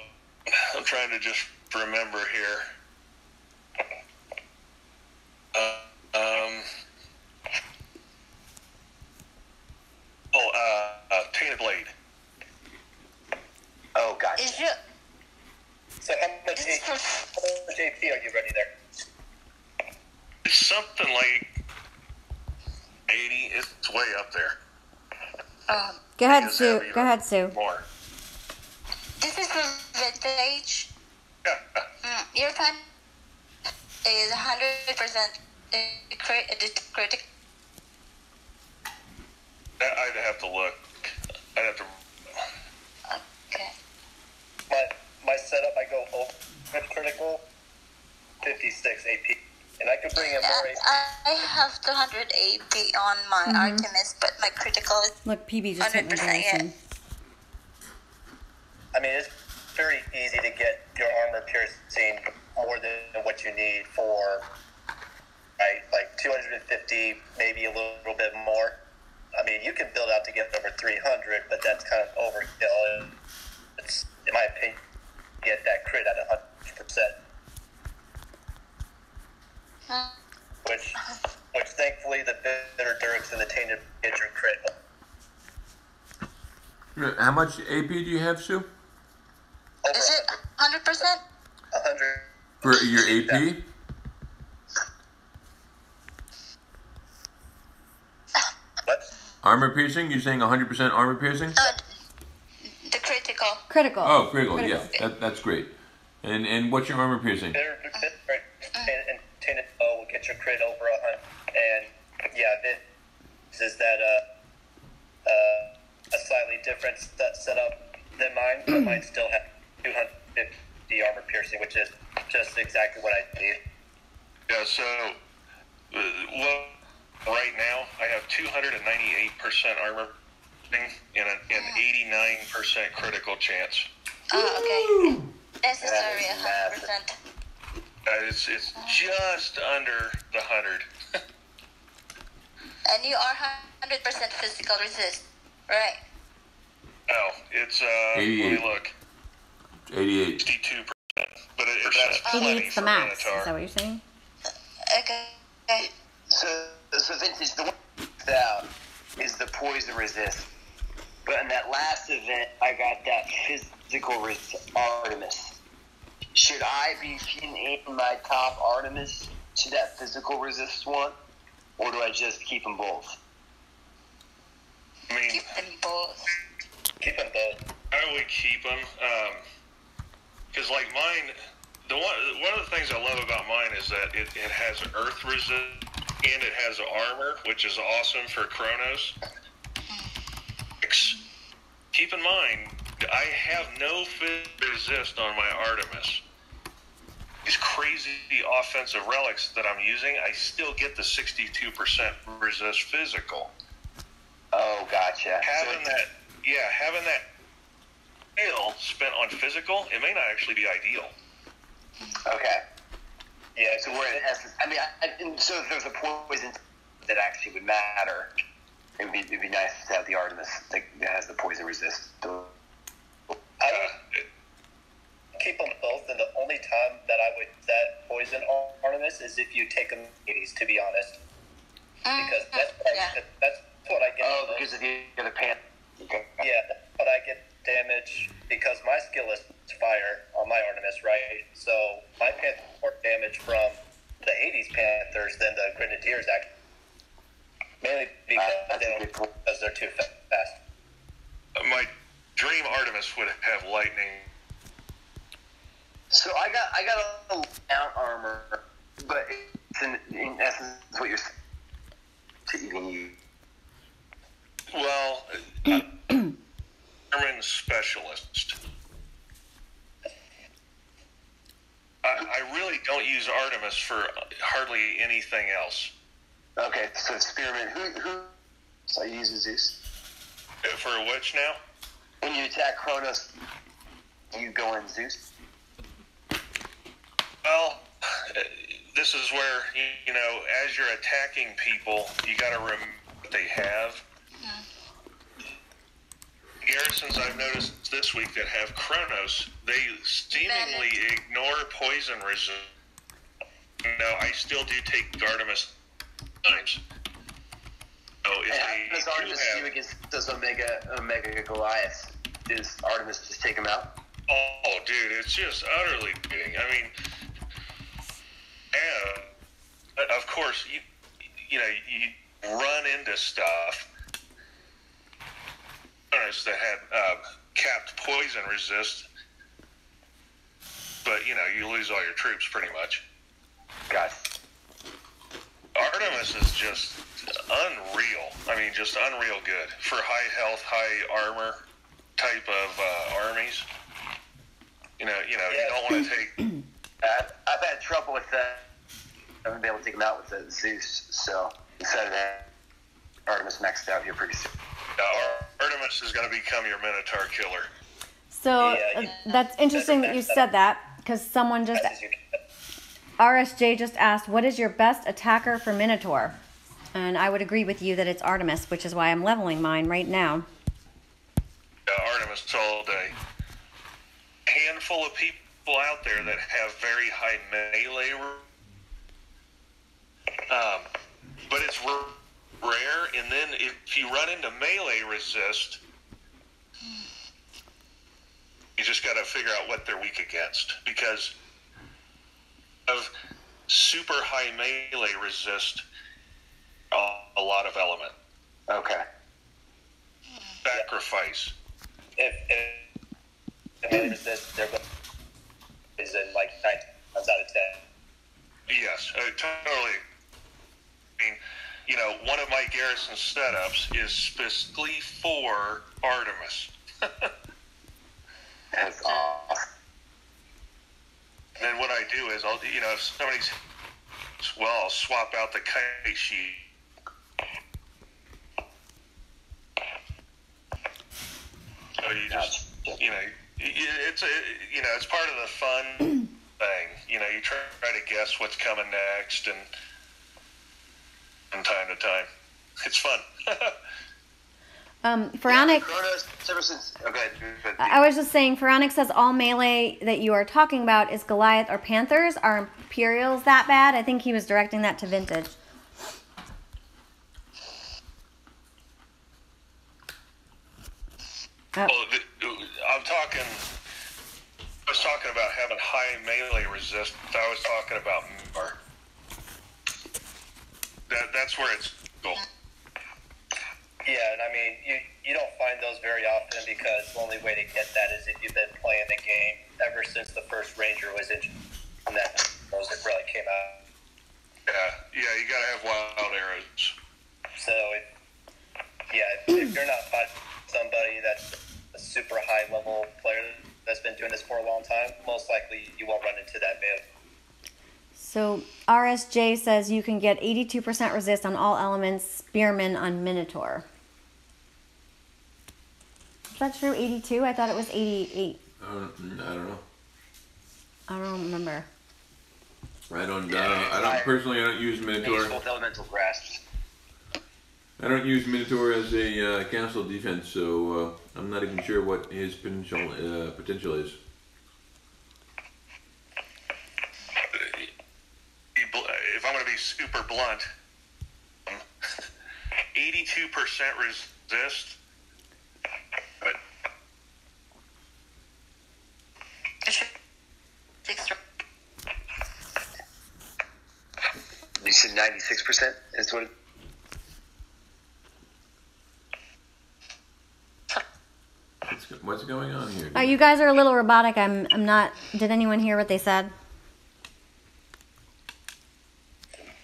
G: I'm trying to just remember here. Tainted Blade.
C: Oh, gotcha.
D: Is it?
E: So how much AP are you ready there?
G: It's something like 80. It's way up there.
A: Go ahead,
G: It's
A: Sue.
G: heavier.
A: Go ahead, Sue.
G: More.
D: This is for vintage.
G: Yeah.
D: Your time is 100% critical.
G: I'd have to look. I'd have to.
D: Okay.
E: My setup, I go over critical, 56 AP, and I could bring in more AP.
D: I have 200 AP on my Artemis, but my critical is
A: Look, PB just hit my
D: 100%
A: Garrison.
E: I mean, it's very easy to get your armor piercing more than what you need for, right? Like 250, maybe a little bit more. I mean, you can build out to get over 300, but that's kind of overkill. It's, in my opinion, get that crit at 100%. Which thankfully the bitter Durks and the tainted get your crit.
B: How much AP do you have, Sue?
E: Over
D: Is it 100%?
E: 100.
B: For your AP?
E: What?
B: Armor piercing? You're saying 100% armor piercing?
D: The critical.
A: Critical.
B: Oh, critical.
A: Critical.
B: Yeah, that's great. And what's your armor piercing?
E: Bitter and tainted bow will get your crit over 100. And yeah, this is that a slightly different setup than mine, but mine still has 250 armor piercing, which is just exactly what I need.
G: Yeah. So, well, right now I have 298% armor and an 89% critical chance.
D: Oh, okay. Necessary
E: That is
D: 100%.
G: It's just under the 100.
D: And you are 100% physical resist, right?
G: Oh, it's let
B: 88.
G: me look.
B: 88.
G: 62%. But that's plenty
A: 88's the
G: for
A: max. Is
G: Minotaur.
A: that what you're saying?
D: Okay.
C: So vintage, the one out is the poison resist. But in that last event, I got that physical Artemis. Should I be feeding my top Artemis to that physical resist one, or do I just keep them both?
G: I mean,
D: Keep them both.
E: Keep them both.
G: I would keep them. Because like mine, one of the things I love about mine is that it has earth resist and it has armor, which is awesome for Chronos. Keep in mind, I have no resist on my Artemis. These crazy offensive relics that I'm using, I still get the 62% resist physical.
C: Oh, gotcha.
G: Having that skill spent on physical, it may not actually be ideal.
C: Okay.
E: Yeah,
C: So we're in essence. I mean, so if there's a poison that actually would matter, it'd be nice to have the Artemis that has the poison resist.
E: I would keep them both, and the only time that I would set poison Artemis is if you take them 80s, to be honest. Because that's what I get.
C: Oh, because of the other pan. Okay.
E: Yeah, that's what I get damage, because my skill is fire on my Artemis, right? So my Panther more damage from the 80s Panthers than the Grenadiers, actually. Mainly because they're too fast.
G: My dream Artemis would have lightning.
C: So I got a mount armor, but it's in essence what you're saying. So you can use.
G: Well, German specialist. I really don't use Artemis for hardly anything else.
C: Okay, so Spearman, who? So you using Zeus?
G: For which now?
C: When you attack Kronos, you go in Zeus?
G: Well, this is where, you know, as you're attacking people, you got to remember what they have. Garrisons I've noticed this week that have Kronos, they seemingly ignore poison resistance. No, I still do take Artemis times. So if
C: And does Artemis do against those Omega Goliaths? Does Artemis just take them out?
G: Oh, dude, it's just utterly beating. I mean, and of course, you know, you run into stuff that had capped poison resist, but you know, you lose all your troops pretty much.
C: Got
G: Artemis is just unreal. I mean, just unreal good for high health, high armor type of armies. You don't want to take.
C: I've had trouble with that. I haven't been able to take them out with the Zeus, so instead of that, Artemis maxed out here pretty soon.
G: Artemis is going to become your Minotaur killer.
A: So that's interesting that you said that, because someone just, RSJ just asked, what is your best attacker for Minotaur? And I would agree with you that it's Artemis, which is why I'm leveling mine right now.
G: Artemis all day. A handful of people out there that have very high melee, but it's rare. And then if you run into melee resist, you just got to figure out what they're weak against, because of super high melee resist a lot of element.
C: Okay.
G: Sacrifice.
E: If melee resist, they're is in like 9 times out of 10.
G: Yes, totally. I mean, you know, one of my garrison setups is specifically for Artemis.
C: That's awesome.
G: And then what I do is, if somebody's, I'll swap out the kite sheet. So you just, it's part of the fun thing. You know, you try to guess what's coming next, and from time to time, it's fun.
A: Pharaonic,
C: Okay.
A: I was just saying, Pharaonic says all melee that you are talking about is Goliath or Panthers. Are Imperials that bad? I think he was directing that to Vintage.
G: Well, I was talking about having high melee resist. I was talking about more. That's where it's cool.
E: Yeah, and I mean, you don't find those very often, because the only way to get that is if you've been playing the game ever since the first Ranger was introduced, and that it really came out.
G: Yeah, you gotta have wild arrows.
E: So, if you're not fighting somebody that's a super high level player that's been doing this for a long time, most likely you won't run into that move.
A: So RSJ says you can get 82% resist on all elements, Spearman on Minotaur. Is that true? 82? I thought it was 88.
B: I don't know.
A: I don't remember.
B: I don't personally. I don't use Minotaur.
C: Both elemental grasps.
B: I don't use Minotaur as a council defense, so I'm not even sure what his potential is.
G: If I'm going to be super blunt, 82% resist. But
C: You said 96% is what?
B: What's going on here?
A: You guys are a little robotic. I'm not. Did anyone hear what they said?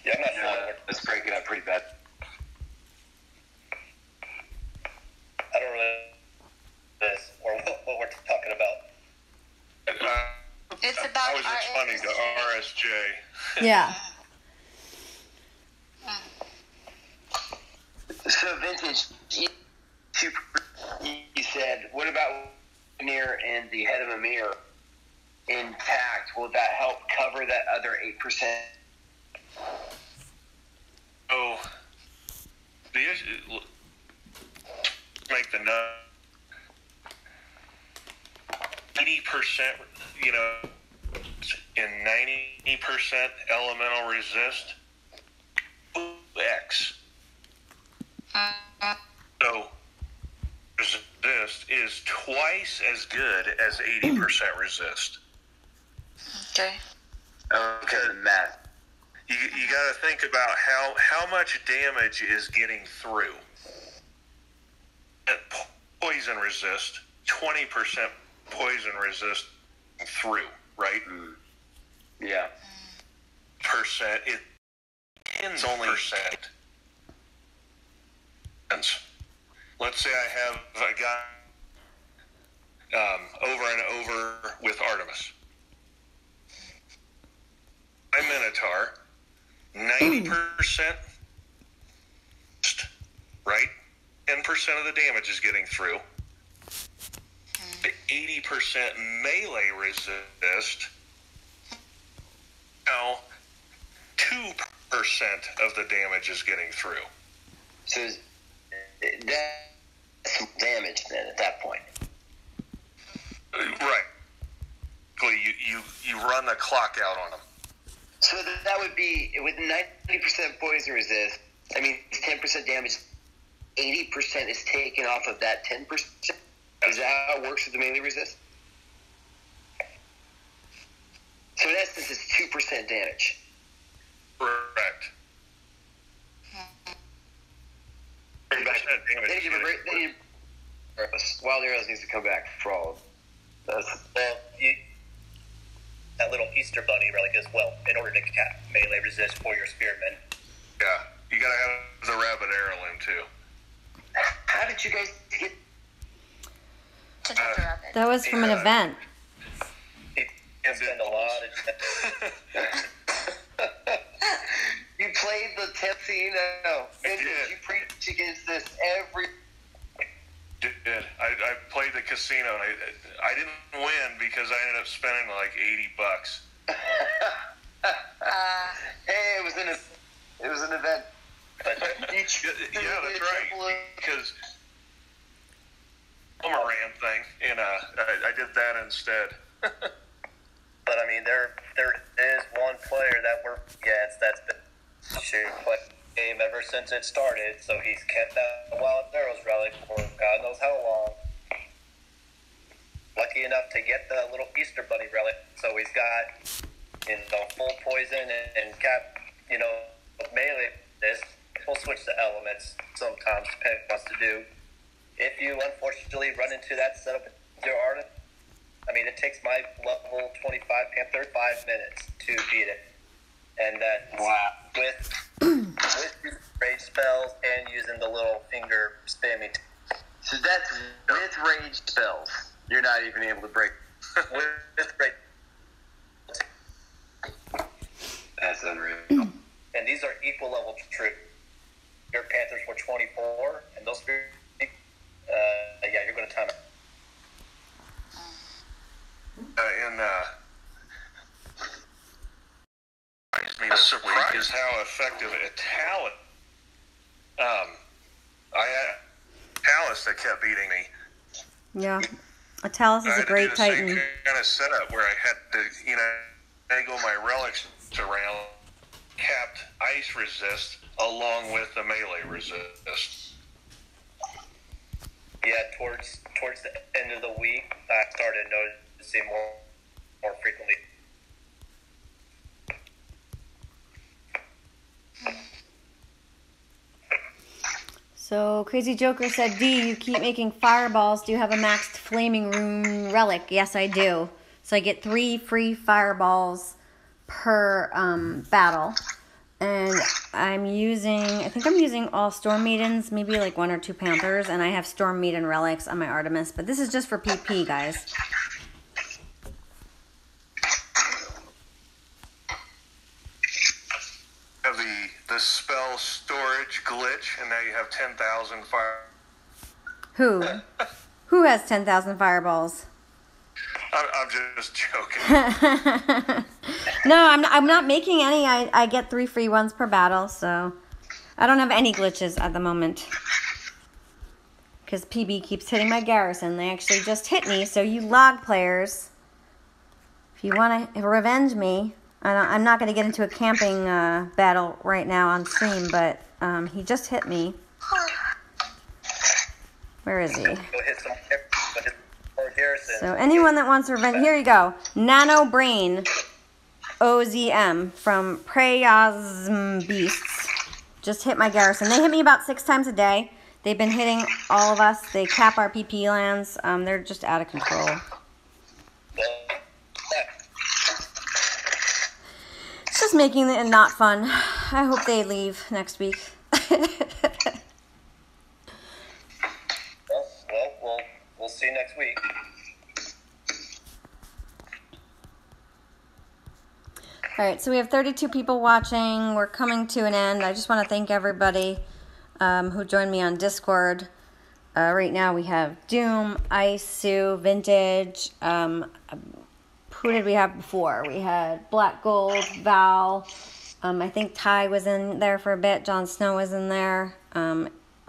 E: Yeah, I'm not sure.
C: Let's break it up pretty bad.
E: I don't really this or what we're talking about.
D: It's about
G: I was
D: our
G: responding to Jay.
A: Yeah.
C: So Vintage, you said, what about near and the head of a mirror intact? Will that help cover that other 8%?
G: Oh, the issue, make the nut 80%, you know, in 90% elemental resist, X. So resist is twice as good as 80% resist.
F: Okay.
C: Okay, the math.
G: You got to think about how much damage is getting through. At poison resist, 20% poison resist through, right?
C: Yeah.
G: Percent, it ends only percent. Let's say I have a guy over and over with Artemis. My Minotaur, 90%, right? 10% of the damage is getting through. The 80% melee resist, now 2% of the damage is getting through.
C: So that's some damage then at that point.
G: Right. You run the clock out on them.
C: So that would be, with 90% poison resist, I mean, 10% damage, 80% is taken off of that 10%? Is that how it works with the melee resist? So in essence, it's 2% damage.
G: Correct.
C: Wild Arrows needs to come back for all of them.
E: That little Easter bunny relic as well, in order to cap melee resist for your spearmen.
G: Yeah, you gotta have the rabbit heirloom too.
C: How did you guys get...
A: That was from an event.
E: You spend a lot of...
C: You played the Tepsi,
G: did.
C: You preach against this every...
G: Did. I played the casino. I didn't win because I ended up spending like $80.
C: Hey, it was an event.
G: Yeah, that's right. Because Boomerang thing, and I did that instead.
E: But I mean, there is one player that we're against that's been shooting play game ever since it started. So he's kept that Wild Arrows relic for God knows how long. Lucky enough to get the little Easter bunny relic. So he's got, full poison and cap, melee. This we'll switch the elements sometimes depending on what to do. If you unfortunately run into that setup with your artist, I mean, it takes my level 25 Panther 5 minutes to beat it. And that's with rage spells and using the little finger spammy.
C: So that's with rage spells. You're not even able to break.
E: with rage.
C: That's unreal.
E: And these are equal level troops. Your Panthers were 24, and those you're going to time it.
G: A surprise is how effective Talus. I had Talus that kept beating me.
A: Yeah. A Talus is a great Titan.
G: Same kind of setup where I had to, angle my relics around, capped ice resist along with the melee resist.
E: Yeah, towards the end of the week, I started noticing more frequently.
A: So Crazy Joker said, D, you keep making fireballs. Do you have a maxed flaming rune relic? Yes, I do. So I get 3 free fireballs per battle. And I think I'm using all Storm Maidens, maybe like 1 or 2 Panthers, and I have Storm Maiden relics on my Artemis. But this is just for PP, guys.
G: Damage glitch, and now you have 10,000 fire.
A: Who? Who has 10,000 fireballs?
G: I'm just joking.
A: No, I'm not making any. I get 3 free ones per battle, so I don't have any glitches at the moment. Because PB keeps hitting my garrison. They actually just hit me, so you log players, if you want to revenge me, I'm not going to get into a camping battle right now on stream, but he just hit me. Where is he?
E: Go hit some garrison.
A: So anyone that wants revenge, here you go. Nano Brain OZM from Preyasm Beasts just hit my garrison. They hit me about 6 times a day. They've been hitting all of us. They cap our PP lands. They're just out of control. It's just making it not fun. I hope they leave next week.
E: We'll see next week.
A: All right, so we have 32 people watching. We're coming to an end. I just want to thank everybody who joined me on Discord. Right now we have Doom, Ice, Sue, Vintage. Who did we have before? We had Black Gold, Val. I think Ty was in there for a bit. Jon Snow was in there.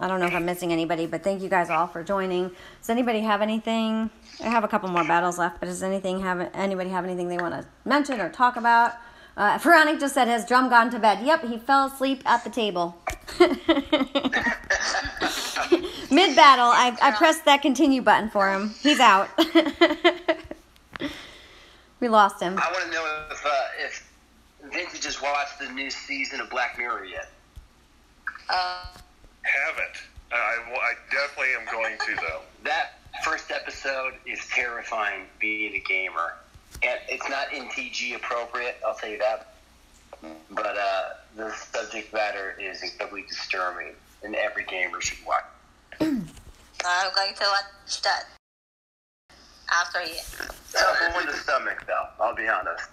A: I don't know if I'm missing anybody, but thank you guys all for joining. Does anybody have anything? I have a couple more battles left, but does anybody have anything they want to mention or talk about? Veronic just said, has Drum gone to bed? Yep, he fell asleep at the table. Mid-battle, I pressed that continue button for him. He's out. We lost him.
C: I want to know if Vintage has watched the new season of Black Mirror yet.
G: Haven't. I definitely am going to, though.
C: That first episode is terrifying being a gamer. And it's not NTG appropriate, I'll tell you that. But the subject matter is incredibly disturbing, and every gamer should watch.
D: I'm going to watch that after you.
C: Tough in the stomach, though, I'll be honest.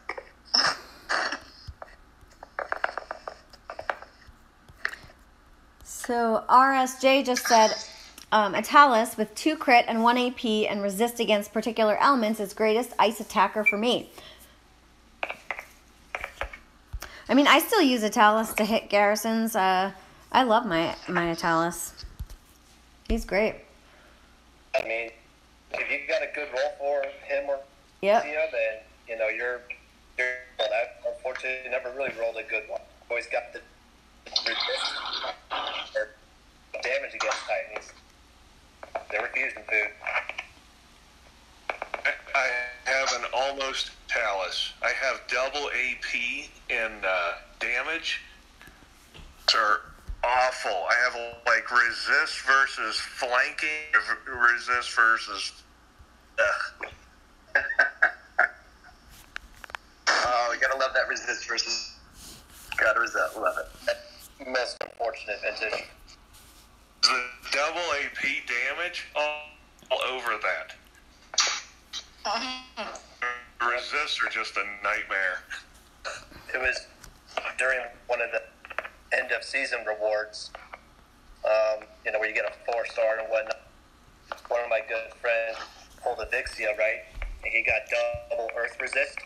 A: So RSJ just said, Italis with 2 crit and 1 AP and resist against particular elements is greatest ice attacker for me. I mean, I still use Italis to hit garrisons. I love my Italis. He's great.
E: I mean, if you got a good roll for him or
A: Yep.
E: Sia, then you're well, I unfortunately never really rolled a good one. Always got the resist or damage against Titans. They were fusion food.
G: I have an almost Talus. I have double AP in damage. Are awful. I have like resist versus flanking, resist versus.
C: Oh, you gotta love that resist versus. Gotta love it.
E: Most unfortunate vintage.
G: The double AP damage all over that. Resists are just a nightmare.
E: It was during one of the end of season rewards, where you get a 4-star and whatnot. One of my good friends pulled a Vixia, right? And he got double Earth resist,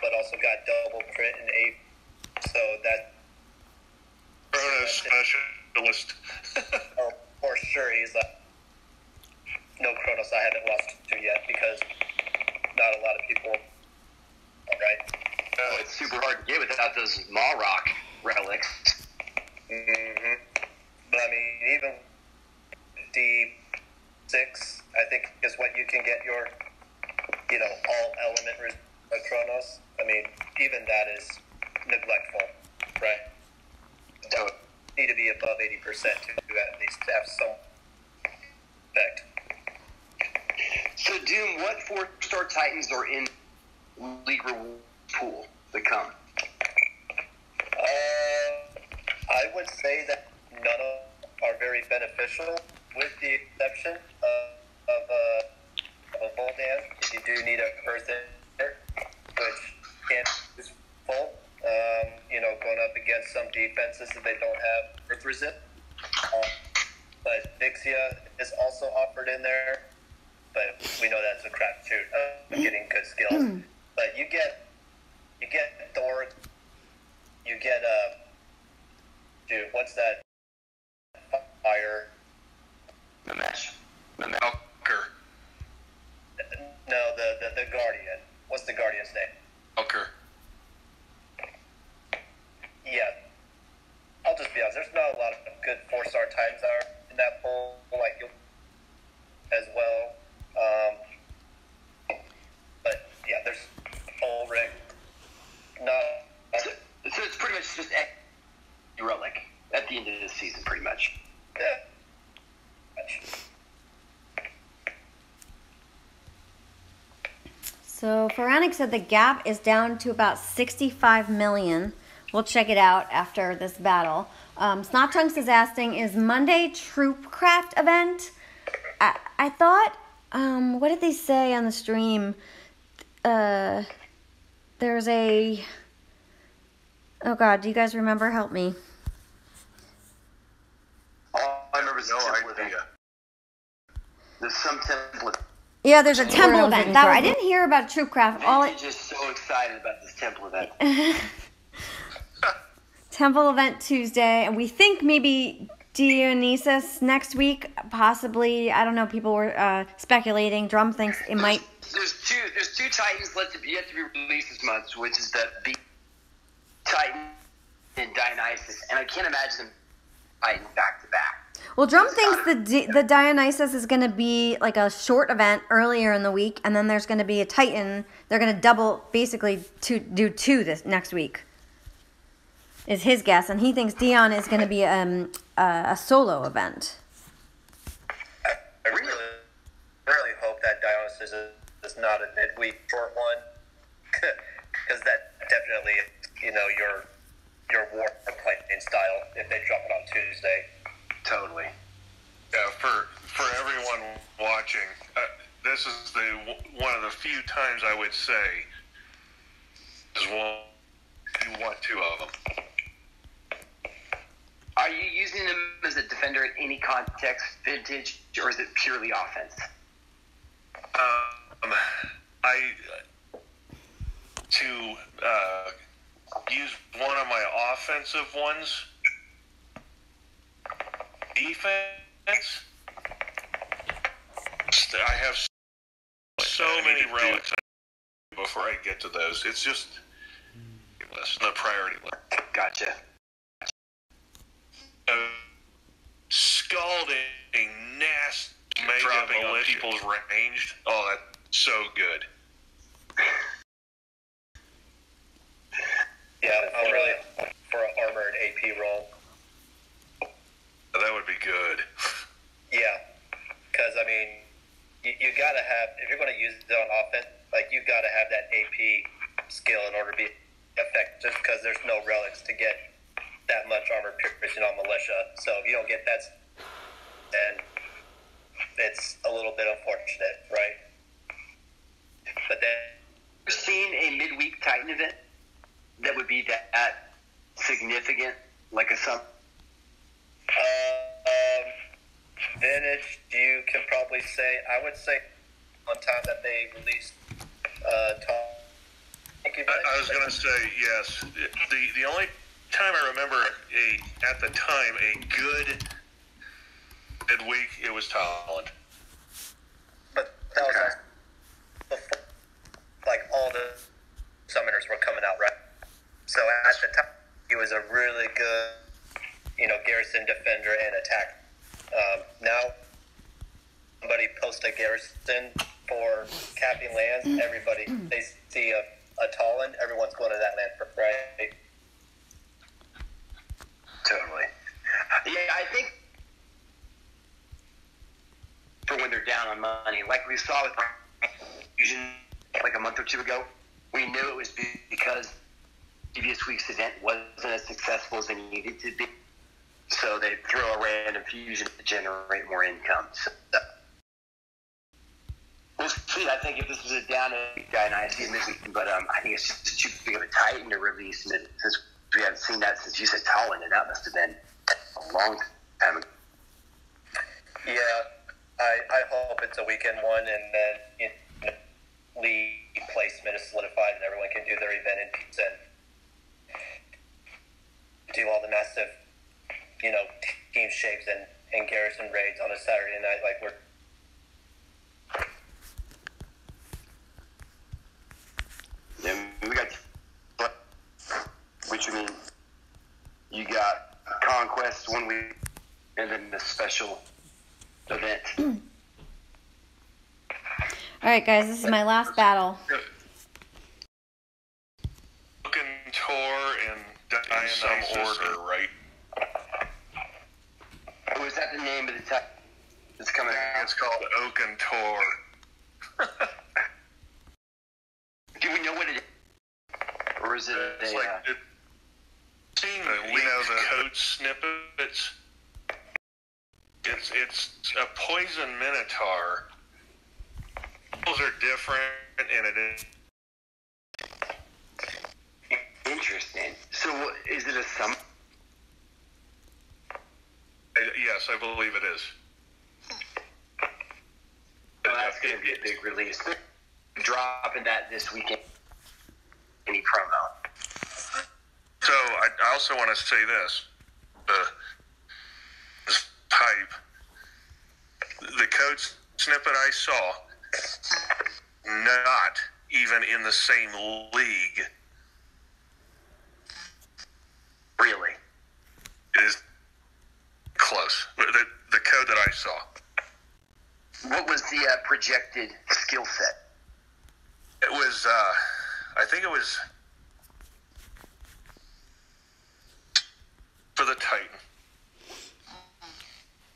E: but also got double crit and AP. So that.
G: Chronos specialist.
E: Oh, for sure, he's like, no Chronos I haven't lost to yet because not a lot of people. All right.
C: Oh, it's super hard to get without those Malrock relics.
E: Mm-hmm. But I mean, even D6, I think, is what you can get your, all element Chronos. I mean, even that is neglectful, right? So need to be above 80% to at least have some effect.
C: So, Doom, what 4-star Titans are in League Reward pool that come?
E: I would say that none of them are very beneficial, with the exception of a Voldan. If you do need a Earth in there, which can't is full, going up against some defenses that they don't have Earth resist. but Vixia is also offered in there. But we know that's a crapshoot of getting good skills. But you get Thor. You get dude, what's that? Fire.
C: The mesh. The mesh.
G: Elker.
E: No, the Guardian. What's the Guardian's name?
G: Elker.
E: Yeah. I'll just be honest. There's not a lot of good 4-star Titans are in that pool, like you as well. But yeah, there's Ulrich.
C: So it's pretty much just relic at the end of this season, pretty much.
E: Yeah.
A: So Pharaonic said the gap is down to about 65 million. We'll check it out after this battle. Snotchunks is asking, is Monday Troopcraft event? I thought, what did they say on the stream? There's a, oh God, do you guys remember? Help me.
C: All I remember is the temple event. There's some temple event.
A: Yeah, there's a temple event. I didn't hear about Troopcraft.
C: I'm just so excited about this temple event.
A: Temple event Tuesday, and we think maybe Dionysus next week, possibly. I don't know. People were speculating. Drum thinks it might.
C: There's two Titans yet to be released this month, which is the Titan and Dionysus, and I can't imagine them fighting back to back.
A: Well, Drum thinks the Dionysus is going to be like a short event earlier in the week, and then there's going to be a Titan. They're going to double, basically, do two this next week. Is his guess, and he thinks Dion is going to be a solo event.
E: I really hope that Dionysus is not a midweek short one, because that definitely, your war playing style if they drop it on Tuesday.
C: Totally.
G: Yeah, for everyone watching, this is one of the few times I would say is one you want two of them.
C: Are you using them as a defender in any context, vintage, or is it purely offense?
G: To use one of my offensive ones. Defense. I have so many relics before I get to those. It's just not priority list.
C: Gotcha.
G: Scalding, nasty, dropping on people's ranged. Oh, that's so good.
E: Yeah, I'm really for an armored AP roll.
G: That would be good.
E: Yeah, because you gotta have, if you're going to use it on offense, you gotta have that AP skill in order to be effective. Just because there's no relics to get that much armor piercing on militia, so if you don't get that, then it's a little bit unfortunate, right? But then
C: We're seeing a midweek Titan event that would be that significant, like a sub.
E: Vintage, you can probably say, I would say on time that they released
G: I was going to say yes. The only time I remember at the time a good midweek, it was Talent.
E: But that was before, all the summoners were coming out, right? So at the time, he was a really good, garrison defender and attack. Now, somebody posts a garrison for capping lands. Everybody, they see a Talon, everyone's going to that land, right?
C: Totally. Yeah, I think for when they're down on money, like we saw with Fusion like a month or two ago, we knew it was because previous week's event wasn't as successful as it needed to be. So they throw a random fusion to generate more income. So, we'll see. I think if this was a down Dionysus, but I think it's just too big of a Titan to release. And since we haven't seen that since you said Talon, and that must have been a long time ago.
E: Yeah, I hope it's a weekend one, and then league placement is solidified, and everyone can do their event in peace and do all the massive, team shapes and garrison raids on a Saturday night, like we're.
C: Yeah, we got, which mean you got Conquest 1 week, and then the special event.
A: All right, guys, this is my last battle.
G: Looking Tor and in some order, right?
C: Oh, is that the name of the type that's coming out?
G: It's called Oaken Tor.
C: Do we know what it is? Or is it
G: It's seeing the code snippets. It's a poison minotaur. Those are different, and it is.
C: Interesting. So, is it a summon?
G: Yes, I believe it is.
C: Well, that's going to be a big release. Dropping that this weekend. Any promo?
G: So I also want to say this: this type, the code snippet I saw, not even in the same league.
C: Really?
G: It is close. The code that I saw.
C: What was the projected skill set?
G: It was, I think it was for the Titan.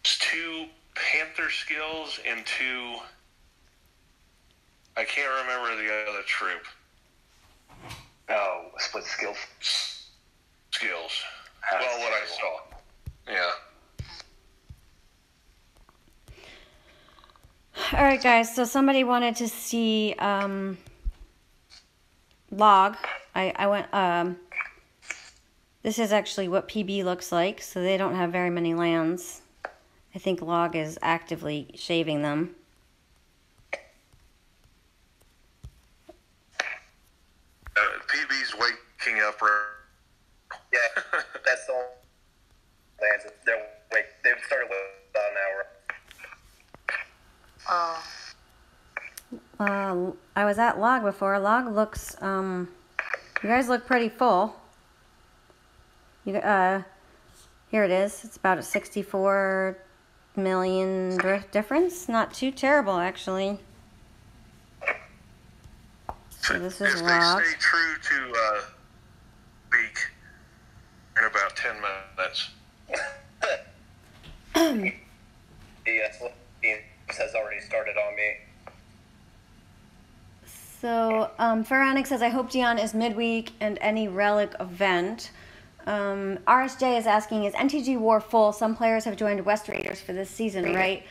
G: It's 2 Panther skills and 2, I can't remember the other troop.
C: Oh, split skill.
G: Skills. Well, what I saw. Yeah.
A: All right, guys. So somebody wanted to see log. I went. This is actually what PB looks like. So they don't have very many lands. I think log is actively shaving them.
G: PB's waking up.
E: Yeah, that's the only lands. They've started with about an hour.
A: I was at log before. Log looks. You guys look pretty full. Here it is. It's about a 64 million difference. Not too terrible, actually. So this is log.
G: If they stay true to week in about 10 minutes.
E: The team has already started on me.
A: So, Pharaonic says, I hope Dion is midweek and any relic event. RSJ is asking, is NTG War full? Some players have joined West Raiders for this season, right?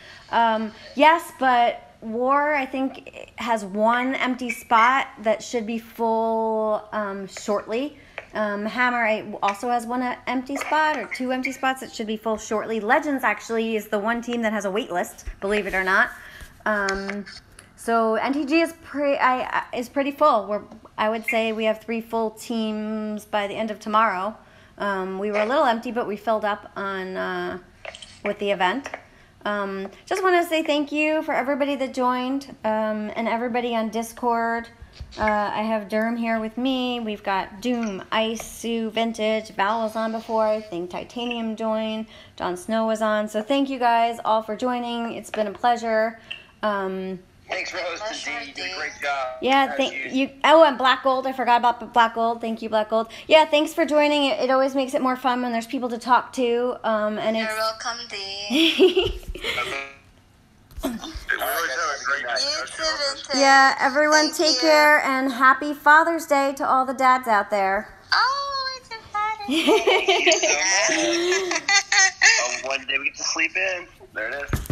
A: Yes, but War, I think, has 1 empty spot that should be full shortly. Hammer also has 1 empty spot, or 2 empty spots that should be full shortly. Legends, actually, is the one team that has a wait list, believe it or not. So NTG is pretty full. I would say we have 3 full teams by the end of tomorrow. We were a little empty, but we filled up on with the event. Just want to say thank you for everybody that joined and everybody on Discord. I have Durham here with me. We've got Doom, Ice, Sue, Vintage. Val was on before. I think Titanium joined. Jon Snow was on. So thank you guys all for joining. It's been a pleasure.
C: Thanks for hosting, D. You did a great job.
A: Yeah, thank you. Oh, and Black Gold. I forgot about Black Gold. Thank you, Black Gold. Yeah, thanks for joining. It always makes it more fun when there's people to talk to. And
D: You're welcome, D.
G: We always have a great discussion.
A: Yeah, everyone take care and happy Father's Day to all the dads out there.
D: Oh, it's a Father's Day.
C: One day we get to sleep in. There it is.